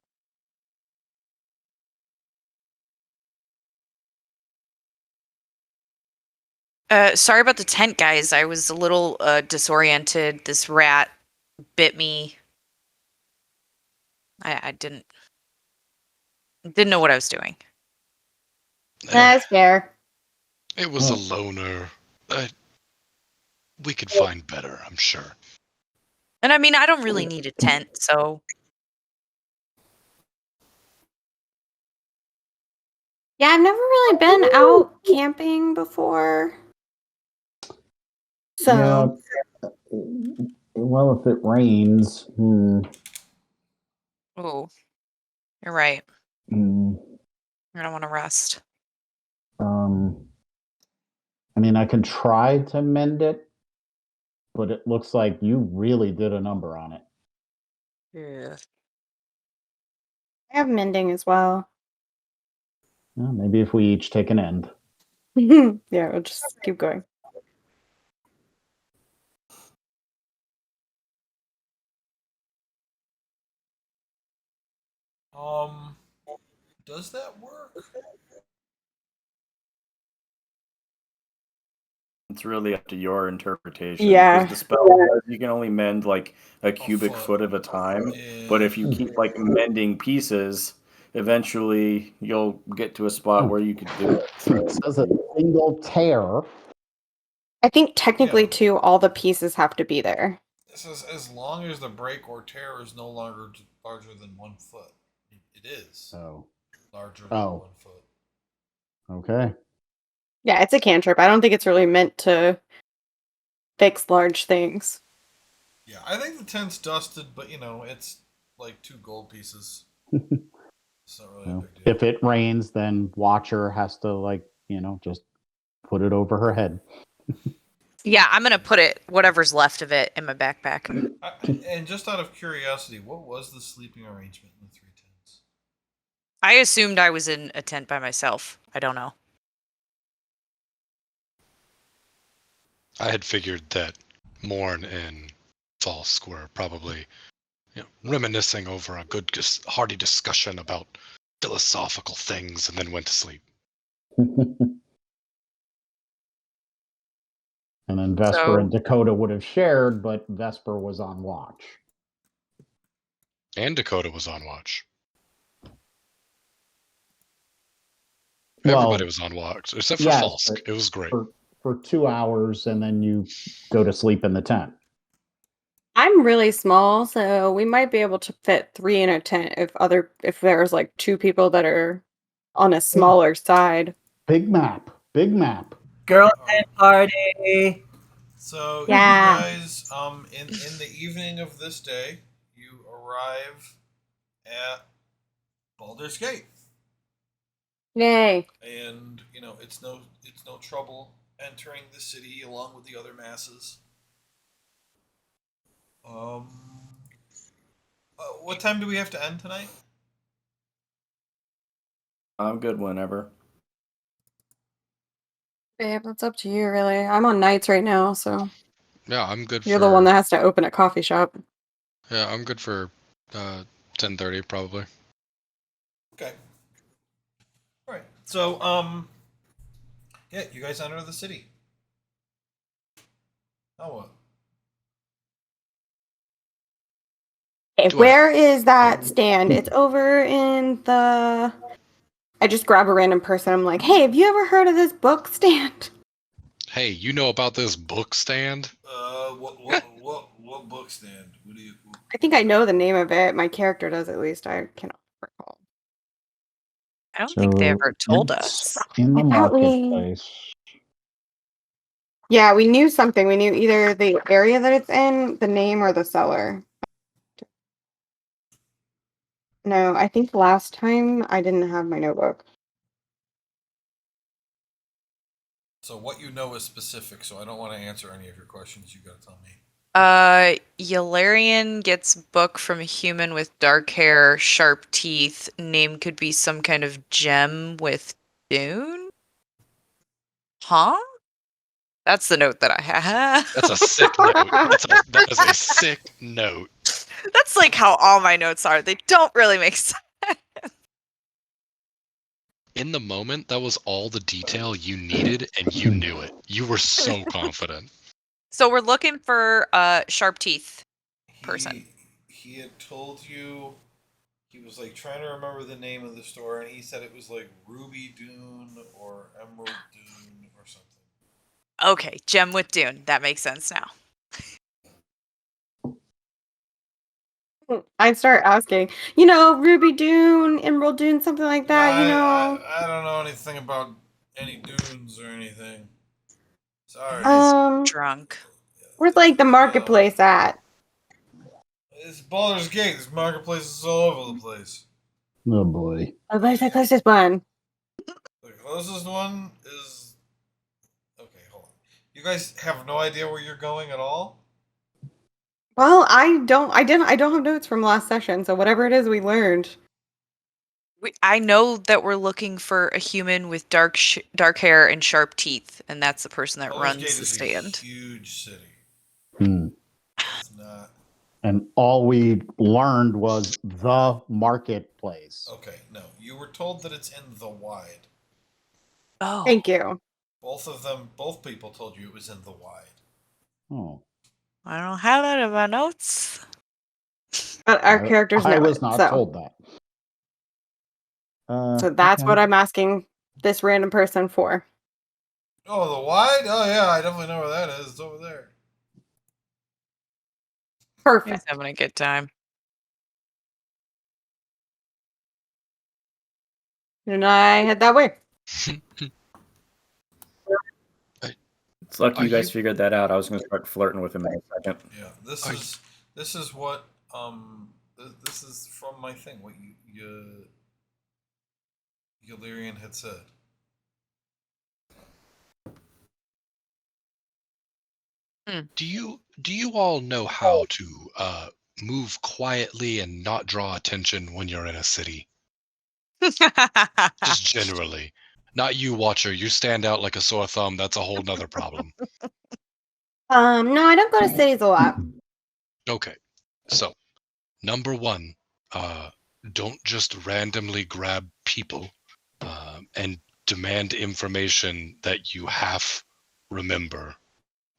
Sorry about the tent, guys. I was a little disoriented. This rat bit me. I didn't know what I was doing. That's fair. It was a loner. We could find better, I'm sure. And I mean, I don't really need a tent, so. Yeah, I've never really been out camping before. So Yeah. Well, if it rains, Oh, you're right. mm, I don't want to rest. I mean, I can try to mend it, but it looks like you really did a number on it. Yeah. I have mending as well. Well, maybe if we each take an end. Yeah, we'll just keep going. Does that work? It's really up to your interpretation. Yeah. Because the spell says you can only mend like a cubic foot. foot at a time. Yeah. But if you keep like mending pieces, eventually you'll get to a spot where you could do it. So It says a single tear. I think technically, Yeah. too, all the pieces have to be there. It says as long as the break or tear is no longer larger than 1 foot. It is Oh, larger than Oh. 1 foot. okay. Yeah, it's a cantrip. I don't think it's really meant to fix large things. Yeah, I think the tent's dusted, but it's like 2 gold pieces. It's not really a Well, big deal. if it rains, then Watcher has to just put it over her head. Yeah, I'm gonna put it, whatever's left of it, in my backpack. And just out of curiosity, what was the sleeping arrangement in the 3 tents? I assumed I was in a tent by myself. I don't know. I had figured that Morn and Falsk were probably reminiscing over a good, hearty discussion about philosophical things and then went to sleep. And then Vesper So- and Dakota would have shared, but Vesper was on watch. And Dakota was on watch. Well, Everybody was on watch, except for yes, Falsk. but It was great. For 2 hours, and then you go to sleep in the tent. I'm really small, so we might be able to fit 3 in a tent if there's like 2 people that are on a smaller side. Big map. Big map. girl tent party. So Yeah. you guys, in the evening of this day, you arrive at Baldur's Gate, Yay. and it's no trouble entering the city along with the other masses. What time do we have to end tonight? I'm good whenever. Babe, that's up to you, really. I'm on nights right now, so Yeah, I'm good you're for. the one that has to open a coffee shop. Yeah, I'm good for 10:30 probably. Okay. All right. So, yeah, you guys enter the city. Now what? Okay, Do I- where is that stand? It's over in the. I just grab a random person. I'm like, hey, have you ever heard of this book stand? Hey, you know about this book stand? What book stand? What do you? I think I know the name of it. My character does, at least. I cannot recall. I don't think they ever told it's us. in the I thought we- marketplace. Yeah, we knew something. We knew either the area that it's in, the name, or the seller. No, I think last time I didn't have my notebook. So what you know is specific. So I don't want to answer any of your questions. You got to tell me. Yularian gets book from a human with dark hair, sharp teeth. Name could be some kind of gem with Dune? Huh? That's the note that I have. That's a sick note. That is a sick note. That's like how all my notes are. They don't really make sense. In the moment, that was all the detail you needed, and you knew it. You were so confident. So we're looking for sharp teeth person. He had told you. He was like trying to remember the name of the store, and he said it was like Ruby Dune or Emerald Dune or something. Okay, gem with Dune. That makes sense now. I'd start asking, Ruby Dune, Emerald Dune, something like that, I don't know anything about any dunes or anything. Sorry. Drunk. Where's like the marketplace at? It's Baldur's Gate. There's marketplaces all over the place. Oh boy. Oh, where's the closest one? The closest one is. Okay, hold on. You guys have no idea where you're going at all? Well, I don't have notes from last session, so whatever it is we learned. I know that we're looking for a human with dark hair and sharp teeth, and that's the person that Baldur's Gate runs the is a stand. huge city. Hmm. It's not. And all we learned was the marketplace. Okay, no. You were told that it's in the wide. Oh, Thank you. Both people told you it was in the wide. Oh, I don't have that in my notes. But our characters know I was it, not so told that. so that's Okay. what I'm asking this random person for. Oh, the wide? Oh, yeah, I definitely know where that is. It's over there. He's Perfect. having a good time. And I head that way. It's lucky Are you guys you- figured that out. I was going to start flirting with him in a second. Yeah, Are this is what this is from my thing. What Illyrian had said. Do you all know how to move quietly and not draw attention when you're in a city? Just generally. Not you, Watcher. You stand out like a sore thumb. That's a whole nother problem. No, I don't go to cities a lot. Okay. So, number one, don't just randomly grab people and demand information that you half remember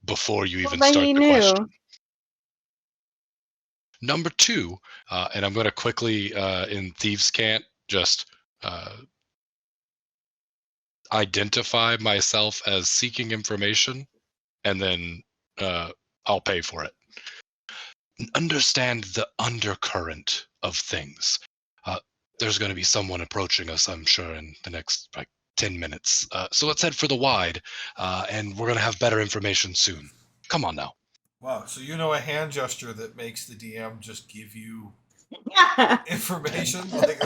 before you Well, even then start you the knew. question. Number two, and I'm going to quickly, in Thieves' Cant, just identify myself as seeking information, and then I'll pay for it. Understand the undercurrent of things. There's going to be someone approaching us, I'm sure, in the next 10 minutes. So let's head for the wide, and we're going to have better information soon. Come on now. Wow, so you know a hand gesture that makes the DM just give you information? Like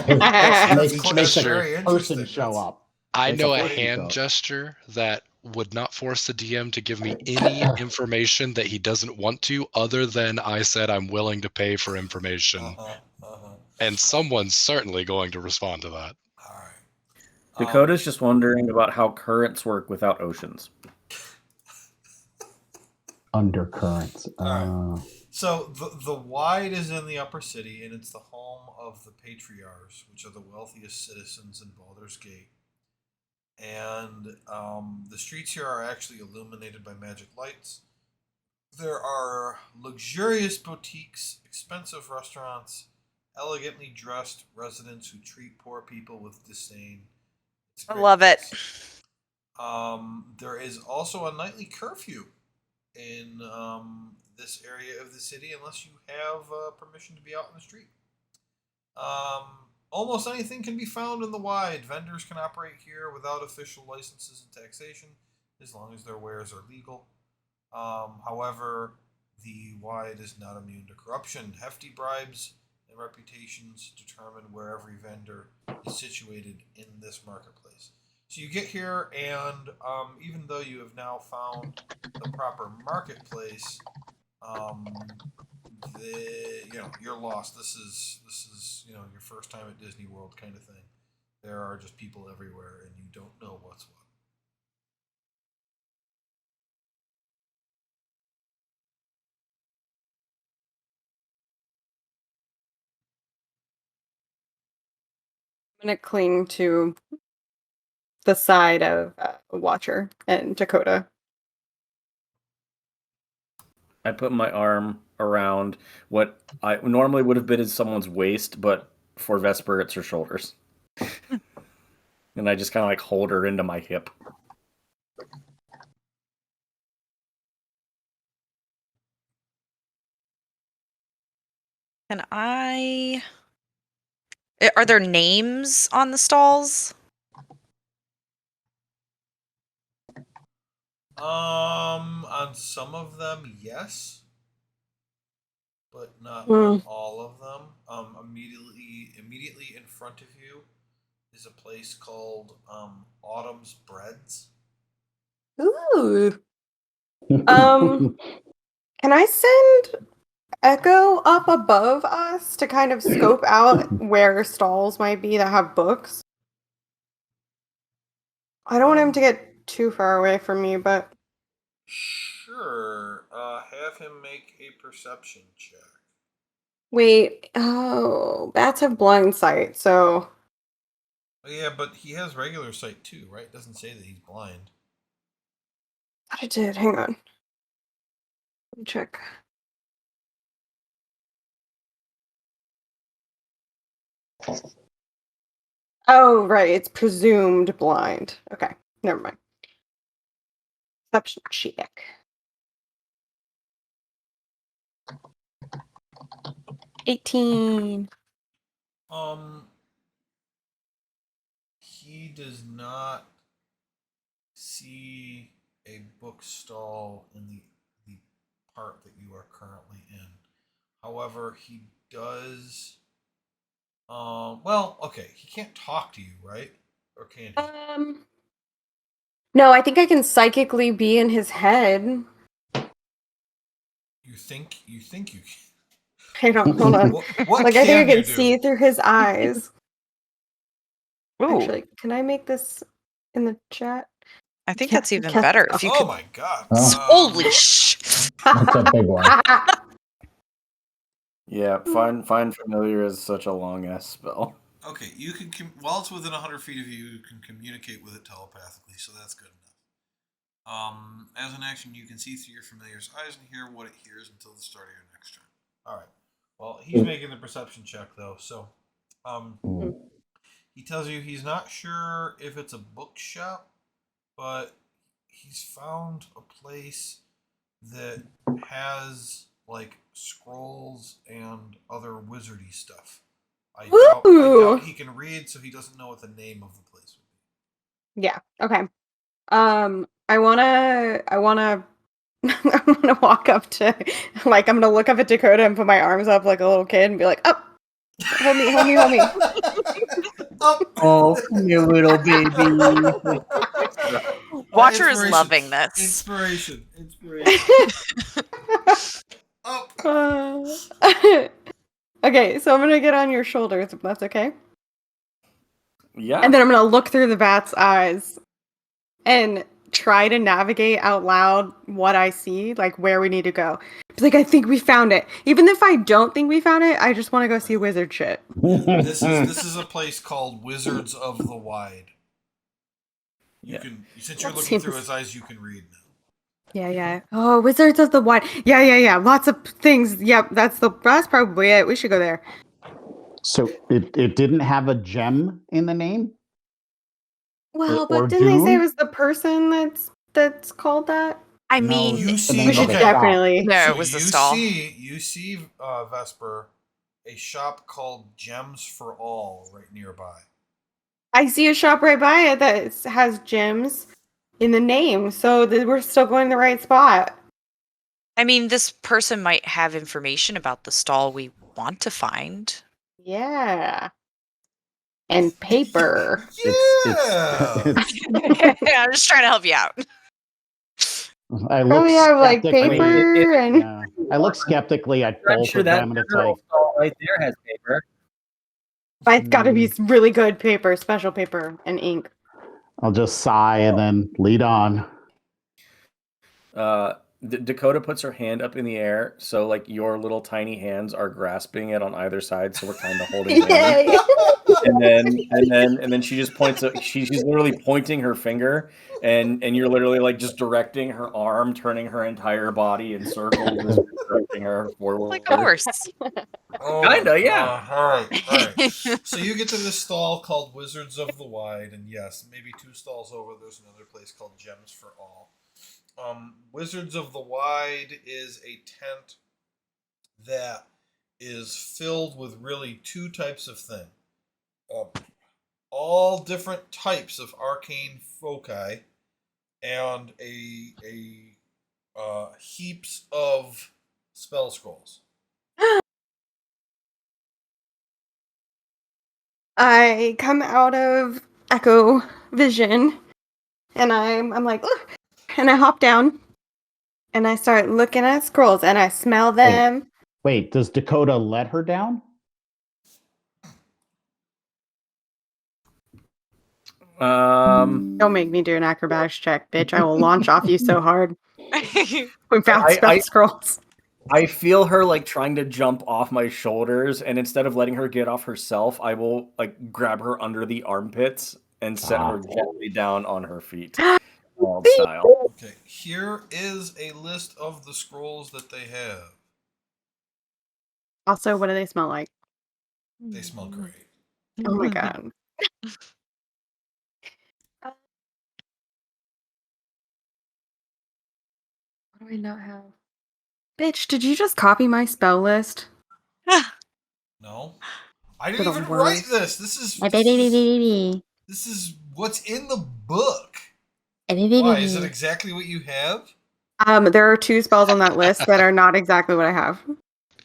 Makes a very person interesting. show up. I It's know a a person hand code. gesture that would not force the DM to give me any information that he doesn't want to, other than I said I'm willing to pay for information. And someone's certainly going to respond to that. All right. Dakota's just wondering about how currents work without oceans. Undercurrents. All right. So the wide is in the upper city, and it's the home of the patriarchs, which are the wealthiest citizens in Baldur's Gate. And the streets here are actually illuminated by magic lights. There are luxurious boutiques, expensive restaurants, elegantly dressed residents who treat poor people with disdain. It's a I great love it. place. There is also a nightly curfew in this area of the city unless you have permission to be out in the street. Almost anything can be found in the wide. Vendors can operate here without official licenses and taxation as long as their wares are legal. However, the wide is not immune to corruption. Hefty bribes and reputations determine where every vendor is situated in this marketplace. So you get here, and even though you have now found the proper marketplace, you're lost. This is your first time at Disney World kind of thing. There are just people everywhere, and you don't know what's what. I'm gonna cling to the side of Watcher and Dakota. I put my arm around what I normally would have been in someone's waist, but for Vesper, it's her shoulders. And I just kind of like hold her into my hip. Can are there names on the stalls? On some of them, yes, but not on Mm. all of them. Immediately in front of you is a place called Autumn's Breads. Ooh. Can I send Echo up above us to kind of scope out where stalls might be that have books. I don't want him to get too far away from me, but Sure. Have him make a perception check. wait. Oh, bats have blind sight, so Oh, yeah, but he has regular sight too, right? It doesn't say that he's blind. I did. Hang on. Let me check. Oh, right. It's presumed blind. Okay, never mind. Perception check. 18. He does not see a book stall in the part that you are currently in. However, he does. Well, okay, he can't talk to you, right? Or can he? No, I think I can psychically be in his head. You think you can. Hang on, hold on. What Like I think I can you can do? see through his eyes. Ooh, Actually, can I make this in the chat? I think Yeah, that's even yes. better if you Oh could. my god! Oh. Holy sh! That's a big one. Yeah, find familiar is such a long ass spell. Okay, you can while it's within 100 feet of you, you can communicate with it telepathically, so that's good enough. As an action, you can see through your familiar's eyes and hear what it hears until the start of your next turn. All right. Well, he's making the perception check though, so he tells you he's not sure if it's a bookshop, but he's found a place that has like scrolls and other wizardy stuff. I doubt he can read, so he doesn't know what the name of the place would be. Yeah. Okay. I wanna I'm gonna walk up to like I'm gonna look up at Dakota and put my arms up like a little kid and be like, "Up, hold me, hold me, hold me." Up. Oh, come here, little baby. Watcher is Inspiration. loving this. Inspiration. Up. Okay, so I'm gonna get on your shoulders if that's okay. Yeah. And then I'm gonna look through the bat's eyes and try to navigate out loud what I see, like where we need to go. It's like I think we found it. Even if I don't think we found it, I just want to go see wizard shit. This is a place called Wizards of the Wide. You can since you're That looking seems- through his eyes, you can read now. Yeah. Oh, Wizards of the Wide. Yeah. Lots of things. Yep, that's probably it. We should go there. So it didn't have a gem in the name? Well, Or but didn't they say it Dune? was the person that's called that? I No, mean, You the see, name We should of the okay. shop. definitely. no, So it was the you stall. see, Vesper, a shop called Gems for All right nearby. I see a shop right by it that has gems in the name, so we're still going the right spot. I mean, this person might have information about the stall we want to find. Yeah. And paper. Yeah. I'm just trying to help you out. I look Probably have like skeptically. paper and Yeah. I look skeptically at I'm both sure of that them, and it's girl like, stall right there has paper. but it's got to be really good paper, special paper and ink. I'll just sigh and then lead on. Dakota puts her hand up in the air, so like your little tiny hands are grasping it on either side, so we're kind of holding hands. Yay! And then she just points. She's literally pointing her finger, and you're literally like just directing her arm, turning her entire body in circles, as you're directing her forward. Like a horse. Oh, Kinda, yeah. all right. So you get to this stall called Wizards of the Wide, and yes, maybe 2 stalls over, there's another place called Gems for All. Wizards of the Wide is a tent that is filled with really 2 types of thing. All different types of arcane foci, and a heaps of spell scrolls. I come out of Echo Vision, and I'm like, look, and I hop down, and I start looking at scrolls, and I smell them, Wait, does Dakota let her down? Don't make me do an acrobatics check, bitch. I will launch off you so hard. Without I- spell I- scrolls. I feel her like trying to jump off my shoulders, and instead of letting her get off herself, I will like grab her under the armpits and set her gently down on her feet, wild style. Okay, here is a list of the scrolls that they have. Also, what do they smell like? They smell great. Oh my god. What do I not have? Bitch, did you just copy my spell list? No, I For didn't the even write worst. this. This is what's in the book. Why? Is it exactly what you have? There are 2 spells on that list that are not exactly what I have.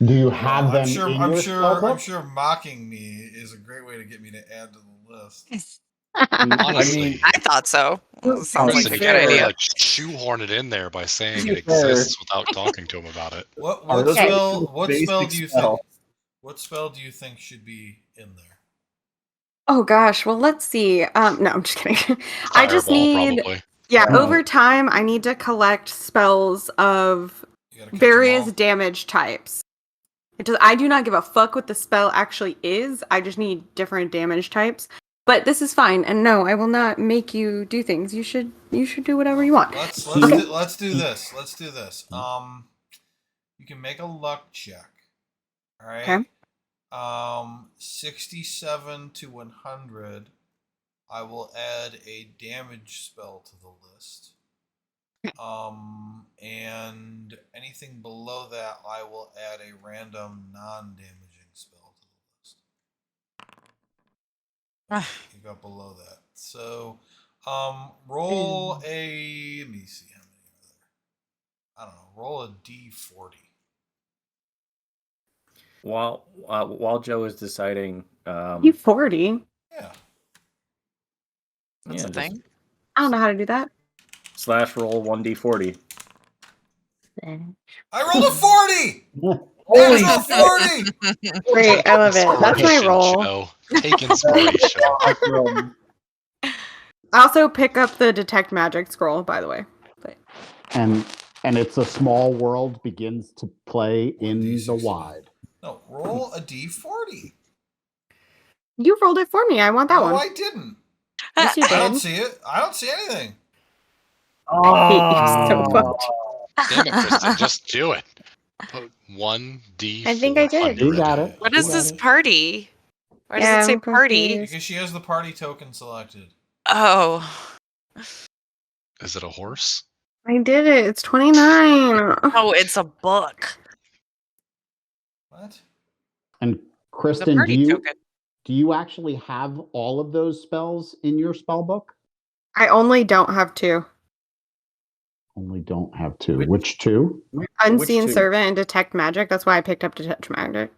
Do you have them I'm in your spell book? I'm sure mocking me is a great way to get me to add to the list. Honestly, I thought so. Sounds like a Preston, good you could idea. like shoehorn it in there by saying To it be fair- exists without talking to him about it. What those are spell? What basic spell do you spells. think? What spell do you think should be in there? Oh gosh, well let's see. No, I'm just kidding. I just Fireball, need probably. over time I need to collect spells of You gotta catch 'em various all? damage types. I do not give a fuck what the spell actually is. I just need different damage types. But this is fine, and no, I will not make you do things. You should do whatever you want. Let's do this. Let's do this. You can make a luck check. All right. Okay. 67 to 100. I will add a damage spell to the list. And anything below that, I will add a random non-damaging spell to the list. You got below that. So, roll a. Let me see how many are there. I don't know. Roll a d40. While Joe is deciding, You 40. Yeah. That's a thing. I don't know how to do that. / roll 1d40. I rolled a 40. Holy Natural 40. Great, I love it. That's my Inspiration, roll. Joe. Take inspiration. I also pick up the detect magic scroll, by the way. But And it's a small world begins to play in the 1d60. wide. No, roll a d40. you rolled it for me. I want that No, one. I didn't. Yes, you I don't did. see it. I don't see anything. I hate you so much. Damn it, Kristen. Just do it. Put 1d400. I think I did. You got it. What is this party? Why does Yeah, it say I'm party? confused. Because she has the party token selected. Oh. Is it a horse? I did it. It's 29. Oh, it's a book. What? And The Kristen, party token. do you actually have all of those spells in your spell book? I only don't have 2. Only don't have 2. Which 2? Unseen Which two? Servant and Detect Magic. That's why I picked up Detect Magic.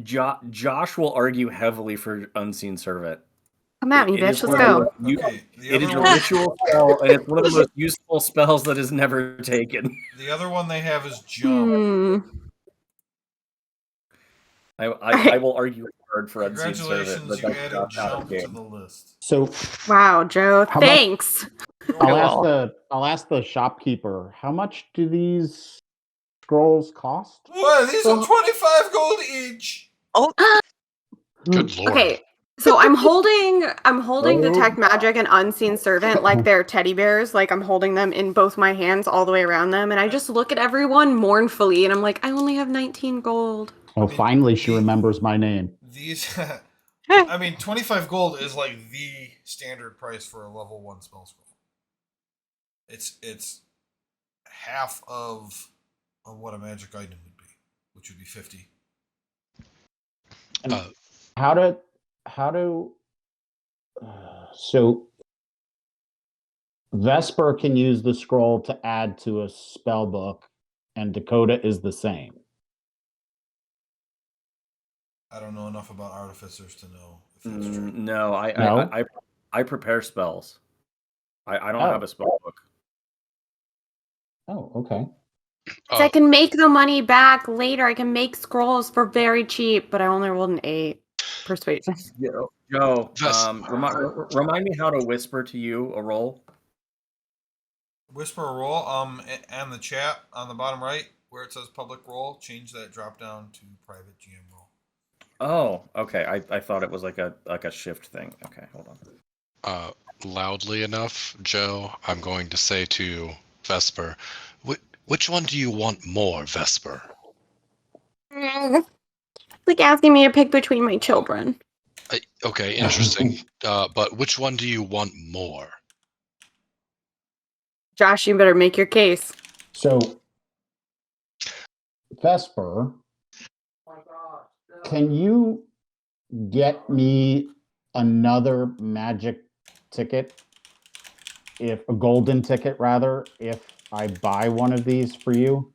Josh will argue heavily for Unseen Servant. Come at me, It bitch. is Let's one of go. the- Okay. The It is other a one. ritual spell, and it's one of the most useful spells that is never taken. The other one they have is jump. I will argue hard for Unseen Servant. Congratulations, But you that's added not out of jump to game. the list. So Wow, Joe. How about- Thanks. I'll ask the shopkeeper, how much do these scrolls cost? What? These are 25 gold each. Oh, Good lord. Okay. So I'm holding Oh. Detect Magic and Unseen Servant like they're teddy bears. Like I'm holding them in both my hands all the way around them. And I just look at everyone mournfully and I'm like, I only have 19 gold. Oh, mean, finally she remembers my name. These. I mean, 25 gold is like the standard price for a level 1 spell scroll. It's half of what a magic item would be, which would be 50. So Vesper can use the scroll to add to a spell book, and Dakota is the same. I don't know enough about artificers to know if that's true. No, No? I prepare spells. I don't Oh. have a spell book. Oh, okay. So I can make the money back later. I can make scrolls for very cheap, but I only rolled an 8 persuasion. Joe, Ves- remind me how to whisper to you a roll. Whisper a roll. And the chat on the bottom right where it says public roll, change that drop down to private GM roll. Oh, okay. I thought it was like a shift thing. Okay, hold on. Loudly enough, Joe, I'm going to say to Vesper, which one do you want more, Vesper? Like asking me to pick between my children. Okay, interesting. But which one do you want more? Josh, you better make your case. So, Vesper, can you get me another magic ticket, if a golden ticket rather, if I buy one of these for you?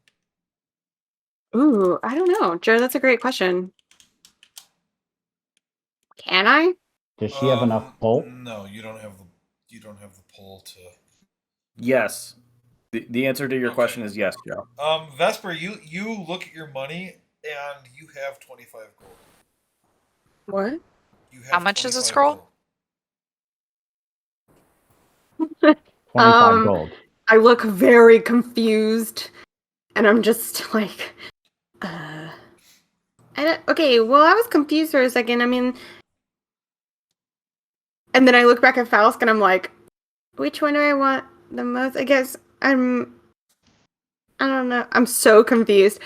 Ooh, I don't know. Joe, that's a great question. Can I? Does she have enough pull? No, you don't have the pull to. Yes. The answer to your Okay. question is yes, Joe. Vesper, you look at your money and you have 25 gold. What? You have How much is a 25 scroll? gold. 25 gold. I look very confused, and I'm just like, okay, well, I was confused for a second. I mean, and then I look back at Faust, and I'm like, which one do I want the most? I guess I don't know. I'm so confused.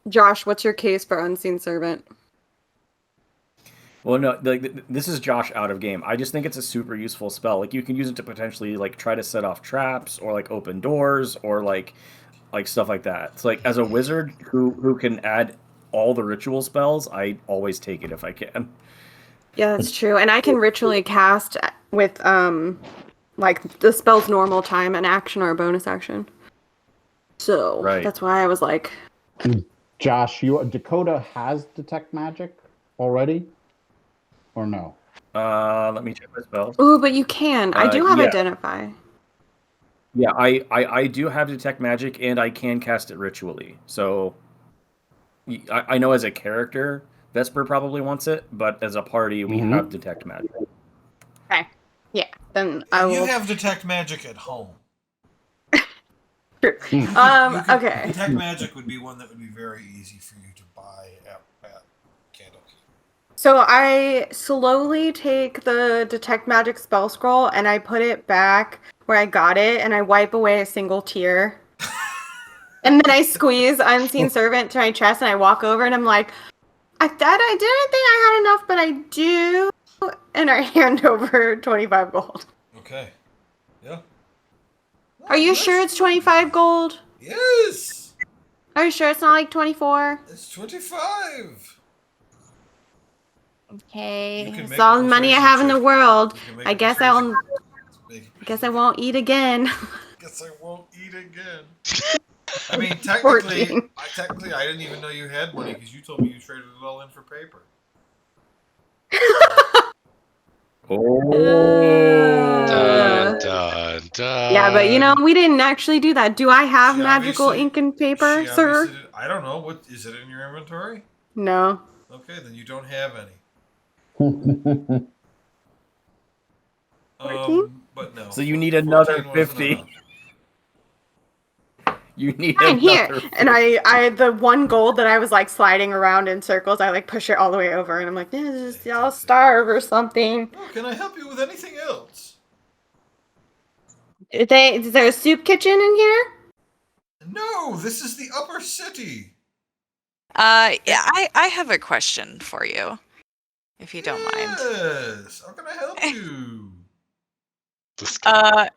Josh, what's your case for Unseen Servant? Well, no, like this is Josh out of game. I just think it's a super useful spell. Like you can use it to potentially like try to set off traps or like open doors or like stuff like that. It's like as a wizard who can add all the ritual spells, I always take it if I can. Yeah, that's true. And I can ritually cast with like the spell's normal time, an action or a bonus action. So Right. that's why I was like, Josh, Dakota has detect magic already, or no? Let me check my spells. ooh, but you can. I do have Yeah. identify. Yeah, I do have detect magic and I can cast it ritually. So I know as a character, Vesper probably wants it, but as a party, we have detect magic. Okay. Yeah. Then I will. You have detect magic at home. Sure. Okay. Detect magic would be one that would be very easy for you to buy at Candlekeep. So I slowly take the detect magic spell scroll and I put it back where I got it, and I wipe away a single tear. And then I squeeze Unseen Servant to my chest, and I walk over, and I'm like, I thought I didn't think I had enough, but I do. And I hand over 25 gold. Okay. Yeah. Are you sure it's 25 gold? Yes. Are you sure it's not like 24? It's 25. Okay. You can It's make all a the money I persuasion have in the check. world. You can make I a guess persuasion- I guess I won't eat again. Guess I won't eat again. I mean, technically, 14. I didn't even know you had money because you told me you traded it all in for paper. Dun, dun, dun. Yeah, but you know, we didn't actually do that. Do I have She magical obviously- ink and paper, She sir? obviously I don't know. What is it in your inventory? No. Okay, then you don't have any. 14? But no. So you need another 14 wasn't 50. enough. You need Fine, another here. 50. And I the one gold that I was like sliding around in circles, I like push it all the way over, and I'm like, I'll starve or something. Oh, can I help you with anything else? Is there a soup kitchen in here? No, this is the upper city. Yeah, I have a question for you, if you don't mind. Yes. How can I help you? This guy.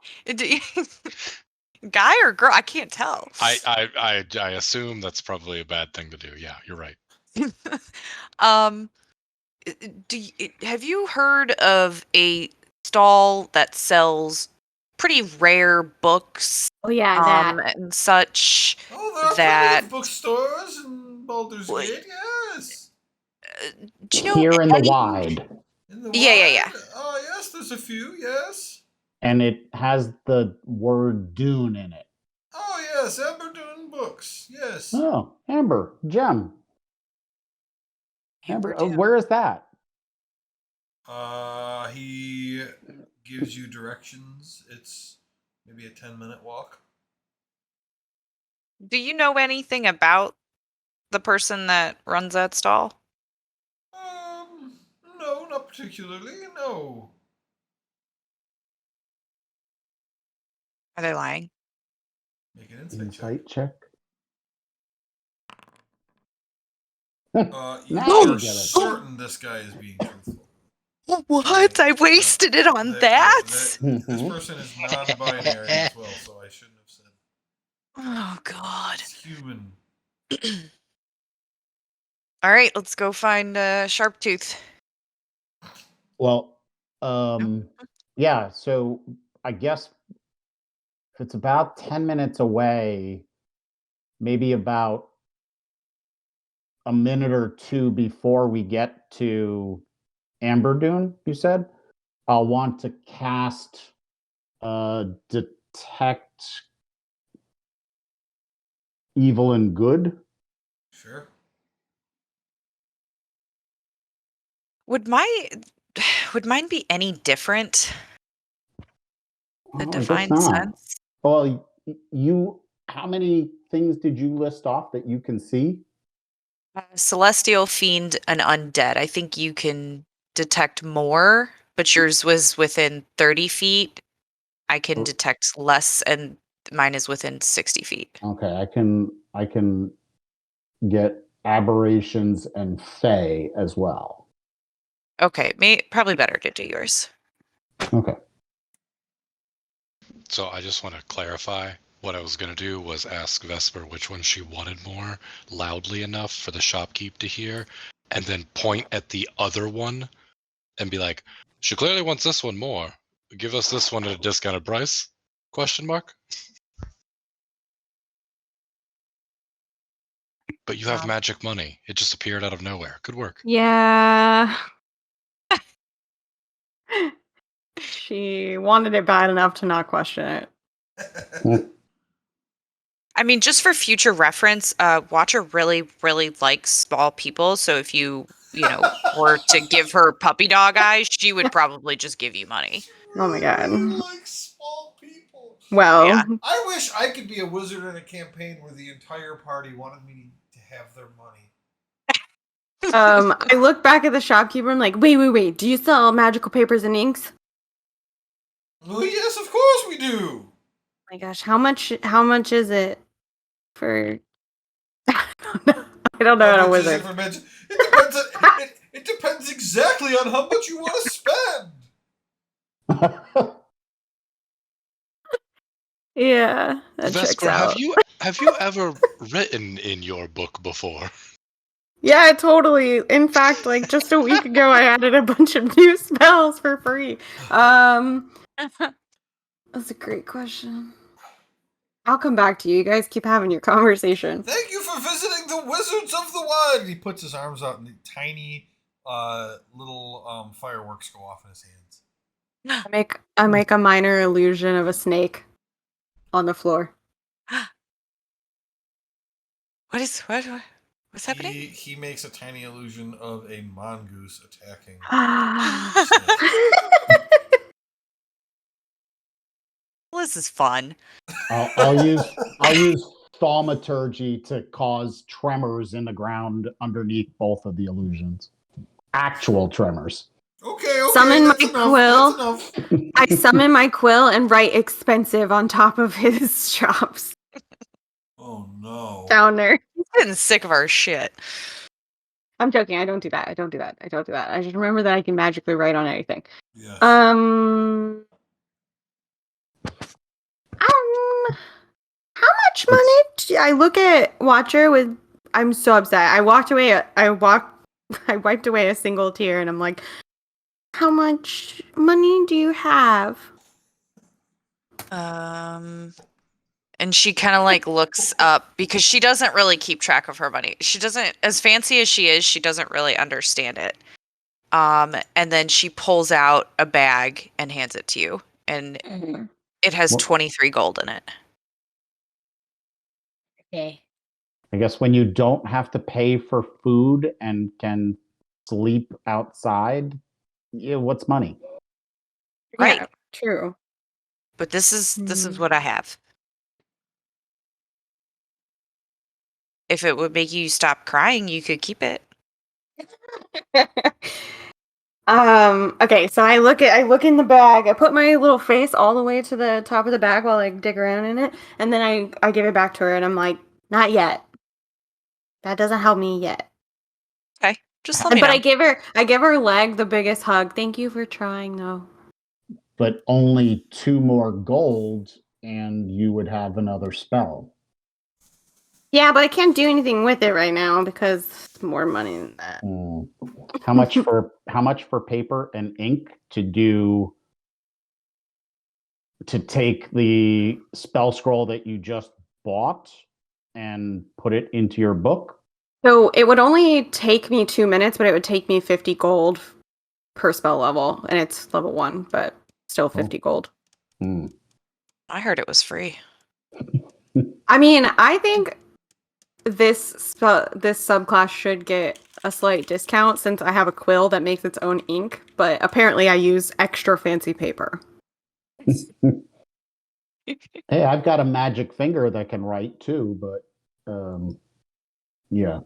Guy or girl? I can't tell. I assume that's probably a bad thing to do. Yeah, you're right. Have you heard of a stall that sells pretty rare books Oh yeah, and such? Oh, there are That- plenty of bookstores in Baldur's Wait. Gate. Yes. Do you know Here in the any- wide. In the Yeah. wild? Oh, yes. There's a few. Yes. and it has the word Dune in it. Oh yes, Aberdeen books. Yes. Oh, Amber, gem. Amber, Amber Dune. where is that? He gives you directions. It's maybe a 10-minute walk. Do you know anything about the person that runs that stall? No, not particularly. No. Are they lying? Make an insight check. Insight check. You Now are you get it. certain this guy is being truthful. What? I wasted it on that? This Mhm. person is non-binary as well, so I shouldn't have said Oh, God. it's human. All right, let's go find Sharptooth. Well, yeah, so I guess if it's about 10 minutes away, maybe about a minute or two before we get to Amber Dune, you said, I'll want to cast detect evil and good. Sure. Would mine be any different? The Oh, I guess divine not. sense? Well, how many things did you list off that you can see? Celestial, fiend, and undead. I think you can detect more, but yours was within 30 feet. I can Oh. detect less, and mine is within 60 feet. Okay, I can get aberrations and fey as well. Okay, probably better to do yours. Okay. So I just want to clarify. What I was going to do was ask Vesper which one she wanted more loudly enough for the shopkeep to hear, and then point at the other one and be like, she clearly wants this one more. Give us this one at a discounted price? Question mark. But you have Wow. magic money. It just appeared out of nowhere. Good work. Yeah. She wanted it bad enough to not question it. I mean, just for future reference, Watcher really, really likes small people. So if you were to give her puppy dog eyes, she would probably just give you money. Oh my God. Really like small people. Well, Yeah. I wish I could be a wizard in a campaign where the entire party wanted me to have their money. I look back at the shopkeeper and I'm like, wait. Do you sell magical papers and inks? Well, yes, of course we do. Oh my gosh, how much is it for I don't know How how to much is it wizard. for magic? It depends. It depends exactly on how much you want to spend. Yeah, that checks Vesper, out. have you ever written in your book before? Yeah, totally. In fact, like just a week ago I added a bunch of new spells for free. That's a great question. I'll come back to you. You guys keep having your conversation. Thank you for visiting the Wizards of the Wide. He puts his arms out, and the tiny little fireworks go off in his hands. I make a minor illusion of a snake on the floor. What's happening? He makes a tiny illusion of a mongoose attacking. Well, this is fun. I'll use thaumaturgy to cause tremors in the ground underneath both of the illusions. Actual tremors. Okay. Summon That's my enough. quill. That's enough. I summon my quill and write expensive on top of his chops. Oh no. Down there. He's getting sick of our shit. I'm joking. I don't do that. I just remember that I can magically write on anything. Yes. How much money? I look at Watcher with. I'm so upset. I wiped away a single tear, and I'm like, how much money do you have? And she kind of like looks up because she doesn't really keep track of her money. She doesn't, as fancy as she is, she doesn't really understand it. And then she pulls out a bag and hands it to you. and Mhm. it has Well- 23 gold in it. Okay. I guess when you don't have to pay for food and can sleep outside, yeah, what's money? Right. Yeah, true. But this is Mm. what I have. If it would make you stop crying, you could keep it. Okay, so I look in the bag. I put my little face all the way to the top of the bag while I dig around in it, and then I give it back to her and I'm like, not yet. That doesn't help me yet. Okay. Just let me But know. I give her leg the biggest hug. Thank you for trying though. But only 2 more gold and you would have another spell. Yeah, but I can't do anything with it right now because it's more money than that. Hmm. How much for paper and ink to take the spell scroll that you just bought and put it into your book? So it would only take me 2 minutes, but it would take me 50 gold per spell level, and it's level 1, but still 50 gold. Hmm. I heard it was free. I mean, I think this subclass should get a slight discount since I have a quill that makes its own ink, but apparently I use extra fancy paper. Hey, I've got a magic finger that can write too, but yeah,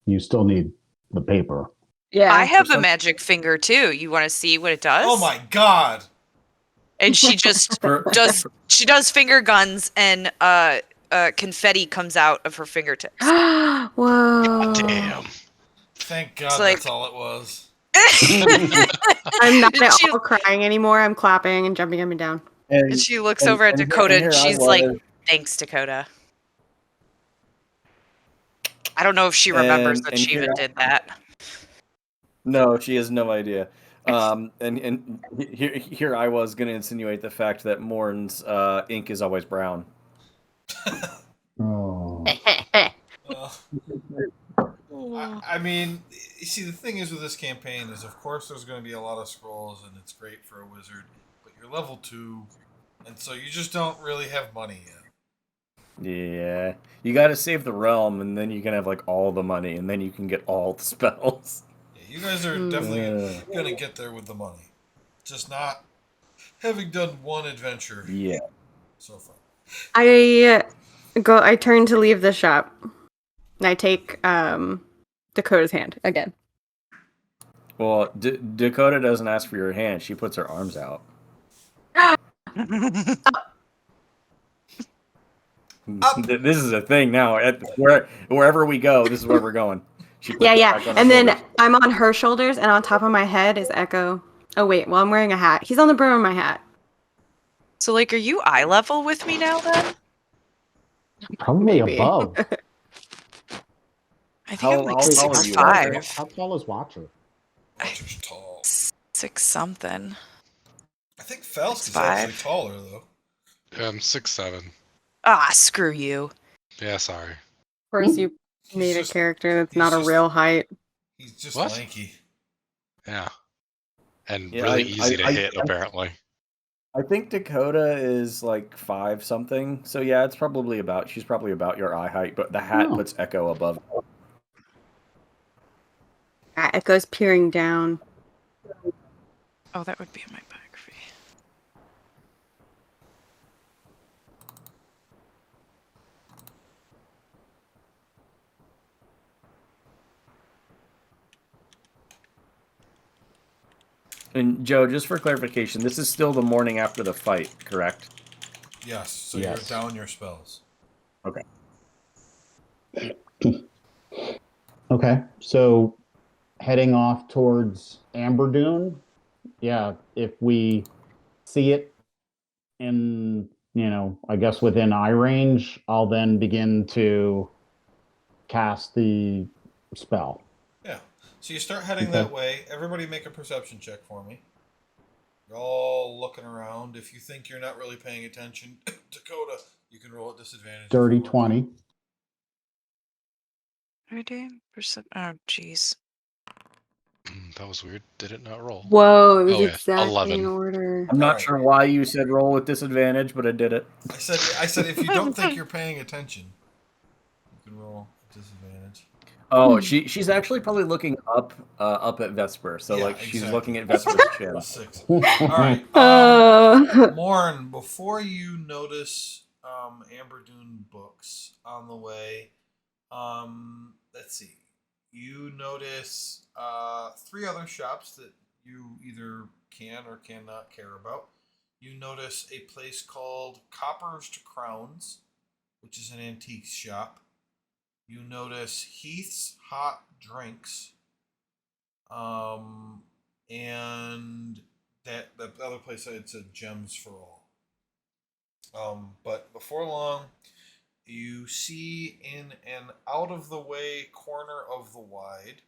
you still need the paper. Yeah. I have a some- magic finger too. You want to see what it does? Oh my god! And she just does finger guns, and confetti comes out of her fingertips. Whoa. Damn. Thank God like- that's all it was. I'm not And at she- all crying anymore. I'm clapping and jumping up and down. And she looks over at Dakota, and here I she's like, was, "Thanks, Dakota." I don't know if she remembers that and she even here- did that. No, she has no idea. And here I was going to insinuate the fact that Morn's ink is always brown. Oh. I mean, you see, the thing is with this campaign is, of course, there's going to be a lot of scrolls, and it's great for a wizard. But you're level 2, and so you just don't really have money yet. Yeah, you got to save the realm, and then you can have like all the money, and then you can get all the spells. Yeah, you guys are definitely going to get there with the money, just not having done one adventure Yeah. so far. I turn to leave the shop. And I take Dakota's hand again. Well, Dakota doesn't ask for your hand; she puts her arms out. This is a thing now. Wherever we go, this is where we're going. She puts Yeah, it yeah. back on her And then shoulders. I'm on her shoulders, and on top of my head is Echo. Oh wait, well I'm wearing a hat. He's on the brim of my hat. So, like, are you eye level with me now then? Probably Maybe. above. I think How- I'm like how tall are you, 6'5". How tall is Watcher? Watcher's tall. 6 something. I think Falsk is 6'5". actually taller, though. I'm 6'7". Ah, screw you. Yeah, sorry. Of course, you He's made just- a character that's he's not a just- real height. He's just What? lanky. Yeah. And Yeah, really easy to hit, I- apparently. I think Dakota is like 5 something. So yeah, she's probably about your eye height, but the hat Oh. puts Echo above. Echo's peering down. Oh, that would be in my biography. And Joe, just for clarification, this is still the morning after the fight, correct? Yes, so Yes. you're down your spells. Okay, so heading off towards Amber Dune. Yeah, if we see it in, I guess within eye range, I'll then begin to cast the spell. Yeah. So you start heading Okay. that way. Everybody make a perception check for me. You're all looking around. If you think you're not really paying attention, Dakota, you can roll at disadvantage. Dirty if you want 20. Oh, jeez. That was weird. Did it not roll? Whoa, it was Oh, yeah, exactly in 11. order. I'm not Alright. sure why you said roll with disadvantage, but I did it. I said if you don't think you're paying attention, you can roll at disadvantage. Oh, she's actually probably looking up at Vesper. So Yeah, like she's exactly. looking at Vesper's chin. 6. All right. Morn, before you notice Amber Dune books on the way, let's see. You notice 3 other shops that you either can or cannot care about. You notice a place called Coppers to Crowns, which is an antique shop. You notice Heath's Hot Drinks, and that the other place I had said Gems for All. But before long, you see in an out of the way corner of the wide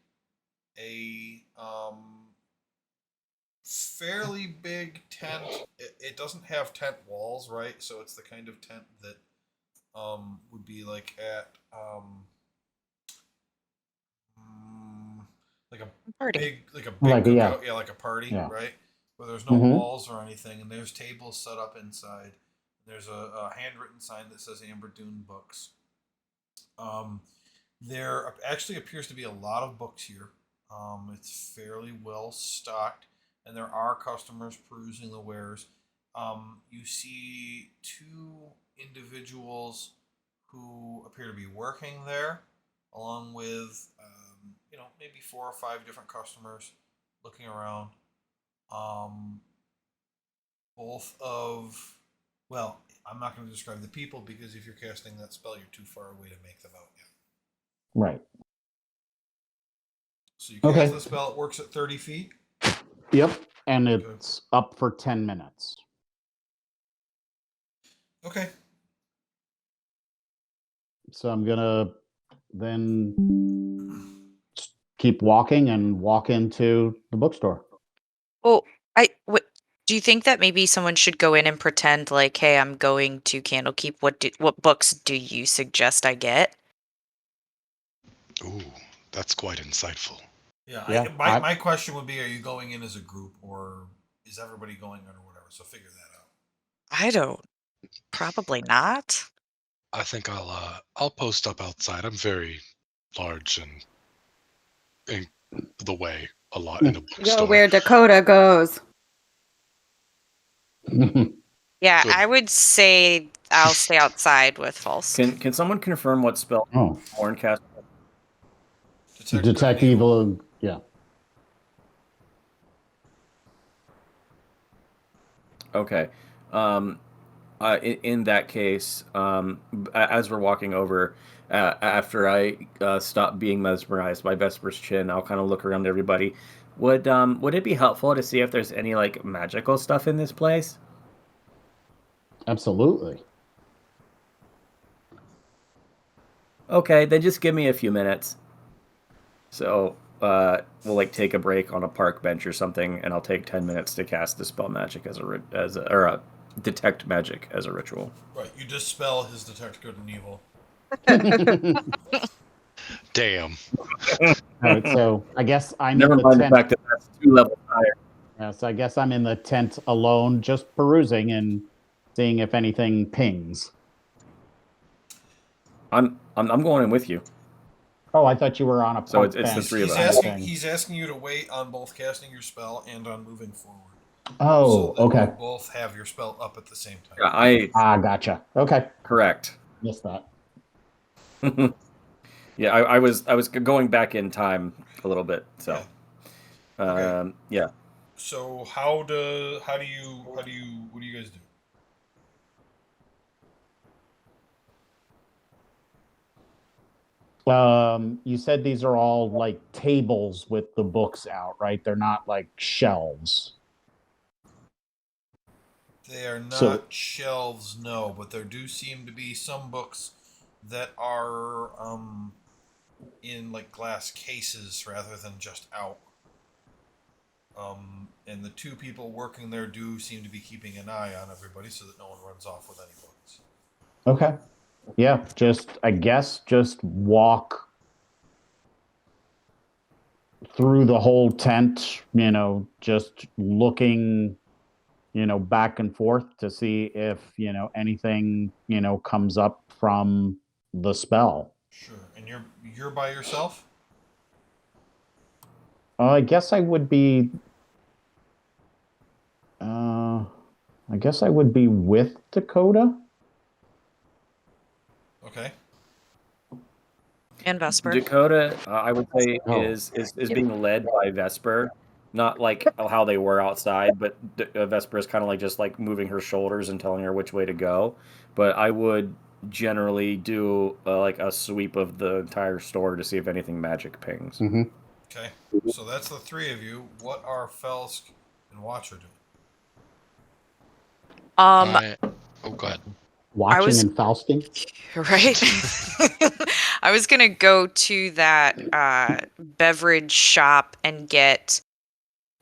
a fairly big tent. It doesn't have tent walls, right? So it's the kind of tent that would be like at like a Party. big like a big Like a- yeah. cookout, yeah, like a party, Yeah. right? Where there's no Mhm. walls or anything, and there's tables set up inside. There's a handwritten sign that says Amber Dune Books. There actually appears to be a lot of books here. It's fairly well stocked, and there are customers perusing the wares. You see 2 individuals who appear to be working there, along with maybe 4 or 5 different customers looking around. Both of well, I'm not going to describe the people because if you're casting that spell, you're too far away to make them out yet. Right. So you cast Okay. the spell. It works at 30 feet. Yep. And it's up for 10 minutes. Okay. So I'm going to then keep walking and walk into the bookstore. Well, do you think that maybe someone should go in and pretend like, hey, I'm going to Candlekeep. What books do you suggest I get? Ooh, that's quite insightful. Yeah. My question would be: are you going in as a group, or is everybody going in, or whatever? So figure that out. I don't. Probably not. I think I'll post up outside. I'm very large and in the way a lot in a Go bookstore. where Dakota goes. Yeah, Good. I would say I'll stay outside with False. Can someone confirm what spell Oh, Horn cast? detect evil. Yeah. Okay. In that case, as we're walking over, after I stop being mesmerized by Vesper's chin, I'll kind of look around everybody. Would it be helpful to see if there's any like magical stuff in this place? Absolutely. Okay, then just give me a few minutes. So we'll like take a break on a park bench or something, and I'll take 10 minutes to cast dispel magic or detect magic as a ritual. Right. You dispel his detect good and evil. Damn. All right. So I guess I'm Never in the mind the tent. fact that that's 2 levels higher. Yeah, so I guess I'm in the tent alone, just perusing and seeing if anything pings. I'm going in with you. Oh, I thought you were on a So park it's the bench. 3 of He's us. he's asking you to wait on both casting your spell and on moving forward. Oh, so that okay. You both have your spell up at the same time. Yeah, Gotcha. Okay. correct. Missed that. Yeah, I was going back in time a little bit. So, Okay. yeah. So what do you guys do? You said these are all like tables with the books out, right? They're not like shelves. They are not So- shelves, no, but there do seem to be some books that are in like glass cases rather than just out. And the 2 people working there do seem to be keeping an eye on everybody so that no one runs off with any books. Okay. Yeah, I guess just walk through the whole tent, just looking, back and forth to see if, anything, comes up from the spell. Sure. And you're by yourself? I guess I would be. I guess I would be with Dakota. Okay. And Vesper. Dakota, I would say, Oh. is being led by Vesper, not like how they were outside, but Vesper is kind of like just like moving her shoulders and telling her which way to go. But I would generally do like a sweep of the entire store to see if anything magic pings. Mm-hmm. Okay. So that's the three of you. What are Felsk and Watcher doing? Go ahead. Watching was- and Fausting. Right. I was gonna go to that beverage shop and get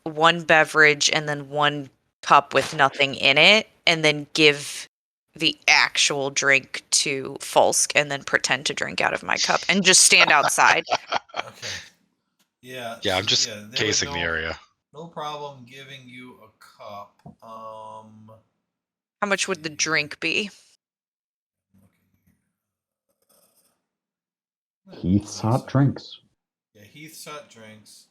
one beverage and then one cup with nothing in it, and then give the actual drink to Folsk and then pretend to drink out of my cup and just stand outside. Okay. Yeah. Yeah, I'm so, just they would casing the area. No problem giving you a cup. How much would the drink be? Heath's hot drinks. Yeah, Heath's hot drinks.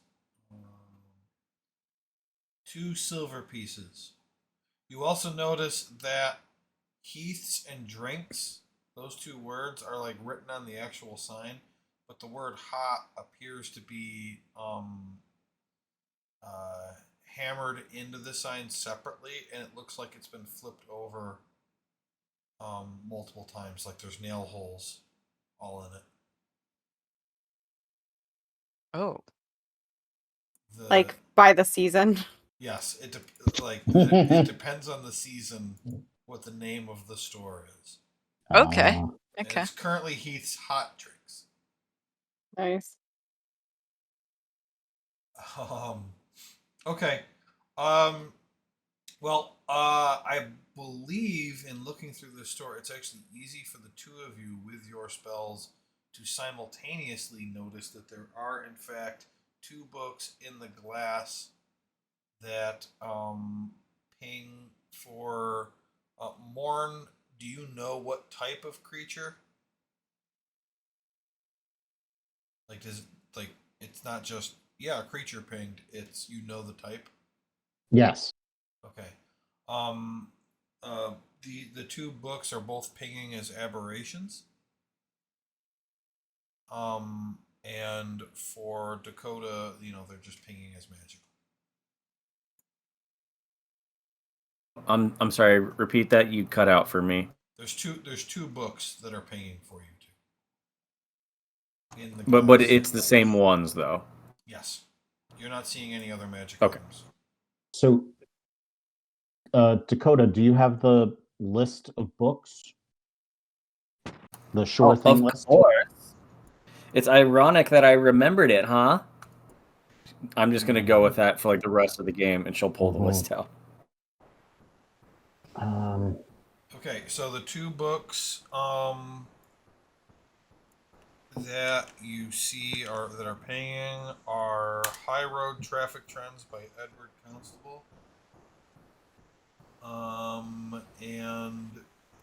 2 silver pieces. You also notice that Heath's and drinks, those 2 words are like written on the actual sign, but the word hot appears to be hammered into the sign separately, and it looks like it's been flipped over multiple times, like there's nail holes all in it. Oh. Like by the season. Yes, it depends on the season what the name of the store is. Okay. Uh, And Okay. it's currently Heath's hot drinks. Nice. Okay. Well, I believe in looking through this store, it's actually easy for the 2 of you with your spells to simultaneously notice that there are, in fact, 2 books in the glass that ping for Morn. Do you know what type of creature? Like, it's not just a creature pinged. It's the type. yes. Okay. The 2 books are both pinging as aberrations. And for Dakota, they're just pinging as magical. I'm sorry. Repeat that. You cut out for me. There's two books that are pinging for you too. In the But glass. it's the same ones though. Yes. You're not seeing any other magic Okay. items. So, Dakota, do you have the list of books? The sure thing of list? course. It's ironic that I remembered it, huh? I'm just gonna go with that for like the rest of the game, and she'll pull the list out. Okay, so the 2 books that you see that are paying are High Road Traffic Trends by Edward Constable, and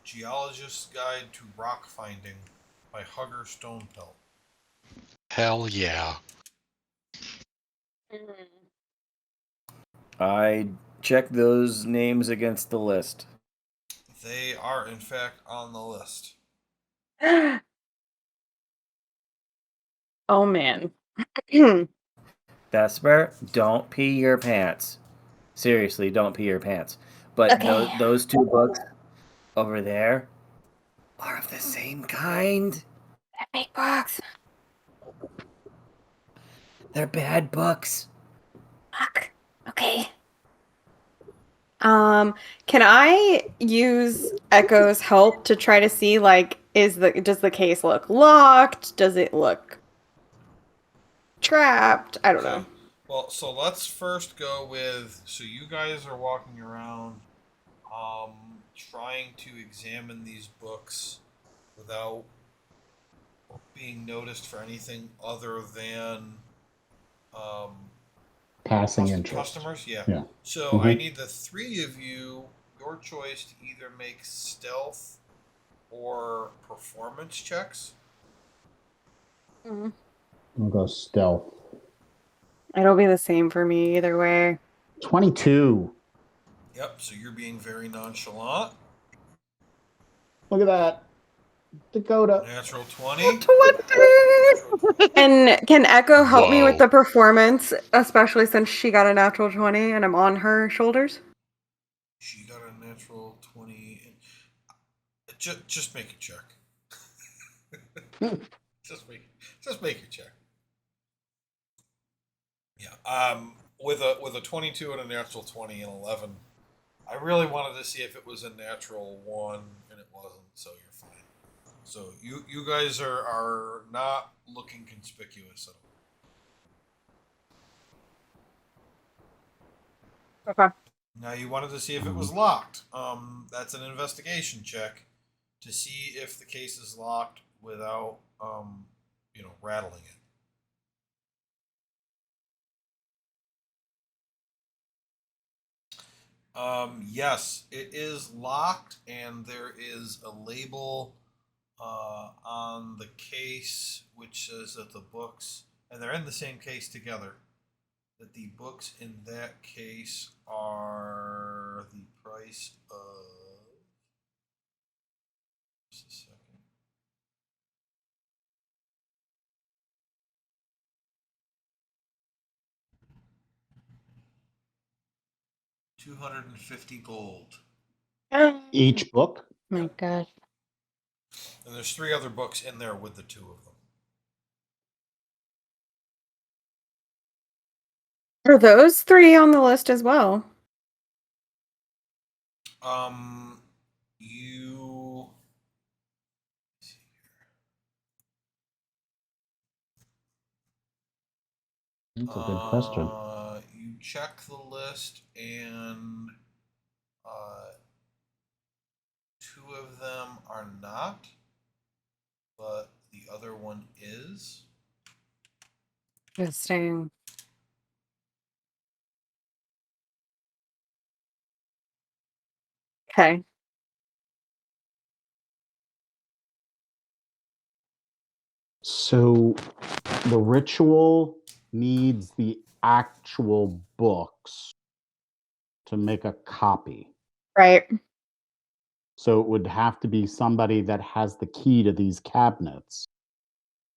Geologist's Guide to Rock Finding by Hugger Stonepelt. Hell yeah. I checked those names against the list. They are, in fact, on the list. Oh man. Vesper, don't pee your pants. Seriously, don't pee your pants. But Okay. those 2 books over there are of the same kind. That big box. They're bad books. Fuck. Okay. Can I use Echo's help to try to see like does the case look locked? Does it look trapped? I don't know. Well, so let's first go with. So you guys are walking around, trying to examine these books without being noticed for anything other than Passing interest. Customers, yeah. Yeah. So Mhm. I need the three of you, your choice, to either make stealth or performance checks. Mm. We'll go stealth. It'll be the same for me either way. 22. Yep. So you're being very nonchalant. Look at that. Dakota. Natural 20. 20! And can Echo help me with Whoa. the performance, especially since she got a natural 20 and I'm on her shoulders? She got a natural 20. Just make a check. just make your check. Yeah. With a 22 and a natural 20 and 11, I really wanted to see if it was a natural 1, and it wasn't. So you're fine. So you guys are not looking conspicuous at all. Okay. Now you wanted to see if it was locked. That's an investigation check to see if the case is locked without rattling it. Yes, it is locked, and there is a label on the case which says that the books, and they're in the same case together, that the books in that case are the price of. Just a second. $250 gold. Each book? My gosh. And there's 3 other books in there with the 2 of them. Are those 3 on the list as well? You. That's a good question. You check the list, and 2 of them are not, but the other one is. Interesting. Okay. So the ritual needs the actual books to make a copy. Right. So it would have to be somebody that has the key to these cabinets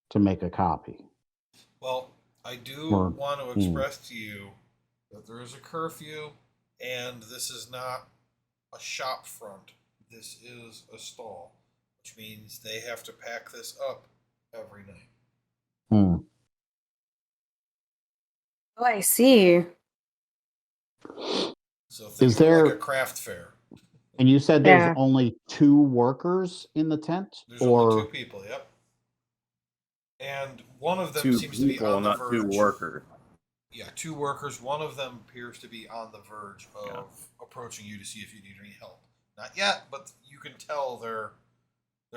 to make a copy. Well, I do Or- want to express to you that there is a curfew, and this is not a shop front. This is a stall, which means they have to pack this up every night. Hmm. Oh, I see. So think Is of it like there- a craft fair. And you said there's Yeah. only 2 workers in the tent? There's or only 2 people, yep. And one of them 2 seems to be people, on the not verge. 2 workers. Yeah, 2 workers. One of them appears to be on the verge of Yeah. approaching you to see if you need any help. Not yet, but you can tell they're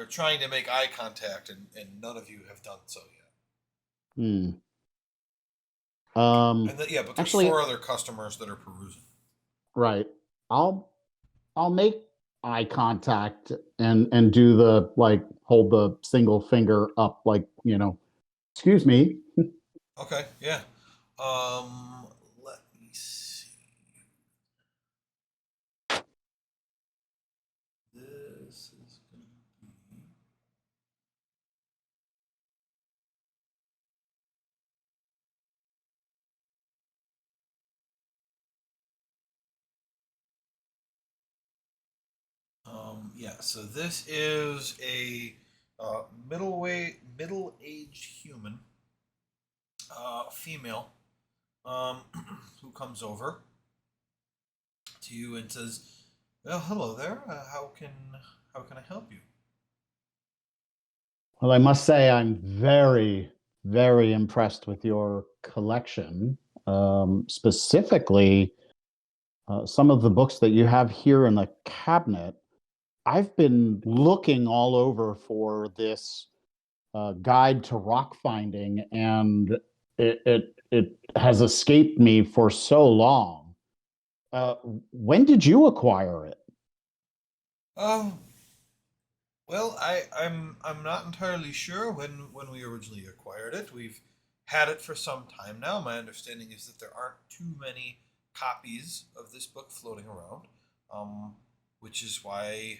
trying to make eye contact, and none of you have done so yet. Hmm. And but there's actually- 4 other customers that are perusing. Right. I'll make eye contact and do the hold the single finger up excuse me. Okay, yeah. Let me see. This is going to be. Yeah, so this is a middle-aged human, female, who comes over to you and says, "Well, hello there. How can I help you?" Well, I must say I'm very, very impressed with your collection. Specifically, some of the books that you have here in the cabinet. I've been looking all over for this guide to rock finding, and it has escaped me for so long. When did you acquire it? Um, well, I'm not entirely sure when we originally acquired it. We've had it for some time now. My understanding is that there aren't too many copies of this book floating around, um, which is why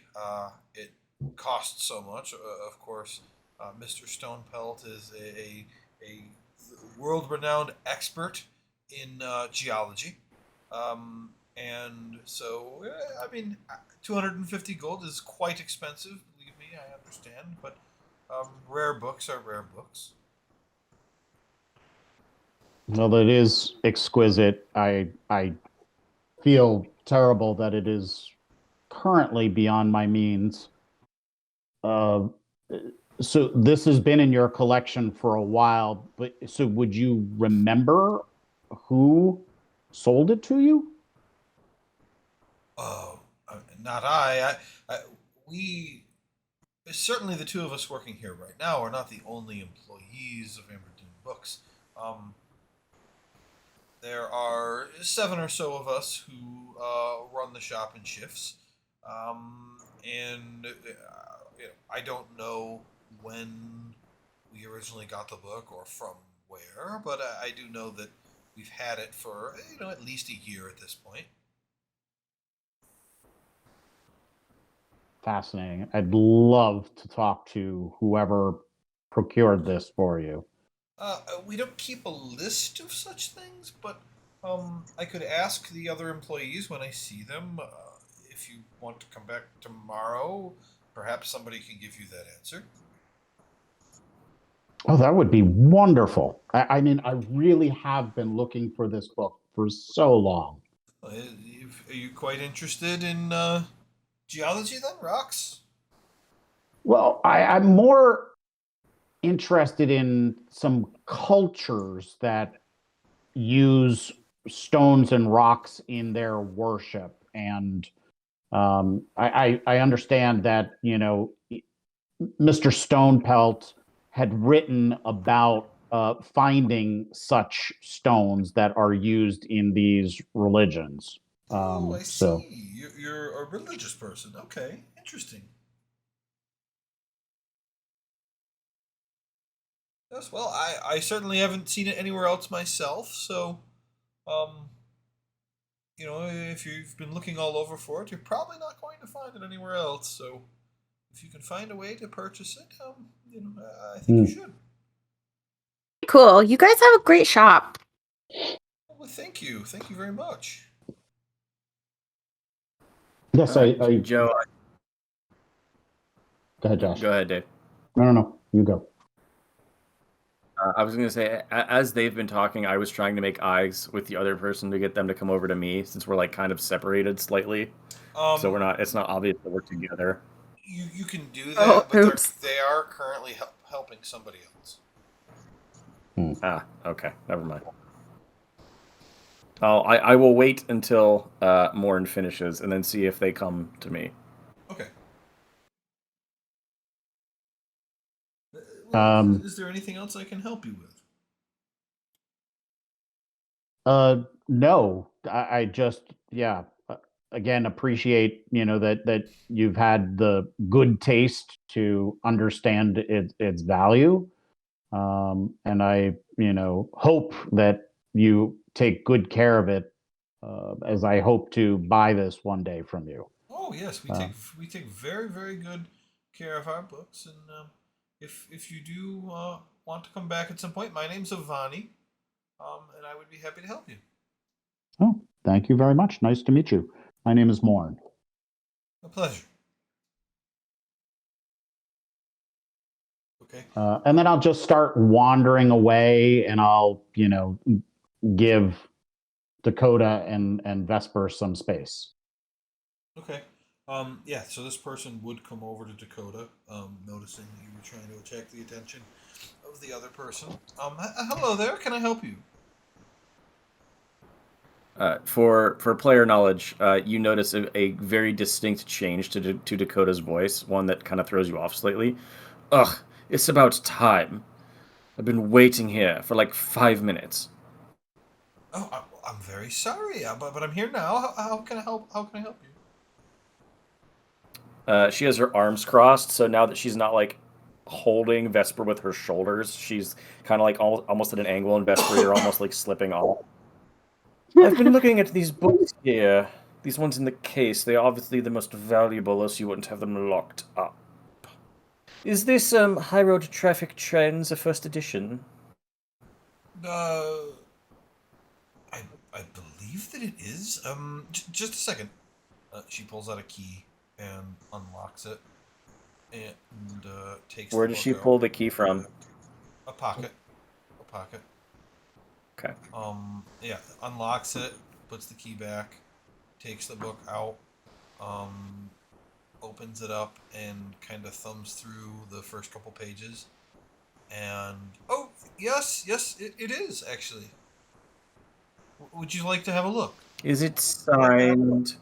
it costs so much. Of course, Mr. Stonepelt is a world-renowned expert in geology. And so, I mean, 250 gold is quite expensive. Believe me, I understand. But rare books are rare books. Well, it is exquisite. I feel terrible that it is currently beyond my means. Uh, so this has been in your collection for a while, but so would you remember who sold it to you? Oh, not I. We certainly the two of us working here right now are not the only employees of Aberdeen Books. Um, there are 7 or so of us who run the shop in shifts, and I don't know when we originally got the book or from where, but I do know that we've had it for at least a year at this point. Fascinating. I'd love to talk to whoever procured this for you. We don't keep a list of such things, but I could ask the other employees when I see them. If you want to come back tomorrow, perhaps somebody can give you that answer. Oh, that would be wonderful. I mean, I really have been looking for this book for so long. Are you quite interested in geology then, rocks? Well, I'm more interested in some cultures that use stones and rocks in their worship. And I understand that, Mr. Stonepelt had written about finding such stones that are used in these religions. Oh, I So, see. You're a religious person. Okay, interesting. Yes, well, I certainly haven't seen it anywhere else myself, so um, if you've been looking all over for it, you're probably not going to find it anywhere else. So, if you can find a way to purchase it, I think you should. Cool. You guys have a great shop. Well, thank you very much. yes, I Joe, go ahead, Josh. go ahead, Dave. No, you go. I was going to say, as they've been talking, I was trying to make eyes with the other person to get them to come over to me, since we're like kind of separated slightly. So we're not. It's not obvious that we're together. You can do that, Oh, but oops. they are currently helping somebody else. Ah, okay, never mind. I will wait until Morn finishes and then see if they come to me. Okay. Well, Um, is there anything else I can help you with? No, I just, yeah, again, appreciate, that you've had the good taste to understand its value. And I, hope that you take good care of it, as I hope to buy this one day from you. Oh yes, we take very very good care of our books, and if you do want to come back at some point, my name's Avani, and I would be happy to help you. Oh, thank you very much. Nice to meet you. My name is Morn. A pleasure. Okay. And then I'll just start wandering away and I'll, give Dakota and Vesper some space. Okay. Yeah. So this person would come over to Dakota, noticing that you were trying to attract the attention of the other person. Hello there. Can I help you? For player knowledge, you notice a very distinct change to Dakota's voice, one that kind of throws you off slightly. Ugh, it's about time. I've been waiting here for like 5 minutes. Oh, I'm very sorry, but I'm here now. How can I help? How can I help you? She has her arms crossed, so now that she's not like holding Vesper with her shoulders, she's kind of like almost at an angle, and Vesper, you're almost like slipping off. I've been looking at these books here. These ones in the case. They're obviously the most valuable, else you wouldn't have them locked up. Is this High Road Traffic Trends, a first edition? I believe that it is. Just a second. She pulls out a key and unlocks it, and takes. Where the does she book pull out. the key from? A pocket. A pocket. Okay. Yeah, unlocks it, puts the key back, takes the book out, opens it up, and kind of thumbs through the first couple pages. And oh, yes, it is actually. Would you like to have a look? Is it signed?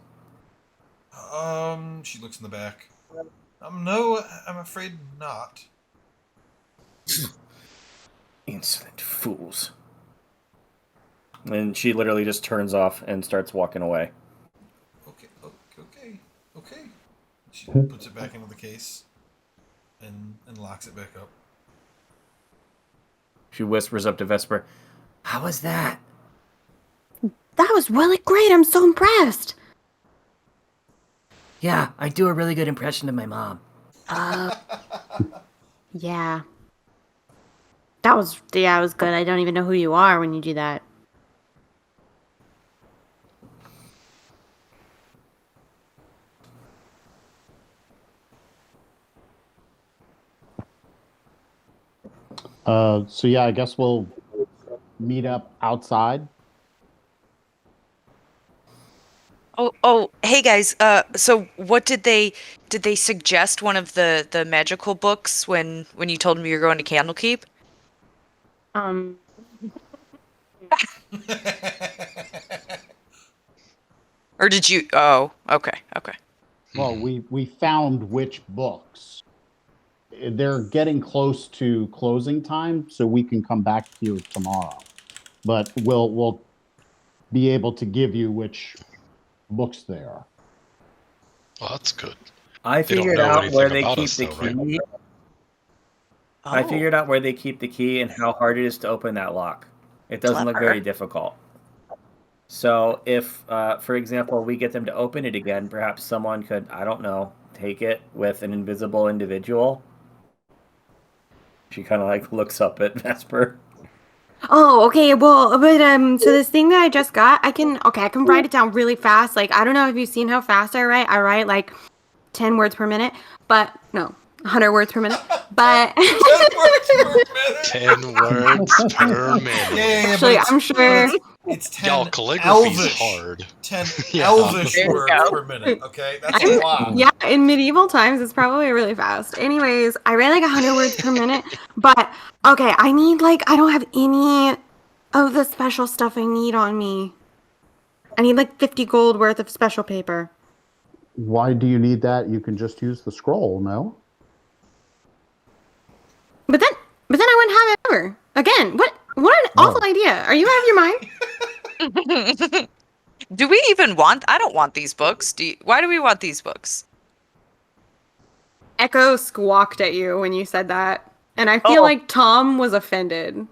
She looks in the back. No, I'm afraid not. Insolent fools. And she literally just turns off and starts walking away. Okay. She puts it back into the case and locks it back up. She whispers up to Vesper, "How was that?" That was really great. I'm so impressed. Yeah, I do a really good impression of my mom. Yeah. That was good. I don't even know who you are when you do that. So yeah, I guess we'll meet up outside. Oh, hey guys. So what did they suggest one of the magical books when you told me you were going to Candlekeep? Or did you? Oh, okay. Well, we found which books. They're getting close to closing time, so we can come back here tomorrow. But we'll be able to give you which books they are. Well, that's good. I They don't figured know out anything where they about keep us, the though, key. right? I figured out where they keep the key and how hard it is to open that lock. It doesn't look Clever. very difficult. So if, for example, we get them to open it again, perhaps someone could, I don't know, take it with an invisible individual. She kind of like looks up at Vesper. Oh, okay. Well, but so this thing that I just got, I can write it down really fast. Like, I don't know if you've seen how fast I write. I write like 10 words per minute, but no, 100 words per minute. But 10 words per minute. 10 words per minute. Yeah, actually, I'm sure. It's 10 Y'all, calligraphy's elvish. hard. 10 Yeah. elvish There you words go. per minute. Okay, that's a lot. Yeah, in medieval times, it's probably really fast. Anyways, I write like 100 words per minute, but okay, I don't have any of the special stuff I need on me. I need like 50 gold worth of special paper. Why do you need that? You can just use the scroll, no? But then I wouldn't have it ever again. What an awful idea! Are you out of your mind? Do we even want? I don't want these books. Why do we want these books? Echo squawked at you when you said that, and I feel like Tom was offended.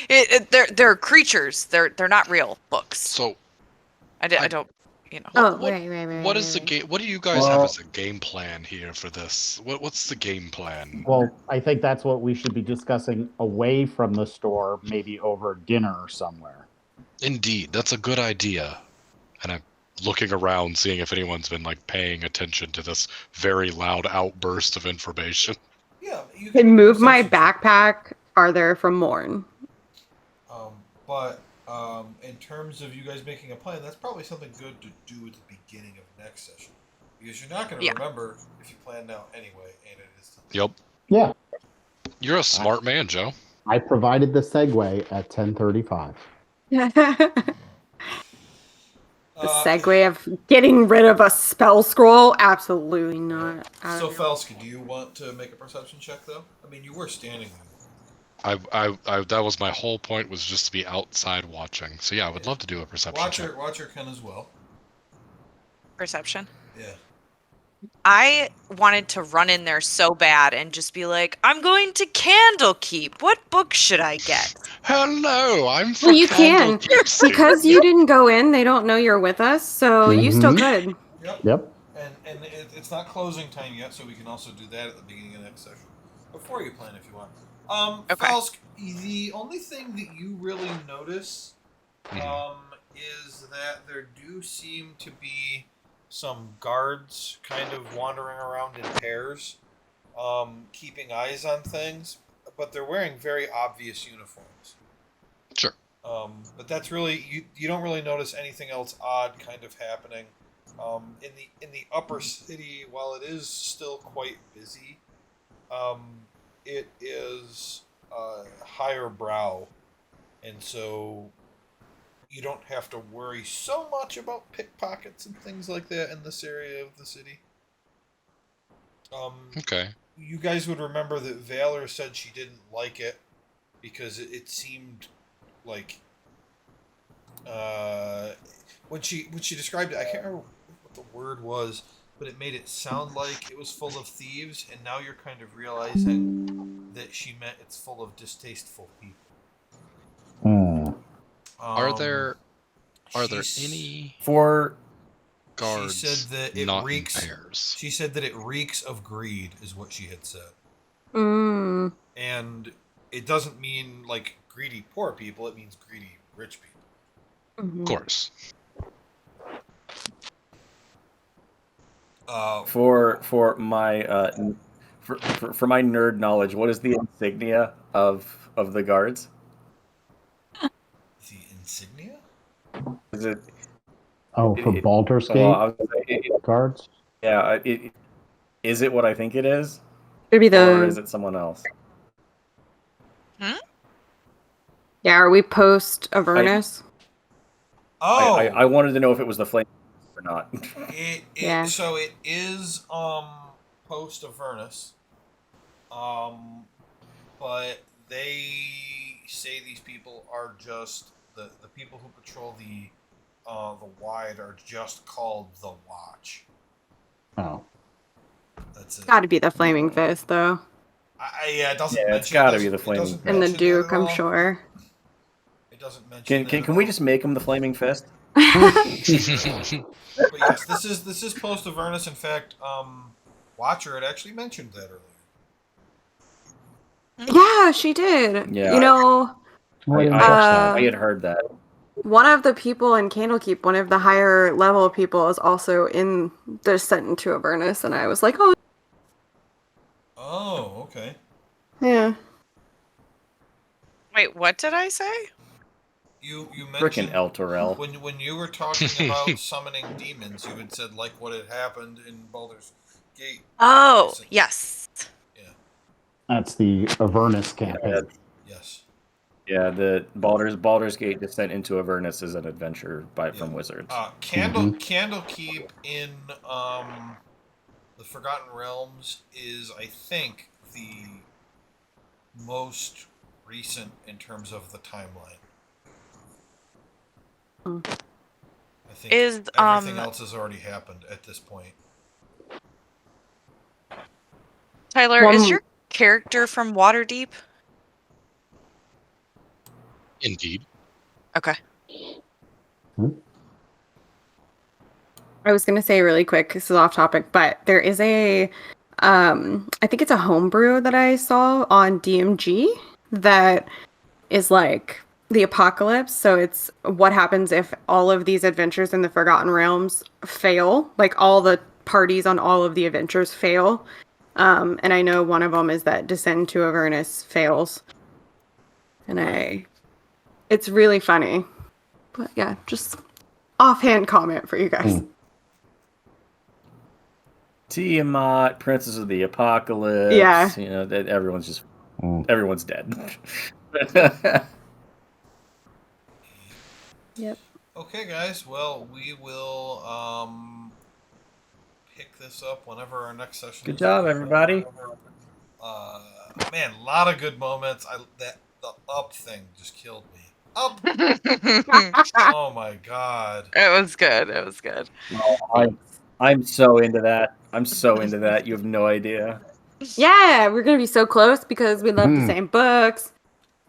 They're creatures. They're not real books. So I don't. Right. what is the game? What do you guys have as a game plan here for this? What's the game plan? Well, I think that's what we should be discussing away from the store, maybe over dinner or somewhere. Indeed, that's a good idea. And I'm looking around, seeing if anyone's been like paying attention to this very loud outburst of information. Yeah, you Can move my perception check. backpack farther from Morn. But in terms of you guys making a plan, that's probably something good to do at the beginning of next session, because you're not going to remember if you plan now anyway, and it is. Yep. Yeah. You're a smart man, Joe. I provided the segue at 10:35. The segue of getting rid of a spell scroll? Absolutely not. So, Felska, do you want to make a perception check, though? I mean, you were standing there. That was my whole point, was just to be outside watching. So yeah, I would love to do a perception check. Watcher can as well. Perception. Yeah. I wanted to run in there so bad and just be like, I'm going to Candlekeep. What book should I get? Hello, I'm for Well, you can. Candlekeep. Because you didn't go in, they don't know you're with us, so you still could. Yep. And it's not closing time yet, so we can also do that at the beginning of the next session. Before you plan, if you want. Okay. Falsk, the only thing that you really notice is that there do seem to be some guards kind of wandering around in pairs, keeping eyes on things, but they're wearing very obvious uniforms. Sure. But that's really you don't really notice anything else odd kind of happening. In the upper city, while it is still quite busy, it is higher brow, and so you don't have to worry so much about pickpockets and things like that in this area of the city. Okay. You guys would remember that Valor said she didn't like it because it seemed like when she described it, I can't remember what the word was, but it made it sound like it was full of thieves, and now you're kind of realizing that she meant it's full of distasteful people. Are there she's- any For guards She said that it not reeks. in pairs? She said that it reeks of greed, is what she had said, Mm. and it doesn't mean like greedy poor people. It means greedy rich people. Mhm. Of course. for my for my nerd knowledge, what is the insignia of the guards? The insignia? Is it? For Baldur's Gate I was gonna say, cards? yeah. Is it what I think it is, Could be or is the. it someone else? Yeah, are we post Avernus? Oh, I wanted to know if it was the flame or not. Yeah. So it is post Avernus. But they say these people are just the people who patrol the wide are just called the Watch. Oh. That's it. Got to be the Flaming Fist, though. Yeah, it doesn't Yeah, mention it's gotta it be doesn't- the it Flaming doesn't Fist. And the mention that at Duke, I'm all. sure. It doesn't mention that Can at we all. just make him the flaming fist? But yes, this is post Avernus. In fact, Watcher had actually mentioned that earlier. Yeah, she did. Yeah, You know, Well, I didn't I catch that. had heard that. one of the people in Candlekeep, one of the higher level people, is also in the Sent into Avernus, and I was like, oh, Oh, okay. yeah. Wait, what did I say? You Frickin' mentioned El Torel. when you were talking about summoning demons, you had said like what had happened in Baldur's Gate. Oh, recently. yes. Yeah. That's the Avernus campaign. Yes. Yeah, the Baldur's Gate Descent into Avernus is an adventure from Wizards. Candlekeep in the Forgotten Realms is, I think, the most recent in terms of the timeline. I think Is, everything else has already happened at this point. Tyler, One- is your character from Waterdeep? Indeed. Okay. I was going to say really quick, this is off topic, but there is a, I think it's a homebrew that I saw on DMG that is like the apocalypse. So it's what happens if all of these adventures in the Forgotten Realms fail, like all the parties on all of the adventures fail. And I know one of them is that Descend to Avernus fails. And it's really funny. But yeah, just offhand comment for you guys. Tiamat, Princess of the Apocalypse. Yeah. You know, that everyone's dead. Yep. Okay, guys. Well, we will pick this up whenever our next session. Good is. job, everybody. Man, a lot of good moments. The up thing just killed me. Up. It Oh my god. was good. It was good. I'm so into that. I'm so into that. You have no idea. Yeah, we're gonna be so close because we love the same books,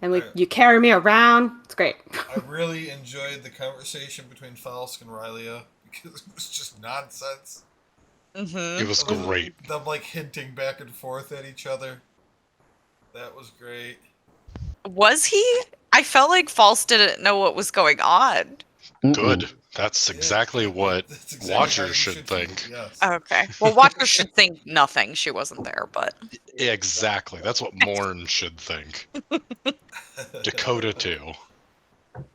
and you carry me around. It's great. I really enjoyed the conversation between Falsk and Rylia because it was just nonsense. It was great. Them like hinting back and forth at each other. That was great. Was he? I felt like False didn't know what was going on. Good. That's exactly what That's exactly how watchers you should think. feel, yes. Okay. Well, watchers should think nothing. She wasn't there, but Exactly. That's what Morn should think. Dakota too.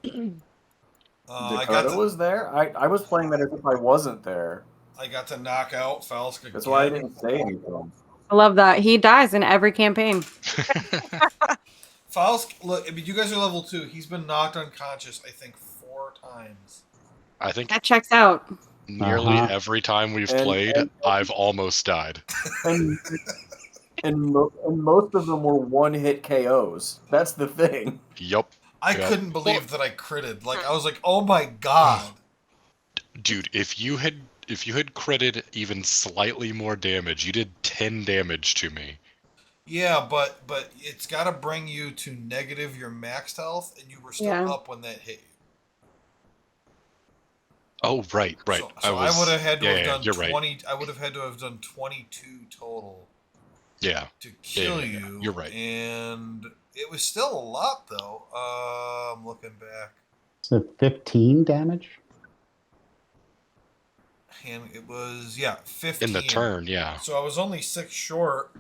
Dakota was there? I was playing that as if I wasn't there. I got to knock out Falsk again. That's why I didn't say anything. I love that. He dies in every campaign. Falsk, look, I mean, you guys are level 2. He's been knocked unconscious, I think, 4 times. I think That checks out. nearly every time we've played, I've almost died. And most of them were one-hit KOs. That's the thing. Yup. I couldn't believe that I critted. Like, I was like, oh my god. Dude, if you had critted even slightly more damage, you did 10 damage to me. Yeah, but it's got to bring you to negative your maxed health, and you were still up when that hit you. Oh, right. So I would have had to have done you're 20. Right. I would have had to have done 22 total. Yeah. To kill you. Yeah. You're right. And it was still a lot, though. I'm looking back. So 15 damage? And it was 15 in the turn. Yeah. So I was only 6 short.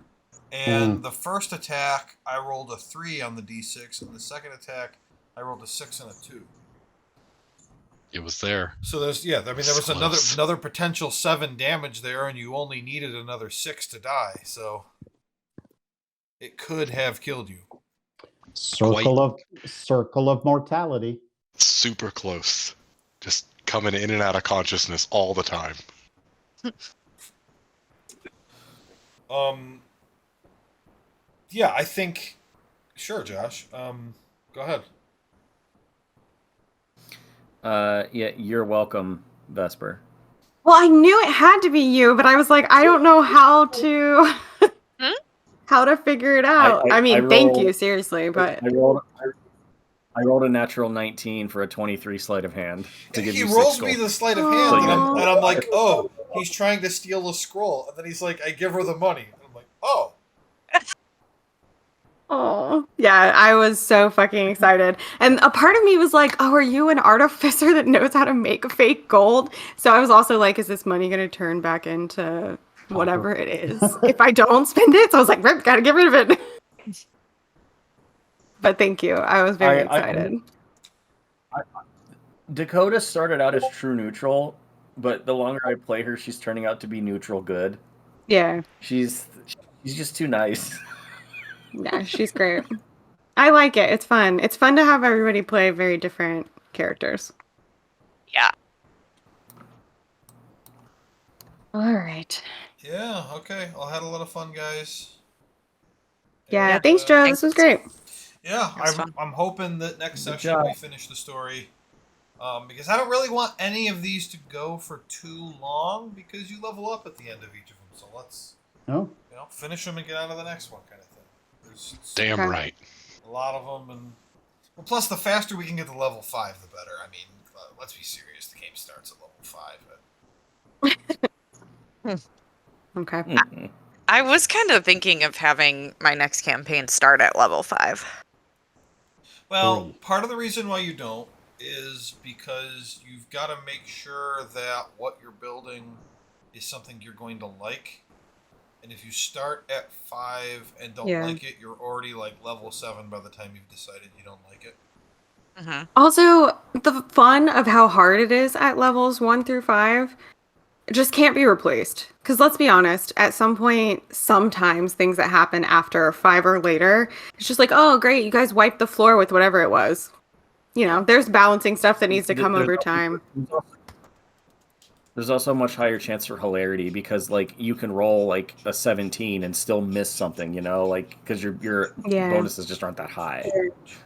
And the first attack, I rolled a 3 on the d6, and the second attack, I rolled a 6 and a 2. It was there. So there was another potential 7 damage there, and you only needed another 6 to die. So it could have killed you. Circle of mortality. Super close. Just coming in and out of consciousness all the time. Yeah, I think. Sure, Josh. Go ahead. Yeah, you're welcome, Vesper. Well, I knew it had to be you, but I was like, I don't know how to how to figure it out. Thank you, seriously, but I rolled a natural 19 for a 23 sleight of hand. He rolls me the sleight of hand, and I'm like, oh, he's trying to steal a scroll. And then he's like, I give her the money. And I'm like, oh. Oh, yeah, I was so fucking excited. And a part of me was like, oh, are you an artificer that knows how to make fake gold? So I was also like, is this money going to turn back into whatever it is if I don't spend it? So I was like, rip, gotta get rid of it. But thank you. I was very excited. Dakota started out as true neutral, but the longer I play her, she's turning out to be neutral good. Yeah. She's just too nice. Yeah, she's great. I like it. It's fun. It's fun to have everybody play very different characters. Yeah. All right. Yeah, okay. I had a lot of fun, guys. Yeah, thanks, Joe. This was great. Yeah, I'm hoping that next session we finish the story. Because I don't really want any of these to go for too long, because you level up at the end of each of them. So let's finish them and get on to the next one, kind of thing. Damn right. A lot of them, and plus the faster we can get to level 5, the better. I mean, let's be serious. The game starts at level 5. Okay. I was kind of thinking of having my next campaign start at level 5. Well, part of the reason why you don't is because you've got to make sure that what you're building is something you're going to like. And if you start at 5 and don't like it, you're already like level 7 by the time you've decided you don't like it. Mm-hmm. Also, the fun of how hard it is at levels 1 through 5 just can't be replaced. Because let's be honest, at some point, sometimes things that happen after 5 or later, it's just like, oh, great, you guys wiped the floor with whatever it was. You know, there's balancing stuff that needs to come over time. There's also a much higher chance for hilarity because like you can roll like a 17 and still miss something, like because your Yeah. bonuses just aren't that high.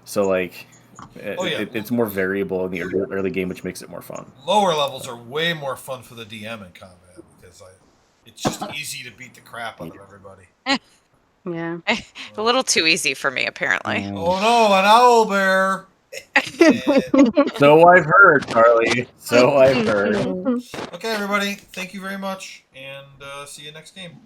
So like it's more variable in the early game, which makes it more fun. Lower levels are way more fun for the DM in combat because it's just easy to beat the crap out of everybody. Yeah. A little too easy for me, apparently. Oh no, an owl bear! So I've heard, Charlie. So I've heard. Okay, everybody, thank you very much, and see you next game.